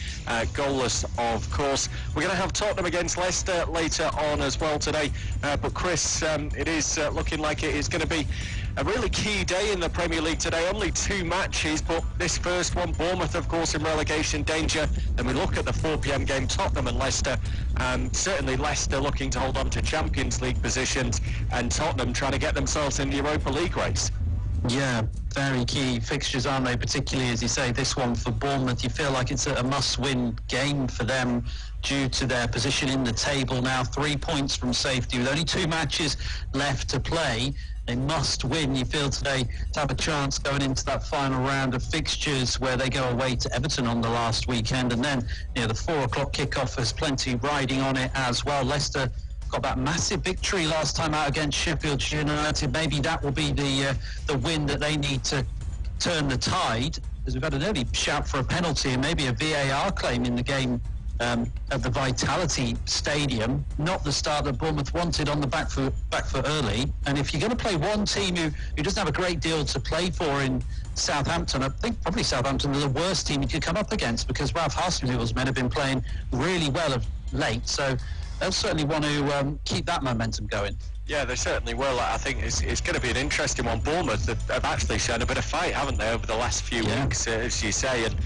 goalless, of course. We're going to have Tottenham against Leicester later on as well today. But Chris, it is looking like it is going to be a really key day in the Premier League today. Only 2 matches, but this first one, Bournemouth, of course, in relegation danger. Then we look at the 4 p.m. game, Tottenham and Leicester. Certainly Leicester looking to hold on to Champions League positions, and Tottenham trying to get themselves in the Europa League race. Yeah, very key fixtures, aren't they? Particularly, as you say, this one for Bournemouth. You feel like it's a must-win game for them due to their position in the table now. 3 points from safety with only 2 matches left to play. They must win, you feel, today to have a chance going into that final round of fixtures where they go away to Everton on the last weekend. And then, the 4 o'clock kickoff has plenty riding on it as well. Leicester got that massive victory last time out against Sheffield United. Maybe that will be the win that they need to turn the tide, because we've had an early shout for a penalty and maybe a VAR claim in the game at the Vitality Stadium. Not the start that Bournemouth wanted on the back foot early. And if you're going to play one team who doesn't have a great deal to play for in Southampton, I think probably Southampton are the worst team you could come up against, because Ralph Hasenhüttl's men have been playing really well of late. So they'll certainly want to keep that momentum going. Yeah, they certainly will. I think it's going to be an interesting one. Bournemouth have actually shown a bit of fight, haven't they, over the last few weeks, as you say. And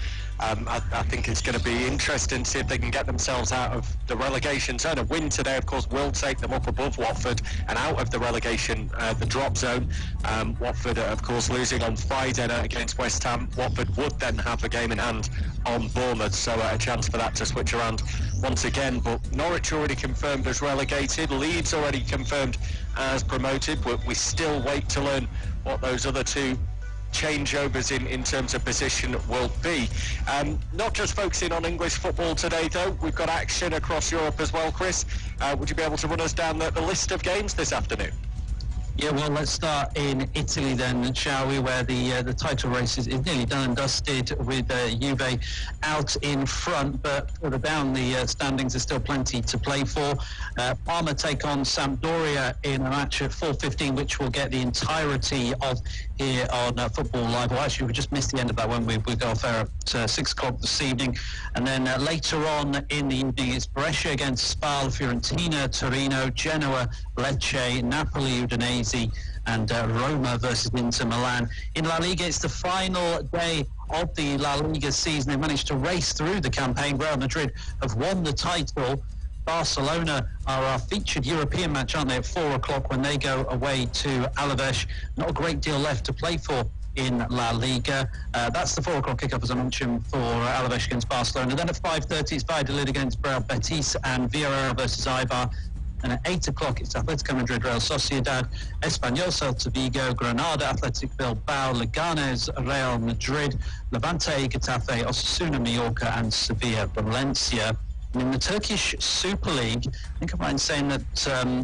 I think it's going to be interesting to see if they can get themselves out of the relegation zone. A win today, of course, will take them up above Watford and out of the relegation, the drop zone. Watford, of course, losing on Friday night against West Ham. Watford would then have a game in hand on Bournemouth, so a chance for that to switch around once again. But Norwich already confirmed as relegated. Leeds already confirmed as promoted. But we still wait to learn what those other 2 changeovers in terms of position will be. Not just focusing on English football today, though. We've got action across Europe as well, Chris. Would you be able to run us down the list of games this afternoon? Yeah, well, let's start in Italy then, shall we, where the title race is nearly done and dusted with Juve out in front, but further down the standings there's still plenty to play for. Parma take on Sampdoria in a match at 4:15, which will get the entirety of here on Football Live. Well, actually, we just missed the end of that one. We go off air at 6 o'clock this evening. And then later on in the evening, it's Brescia against Spal, Fiorentina, Torino, Genoa, Lecce, Napoli, Udinese, and Roma versus Inter Milan. In La Liga, it's the final day of the La Liga season. They managed to race through the campaign. Real Madrid have won the title. Barcelona are our featured European match, aren't they, at 4 o'clock when they go away to Alaves. Not a great deal left to play for in La Liga. That's the 4 o'clock kickoff, as I mentioned, for Alaves against Barcelona. Then at 5:30, it's Valladolid against Real Betis and Villarreal versus Eibar. And at 8 o'clock, it's Atletico Madrid, Real Sociedad, Espanyol, Celta Vigo, Granada, Athletic Bilbao, Leganes, Real Madrid, Levante, Getafe, Osasuna, Mallorca, and Sevilla, Valencia. In the Turkish Super League, I think I'm right in saying that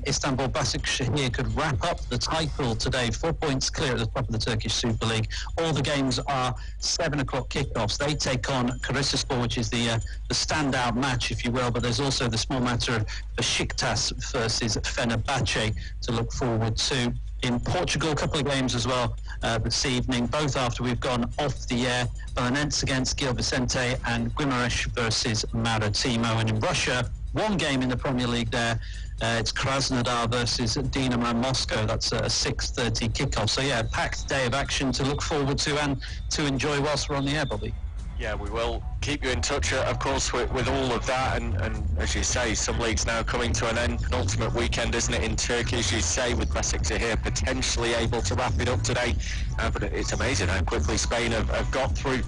Istanbul Başakşehir could wrap up the title today. 4 points clear at the top of the Turkish Super League. All the games are 7 o'clock kickoffs. They take on Kayserispor, which is the standout match, if you will. But there's also the small matter of Besiktas versus Fenerbahce to look forward to. In Portugal, a couple of games as well this evening, both after we've gone off the air. Belenenses against Gil Vicente and Guimarães versus Maritimo. And in Russia, one game in the Premier League there. It's Krasnodar versus Dynamo Moscow. That's a 6:30 kickoff. So, yeah, packed day of action to look forward to and to enjoy whilst we're on the air, Bobby. Yeah, we will keep you in touch, of course, with all of that. And as you say, some leagues now coming to an end. An ultimate weekend, isn't it, in Turkey, as you say, with Başakşehir potentially able to wrap it up today. But it's amazing how quickly Spain have got through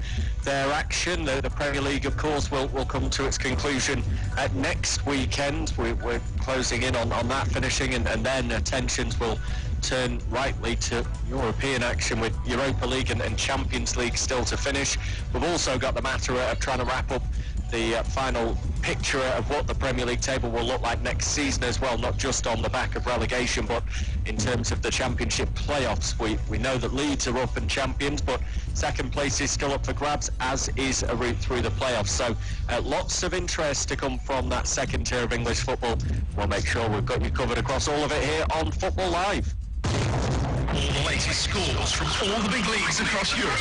their action. The Premier League, of course, will come to its conclusion next weekend. We're closing in on that finishing, and then attentions will turn rightly to European action with Europa League and Champions League still to finish. We've also got the matter of trying to wrap up the final picture of what the Premier League table will look like next season as well, not just on the back of relegation, but in terms of the Championship playoffs. We know that Leeds are up and champions, but second place is still up for grabs, as is a route through the playoffs. So lots of interest to come from that second tier of English football. We'll make sure we've got you covered across all of it here on Football Live. All the latest scores from all the big leagues across Europe.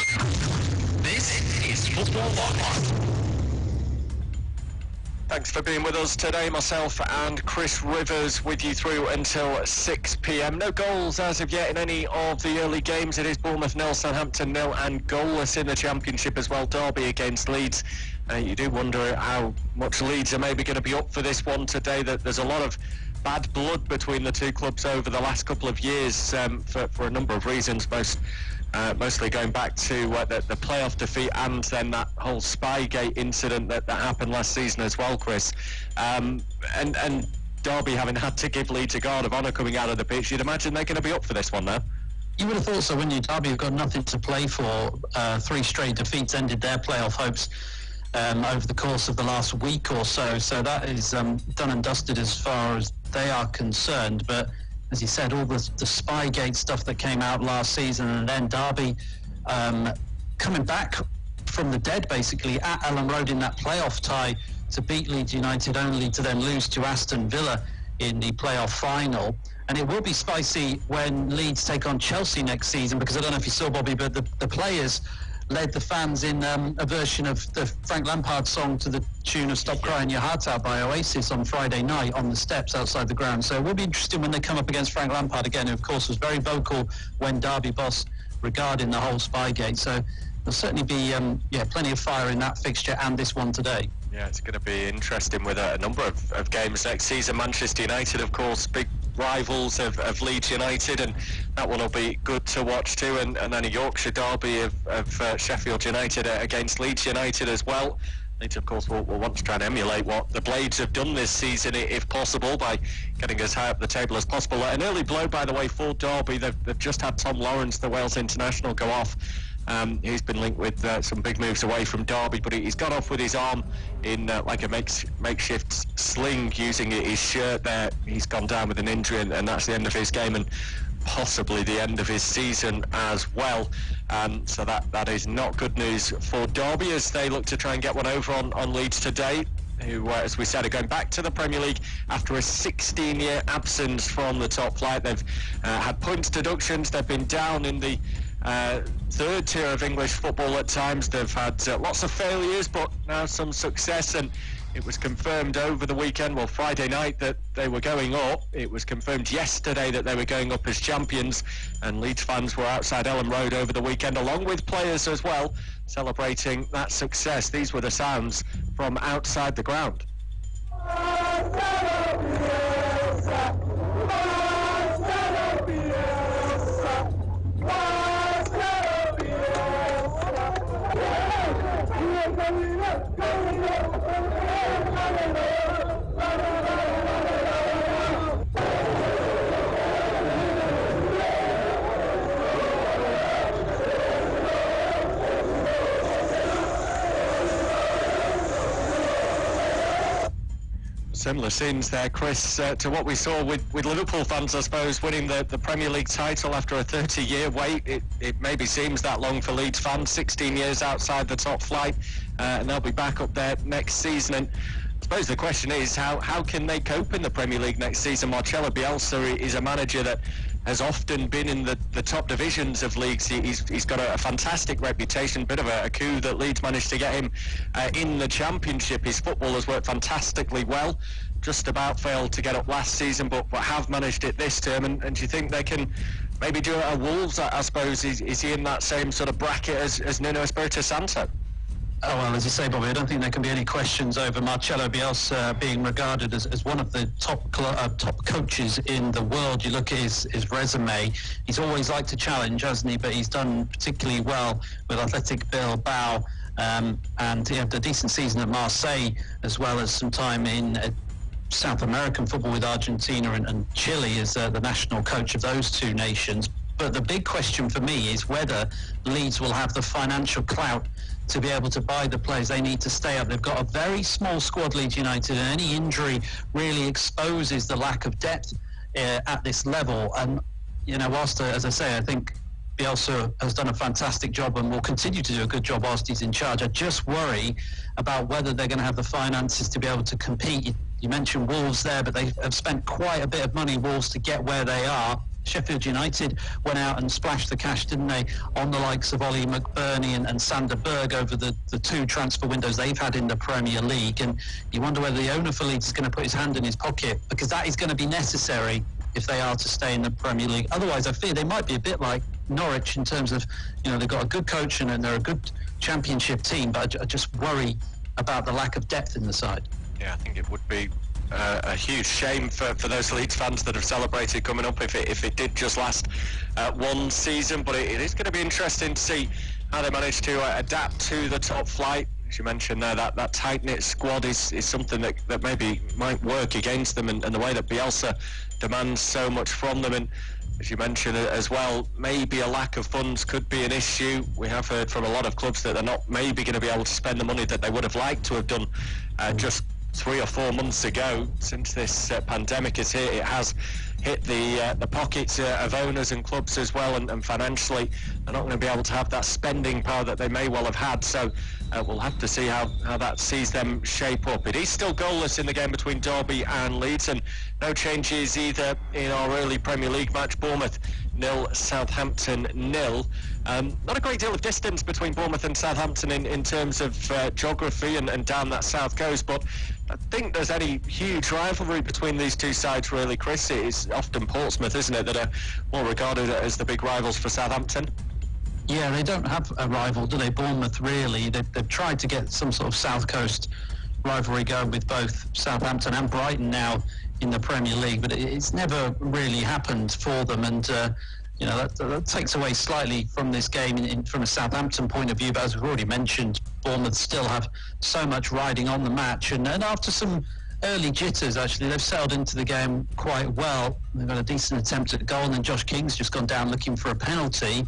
This is Football Live. Thanks for being with us today. Myself and Chris Rivers with you through until 6 p.m. No goals as of yet in any of the early games. It is Bournemouth 0, Southampton 0, and goalless in the Championship as well. Derby against Leeds. You do wonder how much Leeds are maybe going to be up for this one today. That there's a lot of bad blood between the two clubs over the last couple of years for a number of reasons, mostly going back to the playoff defeat and then that whole Spygate incident that happened last season as well, Chris. And Derby having had to give Leeds a guard of honour coming out of the pitch, you'd imagine they're going to be up for this one now. You would have thought so, wouldn't you? Derby have got nothing to play for. 3 straight defeats ended their playoff hopes over the course of the last week or so. So that is done and dusted as far as they are concerned. But as you said, all the Spygate stuff that came out last season, and then Derby coming back from the dead basically at Elland Road in that playoff tie to beat Leeds United, only to then lose to Aston Villa in the playoff final. And it will be spicy when Leeds take on Chelsea next season, because I don't know if you saw, Bobby, but the players led the fans in a version of the Frank Lampard song to the tune of Stop Crying Your Heart Out by Oasis on Friday night on the steps outside the ground. So it will be interesting when they come up against Frank Lampard again, who of course was very vocal when Derby boss regarding the whole Spygate. So there'll certainly be plenty of fire in that fixture and this one today. Yeah, it's going to be interesting with a number of games next season. Manchester United, of course, big rivals of Leeds United, and that one will be good to watch too. And then a Yorkshire derby of Sheffield United against Leeds United as well. Leeds, of course, will want to try and emulate what the Blades have done this season, if possible, by getting as high up the table as possible. An early blow, by the way, for Derby. They've just had Tom Lawrence, the Wales international, go off. He's been linked with some big moves away from Derby, but he's got off with his arm in like a makeshift sling using his shirt there. He's gone down with an injury, and that's the end of his game. And possibly the end of his season as well. So that is not good news for Derby as they look to try and get one over on Leeds today, who, as we said, are going back to the Premier League after a 16-year absence from the top flight. They've had points deductions. They've been down in the third tier of English football at times. They've had lots of failures, but now some success, and it was confirmed over the weekend, well, Friday night, that they were going up. It was confirmed yesterday that they were going up as champions, and Leeds fans were outside Ellen Road over the weekend, along with players as well, celebrating that success. These were the sounds from outside the ground. Similar scenes there, Chris, to what we saw with Liverpool fans, I suppose, winning the Premier League title after a 30-year wait. It maybe seems that long for Leeds fans, 16 years outside the top flight, and they'll be back up there next season. And I suppose the question is, how can they cope in the Premier League next season? Marcelo Bielsa is a manager that has often been in the top divisions of leagues. He's got a fantastic reputation, bit of a coup that Leeds managed to get him in the Championship. His football has worked fantastically well. Just about failed to get up last season, but have managed it this term. And do you think they can maybe do it at Wolves? I suppose, is he in that same sort of bracket as Nuno Espirito Santo? Oh, well, as you say, Bobby, I don't think there can be any questions over Marcelo Bielsa being regarded as one of the top coaches in the world. You look at his resume, he's always liked to challenge, hasn't he? But he's done particularly well with Athletic Bilbao, and he had a decent season at Marseille, as well as some time in South American football with Argentina and Chile as the national coach of those two nations. But the big question for me is whether Leeds will have the financial clout to be able to buy the players they need to stay up. They've got a very small squad, Leeds United, and any injury really exposes the lack of depth at this level. And, you know, whilst, as I say, I think Bielsa has done a fantastic job and will continue to do a good job whilst he's in charge, I just worry about whether they're going to have the finances to be able to compete. You mentioned Wolves there, but they have spent quite a bit of money, Wolves, to get where they are. Sheffield United went out and splashed the cash, didn't they, on the likes of Ollie McBurney and Sander Berg over the two transfer windows they've had in the Premier League. And you wonder whether the owner for Leeds is going to put his hand in his pocket, because that is going to be necessary if they are to stay in the Premier League. Otherwise, I fear they might be a bit like Norwich in terms of, you know, they've got a good coach and they're a good Championship team, but I just worry about the lack of depth in the side. Yeah, I think it would be a huge shame for those Leeds fans that have celebrated coming up if it did just last one season. But it is going to be interesting to see how they manage to adapt to the top flight. As you mentioned there, that tight-knit squad is something that maybe might work against them, and the way that Bielsa demands so much from them. And as you mentioned as well, maybe a lack of funds could be an issue. We have heard from a lot of clubs that they're not maybe going to be able to spend the money that they would have liked to have done just 3 or 4 months ago. Since this pandemic is here, it has hit the pockets of owners and clubs as well, and financially they're not going to be able to have that spending power that they may well have had. So we'll have to see how that sees them shape up. It is still goalless in the game between Derby and Leeds, and no changes either in our early Premier League match. Bournemouth 0, Southampton 0. Not a great deal of distance between Bournemouth and Southampton in terms of geography and down that south coast, but I think there's any huge rivalry between these two sides, really, Chris. It is often Portsmouth, isn't it, that are more regarded as the big rivals for Southampton? Yeah, they don't have a rival, do they, Bournemouth, really? They've tried to get some sort of South Coast rivalry going with both Southampton and Brighton now in the Premier League, but it's never really happened for them, and you know, that takes away slightly from this game from a Southampton point of view. But as we've already mentioned, Bournemouth still have so much riding on the match, and after some early jitters, actually, they've settled into the game quite well. They've got a decent attempt at goal, and then Josh King's just gone down looking for a penalty.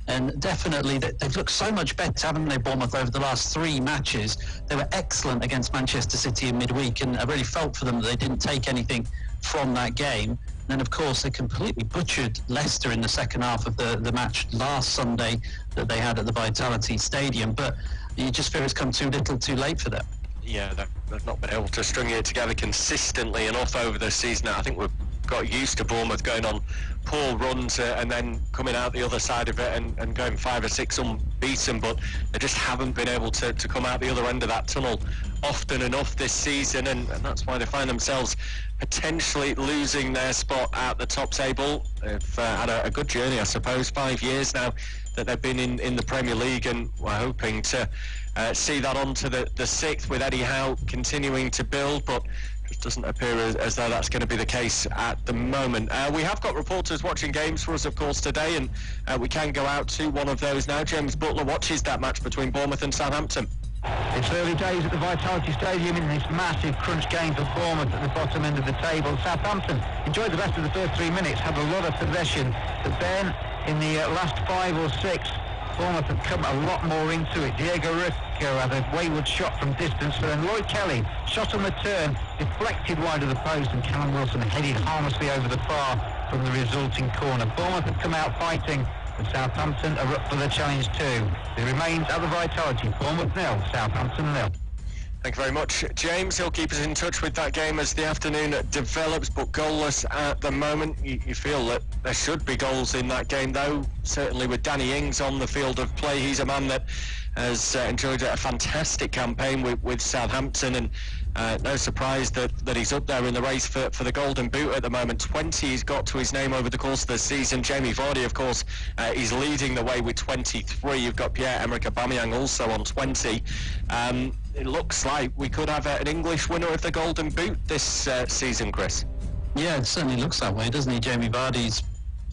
And definitely, they've looked so much better, haven't they, Bournemouth, over the last 3 matches. They were excellent against Manchester City in midweek, and I really felt for them that they didn't take anything from that game. And then, of course, they completely butchered Leicester in the second half of the match last Sunday that they had at the Vitality Stadium. But you just feel it's come too little too late for them. Yeah, they've not been able to string it together consistently enough over the season. I think we've got used to Bournemouth going on poor runs and then coming out the other side of it and going 5 or 6 unbeaten, but they just haven't been able to come out the other end of that tunnel often enough this season, and that's why they find themselves potentially losing their spot at the top table. They've had a good journey, I suppose, 5 years now that they've been in the Premier League, and we're hoping to see that on to the 6th with Eddie Howe continuing to build, but just doesn't appear as though that's going to be the case at the moment. We have got reporters watching games for us, of course, today, and we can go out to one of those now. James Butler watches that match between Bournemouth and Southampton. It's early days at the Vitality Stadium in this massive crunch game for Bournemouth at the bottom end of the table. Southampton enjoyed the best of the first 3 minutes, had a lot of possession, but then in the last 5 or 6, Bournemouth have come a lot more into it. Diego Rico had a wayward shot from distance, but then Lloyd Kelly shot on the turn, deflected wide of the post, and Callum Wilson headed harmlessly over the bar from the resulting corner. Bournemouth have come out fighting, and Southampton are up for the challenge too. It remains at the Vitality. Bournemouth 0, Southampton 0. Thank you very much, James. He'll keep us in touch with that game as the afternoon develops, but goalless at the moment. You feel that there should be goals in that game, though. Certainly with Danny Ings on the field of play. He's a man that has enjoyed a fantastic campaign with Southampton, and no surprise that he's up there in the race for the Golden Boot at the moment. 20 he's got to his name over the course of the season. Jamie Vardy, of course, is leading the way with 23. You've got Pierre-Emerick Aubameyang also on 20. It looks like we could have an English winner of the Golden Boot this season, Chris. Yeah, it certainly looks that way, doesn't he? Jamie Vardy's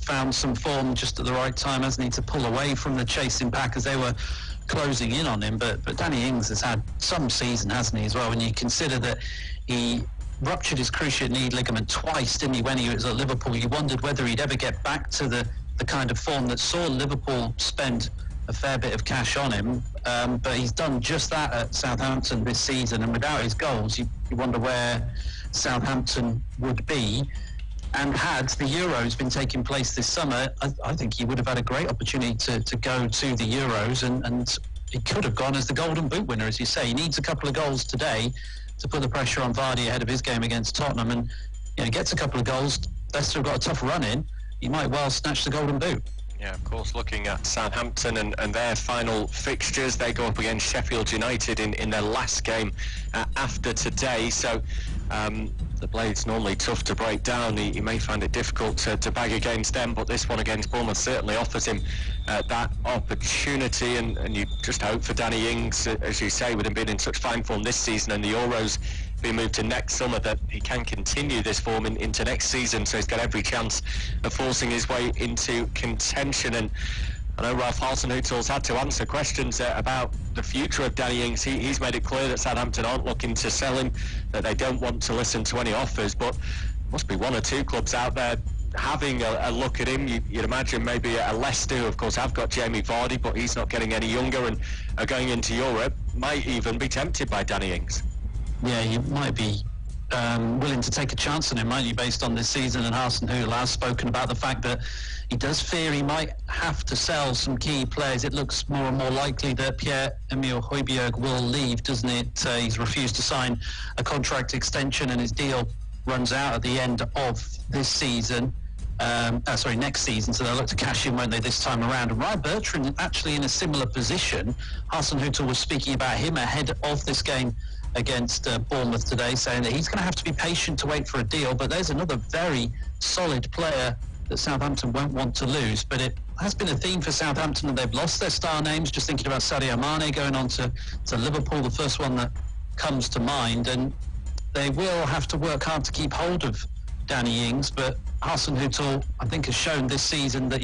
found some form just at the right time, hasn't he, to pull away from the chasing pack as they were closing in on him. But Danny Ings has had some season, hasn't he, as well? When you consider that he ruptured his cruciate knee ligament twice, didn't he, when he was at Liverpool? You wondered whether he'd ever get back to the kind of form that saw Liverpool spend a fair bit of cash on him, but he's done just that at Southampton this season, and without his goals, you wonder where Southampton would be. And had the Euros been taking place this summer, I think he would have had a great opportunity to go to the Euros, and he could have gone as the Golden Boot winner, as you say. He needs a couple of goals today to put the pressure on Vardy ahead of his game against Tottenham, and he gets a couple of goals. Leicester have got a tough run in. He might well snatch the Golden Boot. Yeah, of course, looking at Southampton and their final fixtures, they go up against Sheffield United in their last game after today. So the Blades normally tough to break down. He may find it difficult to bag against them, but this one against Bournemouth certainly offers him that opportunity. And you just hope for Danny Ings, as you say, with him being in such fine form this season and the Euros being moved to next summer, that he can continue this form into next season, so he's got every chance of forcing his way into contention. And I know Ralph Hasenhüttl's had to answer questions about the future of Danny Ings. He's made it clear that Southampton aren't looking to sell him, that they don't want to listen to any offers, but must be one or two clubs out there having a look at him. You'd imagine maybe a Leicester, who of course have got Jamie Vardy, but he's not getting any younger and are going into Europe, might even be tempted by Danny Ings. Yeah, you might be willing to take a chance on him, might you, based on this season. And Hasenhüttl has spoken about the fact that he does fear he might have to sell some key players. It looks more and more likely that Pierre-Emile Højbjerg will leave, doesn't it? He's refused to sign a contract extension, and his deal runs out at the end of this season. Next season, so they'll look to cash in, won't they, this time around. And Ryan Bertrand actually in a similar position. Hasenhüttl was speaking about him ahead of this game against Bournemouth today, saying that he's going to have to be patient to wait for a deal, but there's another very solid player that Southampton won't want to lose. But it has been a theme for Southampton, and they've lost their star names. Just thinking about Sadio Mane going on to Liverpool, the first one that comes to mind, and they will have to work hard to keep hold of Danny Ings. But Hasenhüttl, I think, has shown this season that,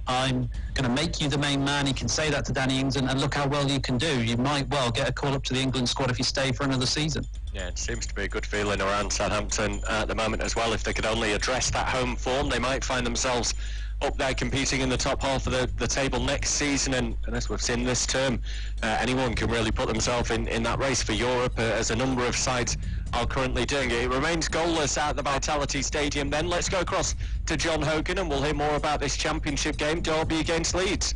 I'm going to make you the main man. He can say that to Danny Ings, and look how well you can do. You might well get a call up to the England squad if you stay for another season. Yeah, it seems to be a good feeling around Southampton at the moment as well. If they could only address that home form, they might find themselves up there competing in the top half of the table next season. And as we've seen this term, anyone can really put themselves in that race for Europe, as a number of sides are currently doing it. It remains goalless at the Vitality Stadium then. Let's go across to John Hogan and we'll hear more about this championship game, Derby against Leeds.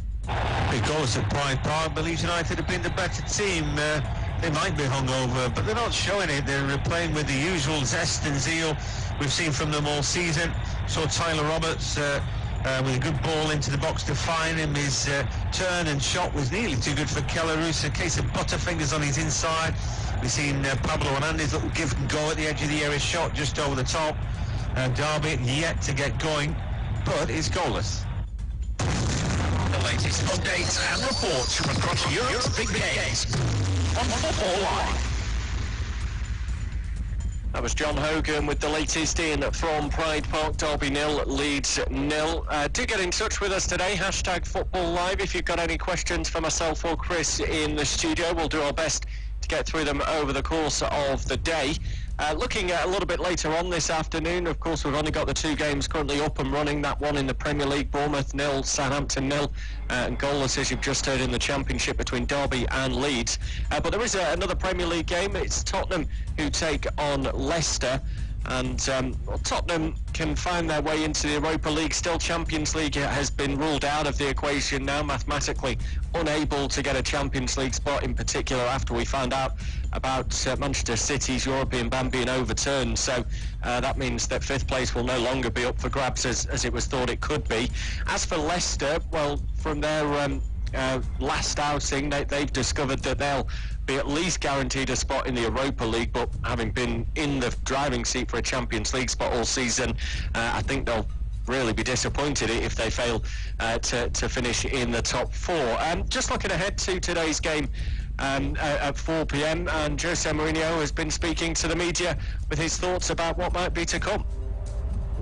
Big goals at Pride Park, but Leeds United have been the better team. They might be hungover, but they're not showing it. They're playing with the usual zest and zeal we've seen from them all season. Saw Tyler Roberts with a good ball into the box to find him. His turn and shot was nearly too good for Keller-Roos. A case of butterfingers on his inside. We've seen Pablo Hernandez little give and go at the edge of the area, shot just over the top. Derby yet to get going, but it's goalless. The latest updates and reports from across Europe's big games on Football Live. That was John Hogan with the latest in from Pride Park. Derby 0, Leeds 0. Do get in touch with us today, hashtag Football Live. If you've got any questions for myself or Chris in the studio, we'll do our best to get through them over the course of the day. Looking at a little bit later on this afternoon, of course, we've only got the two games currently up and running. That one in the Premier League, Bournemouth 0, Southampton 0, and goalless, as you've just heard, in the Championship between Derby and Leeds. But there is another Premier League game. It's Tottenham who take on Leicester. And Tottenham can find their way into the Europa League. Still, Champions League has been ruled out of the equation now, mathematically unable to get a Champions League spot, in particular after we found out about Manchester City's European ban being overturned. So that means that fifth place will no longer be up for grabs as it was thought it could be. As for Leicester, well, from their last outing, they've discovered that they'll be at least guaranteed a spot in the Europa League, but having been in the driving seat for a Champions League spot all season, I think they'll really be disappointed if they fail to finish in the top four. Just looking ahead to today's game at 4 p.m, and Jose Mourinho has been speaking to the media with his thoughts about what might be to come.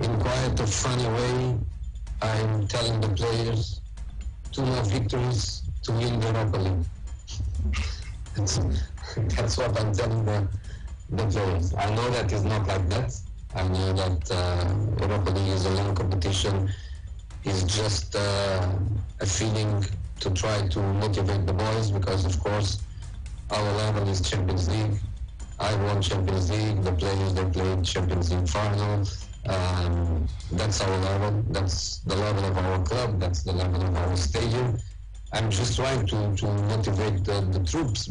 In quite a funny way, I'm telling the players 2 more victories to win the Europa League. That's what I'm telling the players. I know that it's not like that. I know that Europa League is a long competition. It's just a feeling to try to motivate the boys, because of course our level is Champions League. I won Champions League, the players, they played Champions League final. That's our level, that's the level of our club, that's the level of our stadium. I'm just trying to motivate the troops.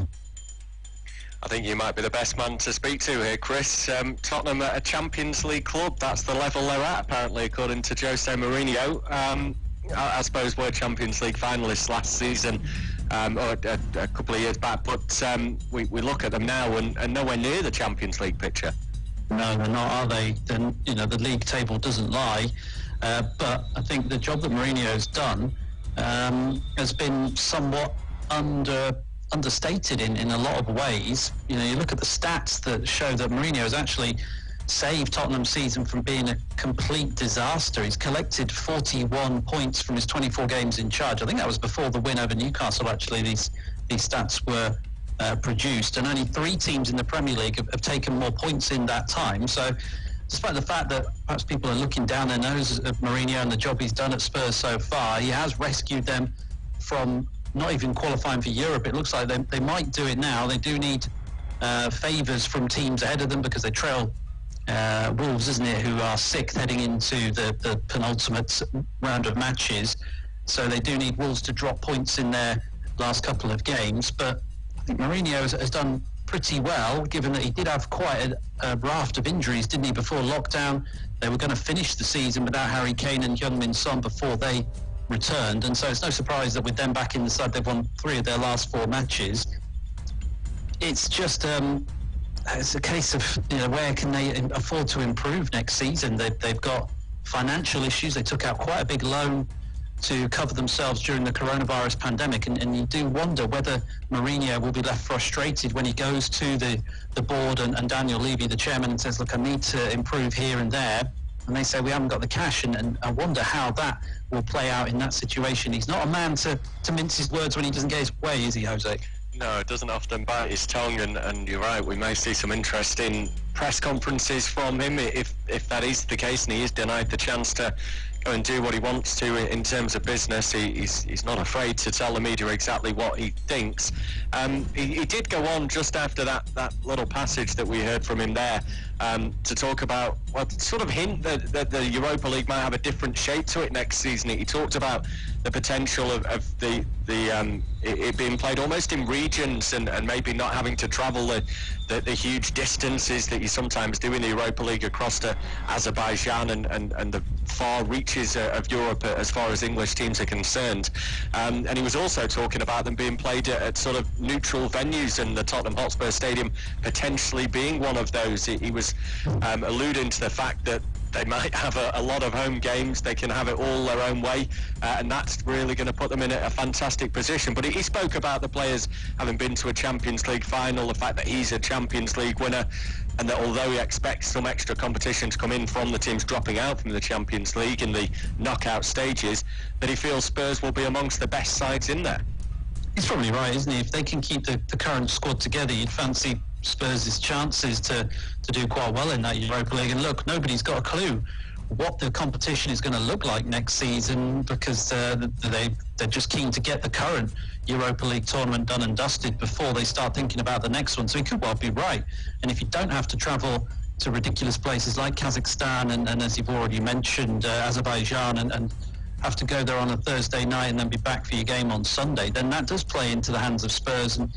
I think you might be the best man to speak to here, Chris. Tottenham at a Champions League club, that's the level they're at, apparently, according to Jose Mourinho. I suppose we're Champions League finalists last season, or a couple of years back, but we look at them now and nowhere near the Champions League picture. No, they're not, are they? Then, the league table doesn't lie. But I think the job that Mourinho's done has been somewhat understated in a lot of ways. You look at the stats that show that Mourinho has actually saved Tottenham's season from being a complete disaster. He's collected 41 points from his 24 games in charge. I think that was before the win over Newcastle, actually, these stats were produced, and only 3 teams in the Premier League have taken more points in that time. So despite the fact that perhaps people are looking down their noses at Mourinho and the job he's done at Spurs so far, he has rescued them from not even qualifying for Europe. It looks like they might do it now. They do need favours from teams ahead of them, because they trail Wolves, isn't it, who are 6th heading into the penultimate round of matches. So they do need Wolves to drop points in their last couple of games. But I think Mourinho has done pretty well, given that he did have quite a raft of injuries, didn't he, before lockdown. They were going to finish the season without Harry Kane and Heung-min Son before they returned, and so it's no surprise that with them back in the side, they've won 3 of their last 4 matches. It's just it's a case of where can they afford to improve next season. They've got financial issues. They took out quite a big loan to cover themselves during the coronavirus pandemic, and you do wonder whether Mourinho will be left frustrated when he goes to the board and Daniel Levy, the chairman, and says, look, I need to improve here and there, and they say we haven't got the cash, and I wonder how that will play out in that situation. He's not a man to mince his words when he doesn't get his way, is he, Jose? No, it doesn't often bite his tongue, and you're right, we may see some interest in press conferences from him, if that is the case and he is denied the chance to go and do what he wants to in terms of business. He's not afraid to tell the media exactly what he thinks. He did go on just after that little passage that we heard from him there to talk about, well, sort of hint that the Europa League might have a different shape to it next season. He talked about the potential of it being played almost in regions and maybe not having to travel the huge distances that you sometimes do in the Europa League across to Azerbaijan and the far reaches of Europe as far as English teams are concerned. And he was also talking about them being played at sort of neutral venues, and the Tottenham Hotspur Stadium potentially being one of those. He was alluding to the fact that they might have a lot of home games, they can have it all their own way, and that's really going to put them in a fantastic position. But he spoke about the players having been to a Champions League final, the fact that he's a Champions League winner, and that although he expects some extra competition to come in from the teams dropping out from the Champions League in the knockout stages, that he feels Spurs will be amongst the best sides in there. He's probably right, isn't he? If they can keep the current squad together, you'd fancy Spurs' chances to do quite well in that Europa League. And look, nobody's got a clue what the competition is going to look like next season, because they're just keen to get the current Europa League tournament done and dusted before they start thinking about the next one. So he could well be right. And if you don't have to travel to ridiculous places like Kazakhstan and as you've already mentioned, Azerbaijan, and have to go there on a Thursday night and then be back for your game on Sunday, then that does play into the hands of Spurs. And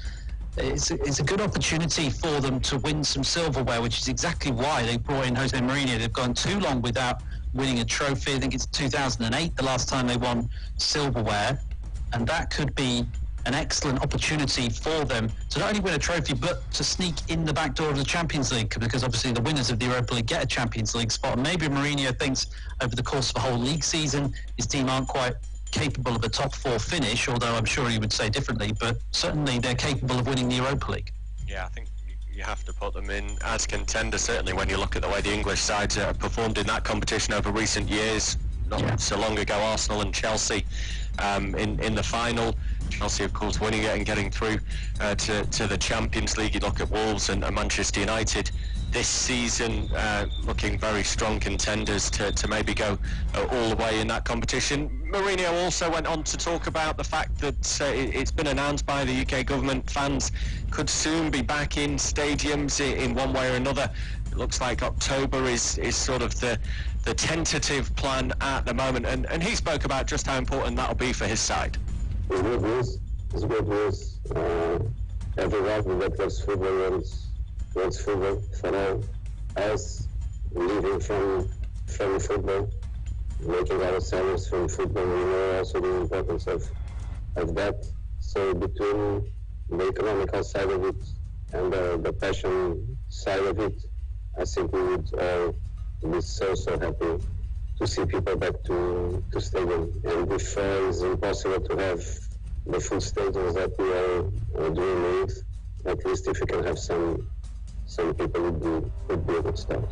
it's a good opportunity for them to win some silverware, which is exactly why they brought in Jose Mourinho. They've gone too long without winning a trophy. I think it's 2008, the last time they won silverware. And that could be an excellent opportunity for them to not only win a trophy, but to sneak in the back door of the Champions League, because obviously the winners of the Europa League get a Champions League spot. And maybe Mourinho thinks over the course of a whole league season, his team aren't quite capable of a top four finish, although I'm sure he would say differently, but certainly they're capable of winning the Europa League. Yeah, I think you have to put them in as contenders, certainly when you look at the way the English sides have performed in that competition over recent years. Not so long ago, Arsenal and Chelsea in the final. Chelsea, of course, winning it and getting through to the Champions League. You look at Wolves and Manchester United this season, looking very strong contenders to maybe go all the way in that competition. Mourinho also went on to talk about the fact that it's been announced by the UK government fans could soon be back in stadiums in one way or another. It looks like October is sort of the tentative plan at the moment, and he spoke about just how important that'll be for his side. It's good news. It's good news. Everyone that loves football wants football for all. Us living from football, making our salaries from football, we know also the importance of that. So between the economical side of it and the passion side of it, I think we would all be so happy to see people back to stadium. And if it's impossible to have the full stadiums that we are doing with, at least if we can have some people would be a good start.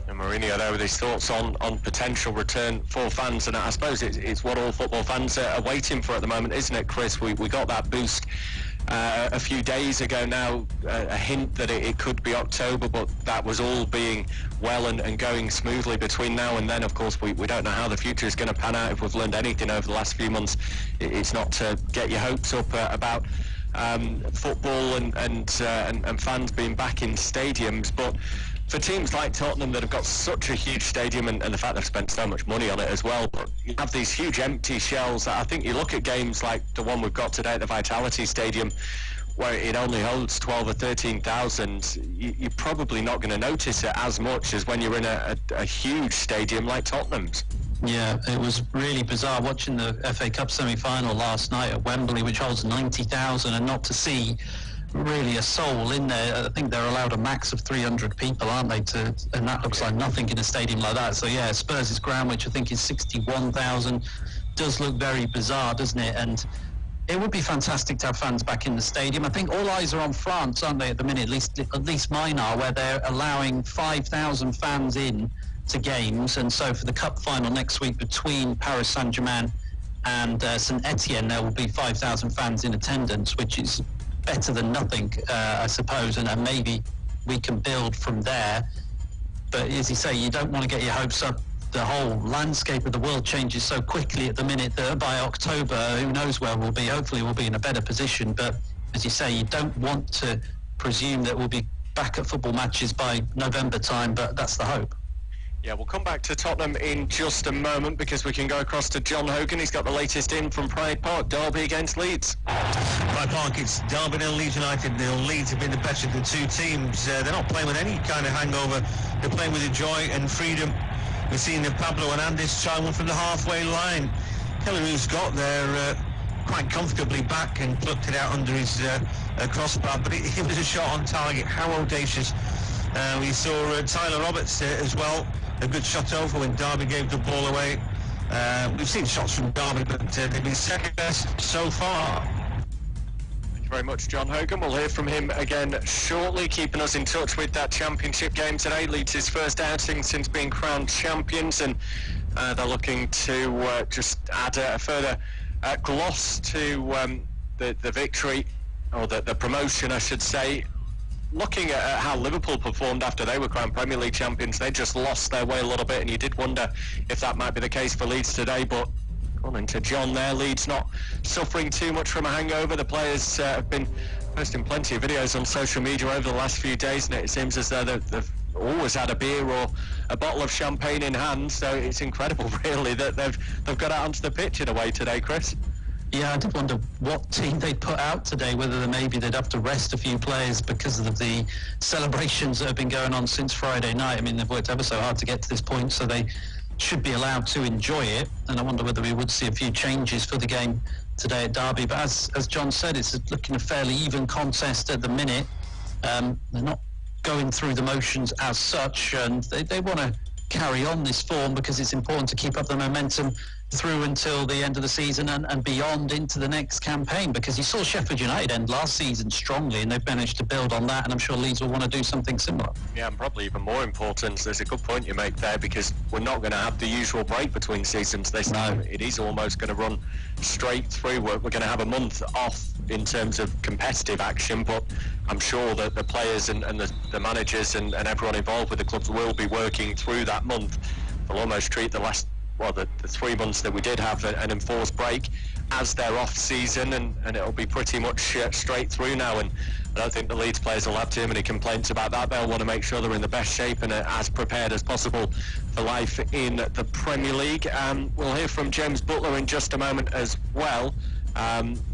And Mourinho there with his thoughts on potential return for fans, and I suppose it's what all football fans are waiting for at the moment, isn't it, Chris? We got that boost a few days ago now, a hint that it could be October, but that was all being well and going smoothly between now and then. Of course, we don't know how the future is going to pan out. If we've learned anything over the last few months, it's not to get your hopes up about football and fans being back in stadiums, but for teams like Tottenham that have got such a huge stadium and the fact they've spent so much money on it as well, but you have these huge empty shells. I think you look at games like the one we've got today at the Vitality Stadium, where it only holds 12 or 13,000, you're probably not going to notice it as much as when you're in a huge stadium like Tottenham's. Yeah, it was really bizarre watching the FA Cup semi-final last night at Wembley, which holds 90,000, and not to see really a soul in there. I think they're allowed a max of 300 people, aren't they? And that looks like nothing in a stadium like that. So yeah, Spurs' ground, which I think is 61,000, does look very bizarre, doesn't it? And it would be fantastic to have fans back in the stadium. I think all eyes are on France, aren't they, at the minute? At least mine are, where they're allowing 5,000 fans in to games. And so for the cup final next week between Paris Saint-Germain and St Etienne, there will be 5,000 fans in attendance, which is better than nothing, I suppose, and maybe we can build from there. But as you say, you don't want to get your hopes up. The whole landscape of the world changes so quickly at the minute that by October, who knows where we'll be. Hopefully we'll be in a better position. But as you say, you don't want to presume that we'll be back at football matches by November time, but that's the hope. Yeah, we'll come back to Tottenham in just a moment because we can go across to John Hogan. He's got the latest in from Pride Park, Derby against Leeds. Pride Park, it's Derby nil, Leeds United nil. Leeds have been the better of the two teams. They're not playing with any kind of hangover. They're playing with the joy and freedom. We've seen Pablo Hernandez try one from the halfway line. Kelleher's got there quite comfortably back and plucked it out under his crossbar, but it was a shot on target. How audacious. We saw Tyler Roberts as well. A good shot over when Derby gave the ball away. We've seen shots from Derby, but they've been second best so far. Thank you very much, John Hogan. We'll hear from him again shortly, keeping us in touch with that championship game today. Leeds' first outing since being crowned champions, and they're looking to just add a further gloss to the victory, or the promotion, I should say. Looking at how Liverpool performed after they were crowned Premier League champions, they just lost their way a little bit, and you did wonder if that might be the case for Leeds today. But according to John there, Leeds not suffering too much from a hangover. The players have been posting plenty of videos on social media over the last few days, and it seems as though they've always had a beer or a bottle of champagne in hand. So it's incredible, really, that they've got out onto the pitch in a way today, Chris. Yeah, I did wonder what team they'd put out today, whether maybe they'd have to rest a few players because of the celebrations that have been going on since Friday night. I mean, they've worked ever so hard to get to this point, so they should be allowed to enjoy it. And I wonder whether we would see a few changes for the game today at Derby. But as John said, it's looking a fairly even contest at the minute. They're not going through the motions as such, and they want to carry on this form because it's important to keep up the momentum through until the end of the season and beyond into the next campaign, because you saw Sheffield United end last season strongly and they've managed to build on that, and I'm sure Leeds will want to do something similar. Yeah, and probably even more important, there's a good point you make there, because we're not going to have the usual break between seasons this time. It is almost going to run straight through. We're going to have a month off in terms of competitive action, but I'm sure that the players and the managers and everyone involved with the clubs will be working through that month. They'll almost treat the 3 months that we did have an enforced break as their off season, and it'll be pretty much straight through now, and I don't think the Leeds players will have too many complaints about that. They'll want to make sure they're in the best shape and as prepared as possible for life in the Premier League. We'll hear from James Butler in just a moment as well.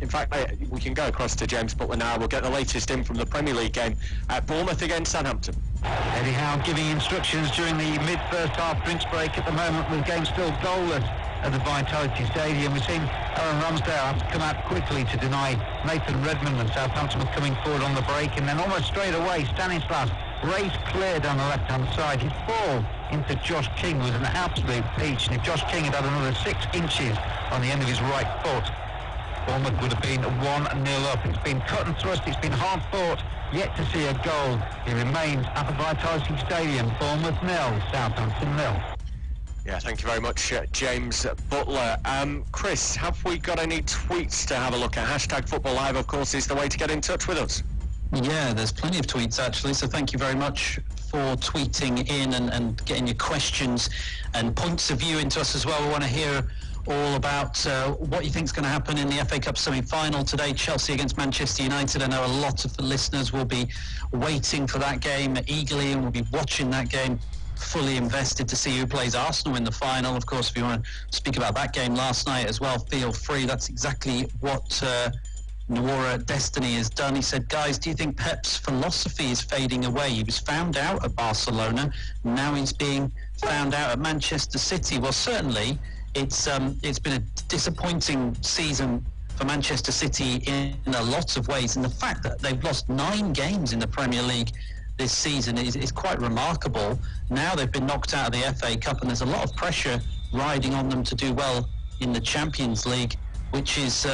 In fact, we can go across to James Butler now. We'll get the latest in from the Premier League game at Bournemouth against Southampton. Eddie Howe giving instructions during the mid-first half drinks break at the moment, with the game still goalless at the Vitality Stadium. We've seen Aaron Ramsdale have to come out quickly to deny Nathan Redmond, and Southampton were coming forward on the break, and then almost straight away Stanislas raced clear down the left-hand side. His ball into Josh King was an absolute peach, and if Josh King had had another 6 inches on the end of his right foot, Bournemouth would have been 1-0 up. It's been cut and thrust, it's been hard fought, yet to see a goal. It remains at the Vitality Stadium, Bournemouth 0, Southampton 0. Yeah, thank you very much, James Butler. Chris, have we got any tweets to have a look at? Hashtag Football Live, of course, is the way to get in touch with us. Yeah, there's plenty of tweets actually, so thank you very much for tweeting in and getting your questions and points of view into us as well. We want to hear all about what you think is going to happen in the FA Cup semi-final today, Chelsea against Manchester United. I know a lot of the listeners will be waiting for that game eagerly and will be watching that game fully invested to see who plays Arsenal in the final. Of course, if you want to speak about that game last night as well, feel free. That's exactly what Nuora Destiny has done. He said, guys, do you think Pep's philosophy is fading away? He was found out at Barcelona, now he's being found out at Manchester City. Well, certainly it's been a disappointing season for Manchester City in a lot of ways, and the fact that they've lost 9 games in the Premier League this season is quite remarkable. Now they've been knocked out of the FA Cup, and there's a lot of pressure riding on them to do well in the Champions League, which is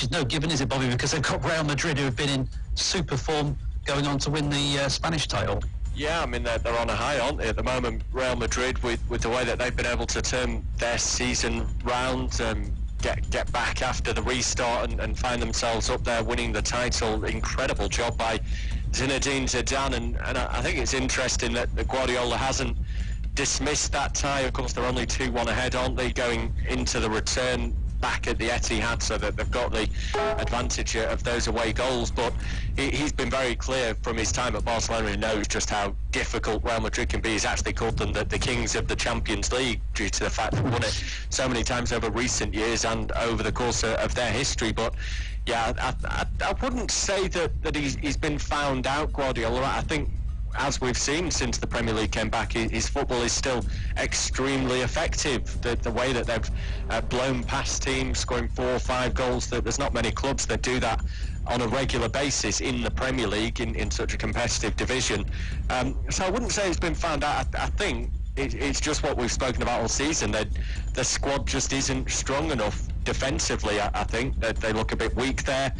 no given, is it, Bobby? Because they've got Real Madrid, who have been in super form, going on to win the Spanish title. Yeah, I mean, they're on a high, aren't they, at the moment, Real Madrid, with the way that they've been able to turn their season round, get back after the restart and find themselves up there winning the title. Incredible job by Zinedine Zidane, and I think it's interesting that Guardiola hasn't dismissed that tie. Of course, they're only 2-1 ahead, aren't they, going into the return back at the Etihad, so that they've got the advantage of those away goals. But he's been very clear from his time at Barcelona. He knows just how difficult Real Madrid can be. He's actually called them the kings of the Champions League due to the fact they've won it so many times over recent years and over the course of their history. But yeah, I wouldn't say that he's been found out, Guardiola. I think, as we've seen since the Premier League came back, his football is still extremely effective. The way that they've blown past teams, scoring 4 or 5 goals, there's not many clubs that do that on a regular basis in the Premier League in such a competitive division. So I wouldn't say it's been found out. I think it's just what we've spoken about all season, that the squad just isn't strong enough defensively. I think that they look a bit weak there.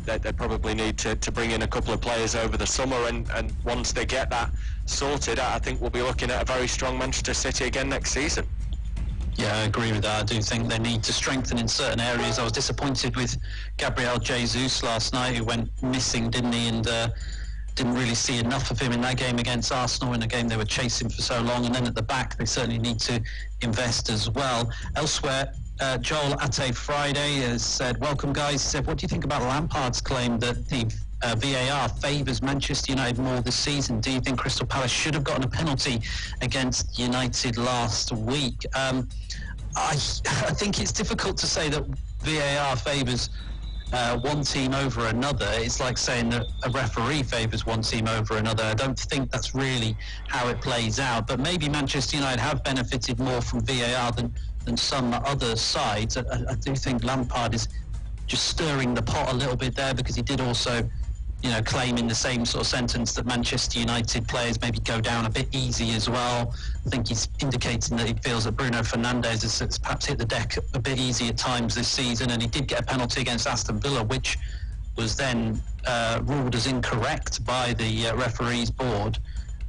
They probably need to bring in a couple of players over the summer, and once they get that sorted, I think we'll be looking at a very strong Manchester City again next season. Yeah, I agree with that. I do think they need to strengthen in certain areas. I was disappointed with Gabriel Jesus last night, who went missing, didn't he? And didn't really see enough of him in that game against Arsenal, in a game they were chasing for so long. And then at the back, they certainly need to invest as well. Elsewhere, Joel Ate Friday has said, welcome guys. He said, what do you think about Lampard's claim that the VAR favours Manchester United more this season? Do you think Crystal Palace should have gotten a penalty against United last week? I think it's difficult to say that VAR favours one team over another. It's like saying that a referee favours one team over another. I don't think that's really how it plays out. But maybe Manchester United have benefited more from VAR than some other sides. I do think Lampard is just stirring the pot a little bit there, because he did also, claim in the same sort of sentence that Manchester United players maybe go down a bit easy as well. I think he's indicating that he feels that Bruno Fernandes has perhaps hit the deck a bit easy at times this season, and he did get a penalty against Aston Villa, which was then ruled as incorrect by the referees board.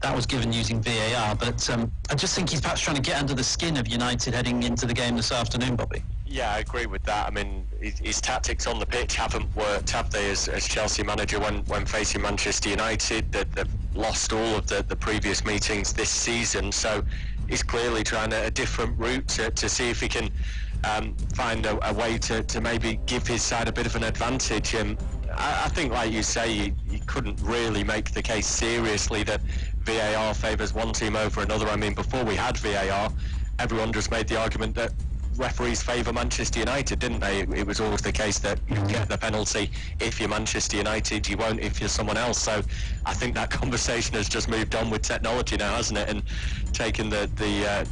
That was given using VAR, but I just think he's perhaps trying to get under the skin of United heading into the game this afternoon, Bobby. Yeah, I agree with that. I mean, his tactics on the pitch haven't worked, have they, as Chelsea manager when facing Manchester United? They've lost all of the previous meetings this season, so he's clearly trying a different route to see if he can find a way to maybe give his side a bit of an advantage. And I think, like you say, you couldn't really make the case seriously that VAR favours one team over another. I mean, before we had VAR, everyone just made the argument that referees favour Manchester United, didn't they? It was always the case that you get the penalty if you're Manchester United, you won't if you're someone else. So I think that conversation has just moved on with technology now, hasn't it, and taken the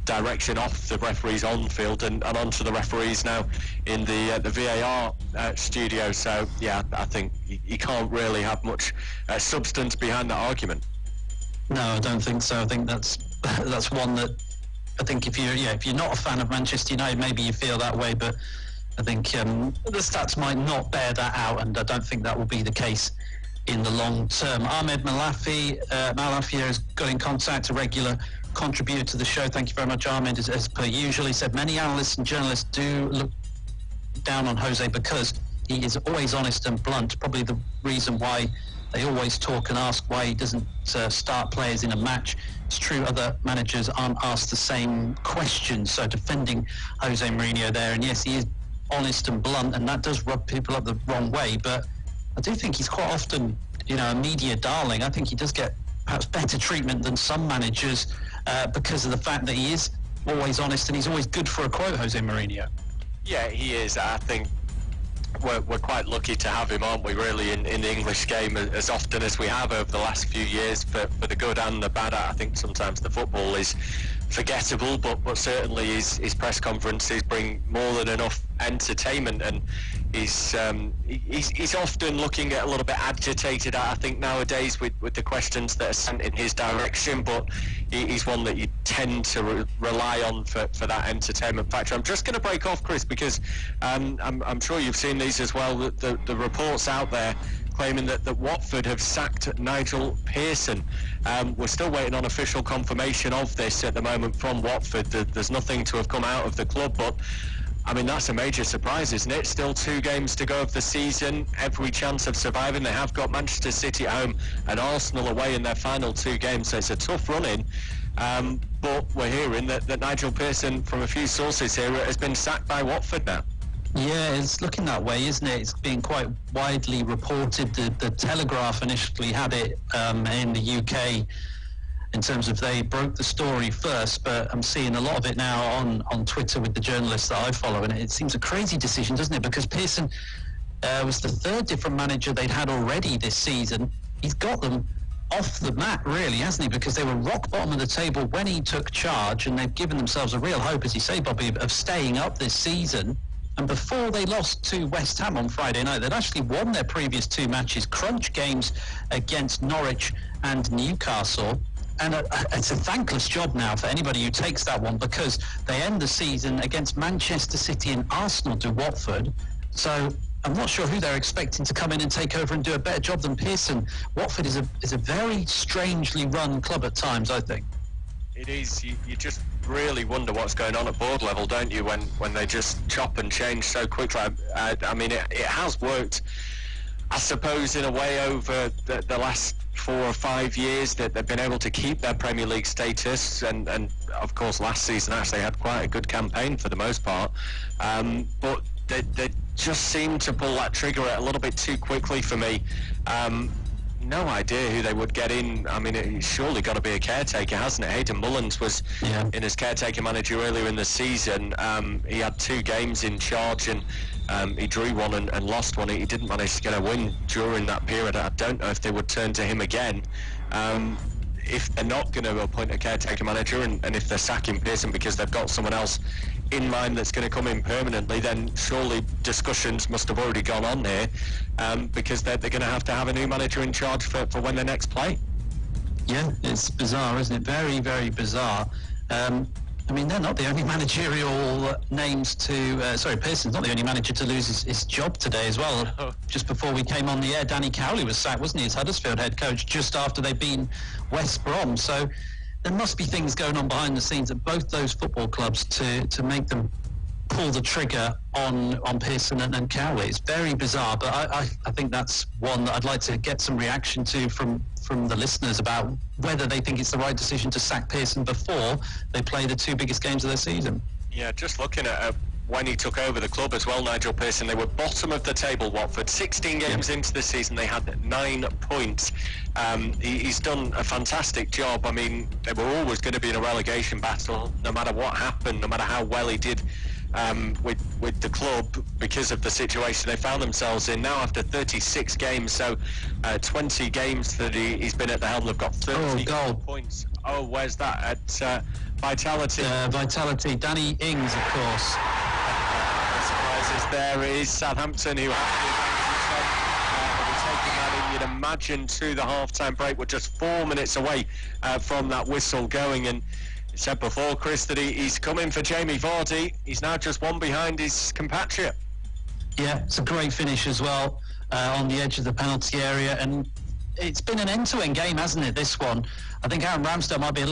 direction off the referees on field and onto the referees now in the VAR studio. So yeah, I think you can't really have much substance behind that argument. No, I don't think so. I think that's one that I think if you're not a fan of Manchester United, maybe you feel that way, but I think the stats might not bear that out, and I don't think that will be the case in the long term. Ahmed Malafi has got in contact, a regular contributor to the show. Thank you very much, Ahmed, as per usual. He said many analysts and journalists do look down on Jose because he is always honest and blunt. Probably the reason why they always talk and ask why he doesn't start players in a match. It's true other managers aren't asked the same questions, so defending Jose Mourinho there, and yes, he is honest and blunt, and that does rub people up the wrong way, but I do think he's quite often, a media darling. I think he does get perhaps better treatment than some managers because of the fact that he is always honest and he's always good for a quote, Jose Mourinho. Yeah, he is. I think we're quite lucky to have him, aren't we, really, in the English game as often as we have over the last few years, for the good and the bad. I think sometimes the football is forgettable, but certainly his press conferences bring more than enough entertainment, and he's often looking a little bit agitated, I think, nowadays with the questions that are sent in his direction, but he's one that you tend to rely on for that entertainment factor. I'm just going to break off, Chris, because I'm sure you've seen these as well, the reports out there claiming that Watford have sacked Nigel Pearson. We're still waiting on official confirmation of this at the moment from Watford. There's nothing to have come out of the club, but I mean, that's a major surprise, isn't it? Still 2 games to go of the season, every chance of surviving. They have got Manchester City at home and Arsenal away in their final 2 games, so it's a tough run-in. But we're hearing that Nigel Pearson, from a few sources here, has been sacked by Watford now. Yeah, it's looking that way, isn't it? It's been quite widely reported. The Telegraph initially had it in the UK in terms of they broke the story first, but I'm seeing a lot of it now on Twitter with the journalists that I follow, and it seems a crazy decision, doesn't it? Because Pearson was the 3rd different manager they'd had already this season. He's got them off the mat, really, hasn't he? Because they were rock bottom of the table when he took charge, and they've given themselves a real hope, as you say, Bobby, of staying up this season. And before they lost to West Ham on Friday night, they'd actually won their previous 2 matches, crunch games against Norwich and Newcastle. And it's a thankless job now for anybody who takes that one, because they end the season against Manchester City and Arsenal to Watford. So I'm not sure who they're expecting to come in and take over and do a better job than Pearson. Watford is a very strangely run club at times, I think. It is. You just really wonder what's going on at board level, don't you, when they just chop and change so quickly. I mean, it has worked, I suppose, in a way over the last 4 or 5 years, that they've been able to keep their Premier League status, and of course last season actually had quite a good campaign for the most part, but they just seem to pull that trigger a little bit too quickly for me. No idea who they would get in. I mean, it's surely got to be a caretaker, hasn't it? Hayden Mullins was in as caretaker manager earlier in the season. He had 2 games in charge, and he drew one and lost one. He didn't manage to get a win during that period. I don't know if they would turn to him again. If they're not going to appoint a caretaker manager, and if they're sacking Pearson because they've got someone else in mind that's going to come in permanently, then surely discussions must have already gone on here, because they're going to have a new manager in charge for when they next play. Yeah, it's bizarre, isn't it? Very, very bizarre. I mean, they're not the only managerial names to... Pearson's not the only manager to lose his job today as well. Oh. Just before we came on the air, Danny Cowley was sacked, wasn't he, as Huddersfield head coach, just after they'd beaten West Brom. So there must be things going on behind the scenes at both those football clubs to make them pull the trigger on Pearson and Cowley. It's very bizarre, but I think that's one that I'd like to get some reaction to from the listeners about whether they think it's the right decision to sack Pearson before they play the 2 biggest games of their season. Yeah, just looking at when he took over the club as well, Nigel Pearson, they were bottom of the table, Watford. 16 games into the season, they had 9 points. He's done a fantastic job. I mean, they were always going to be in a relegation battle, no matter what happened, no matter how well he did with the club, because of the situation they found themselves in. Now after 36 games, so 20 games that he's been at the helm, they've got 30 points. Oh, where's that? At Vitality. Vitality, Danny Ings, of course. Surprises there. It is Southampton who have to taking that in, you'd imagine, to the half-time break. We're just 4 minutes away from that whistle going, and he said before, Chris, that he's coming for Jamie Vardy. He's now just 1 behind his compatriot. Yeah, it's a great finish as well, on the edge of the penalty area, and it's been an end-to-end game, hasn't it, this one? I think Aaron Ramsdale might be a little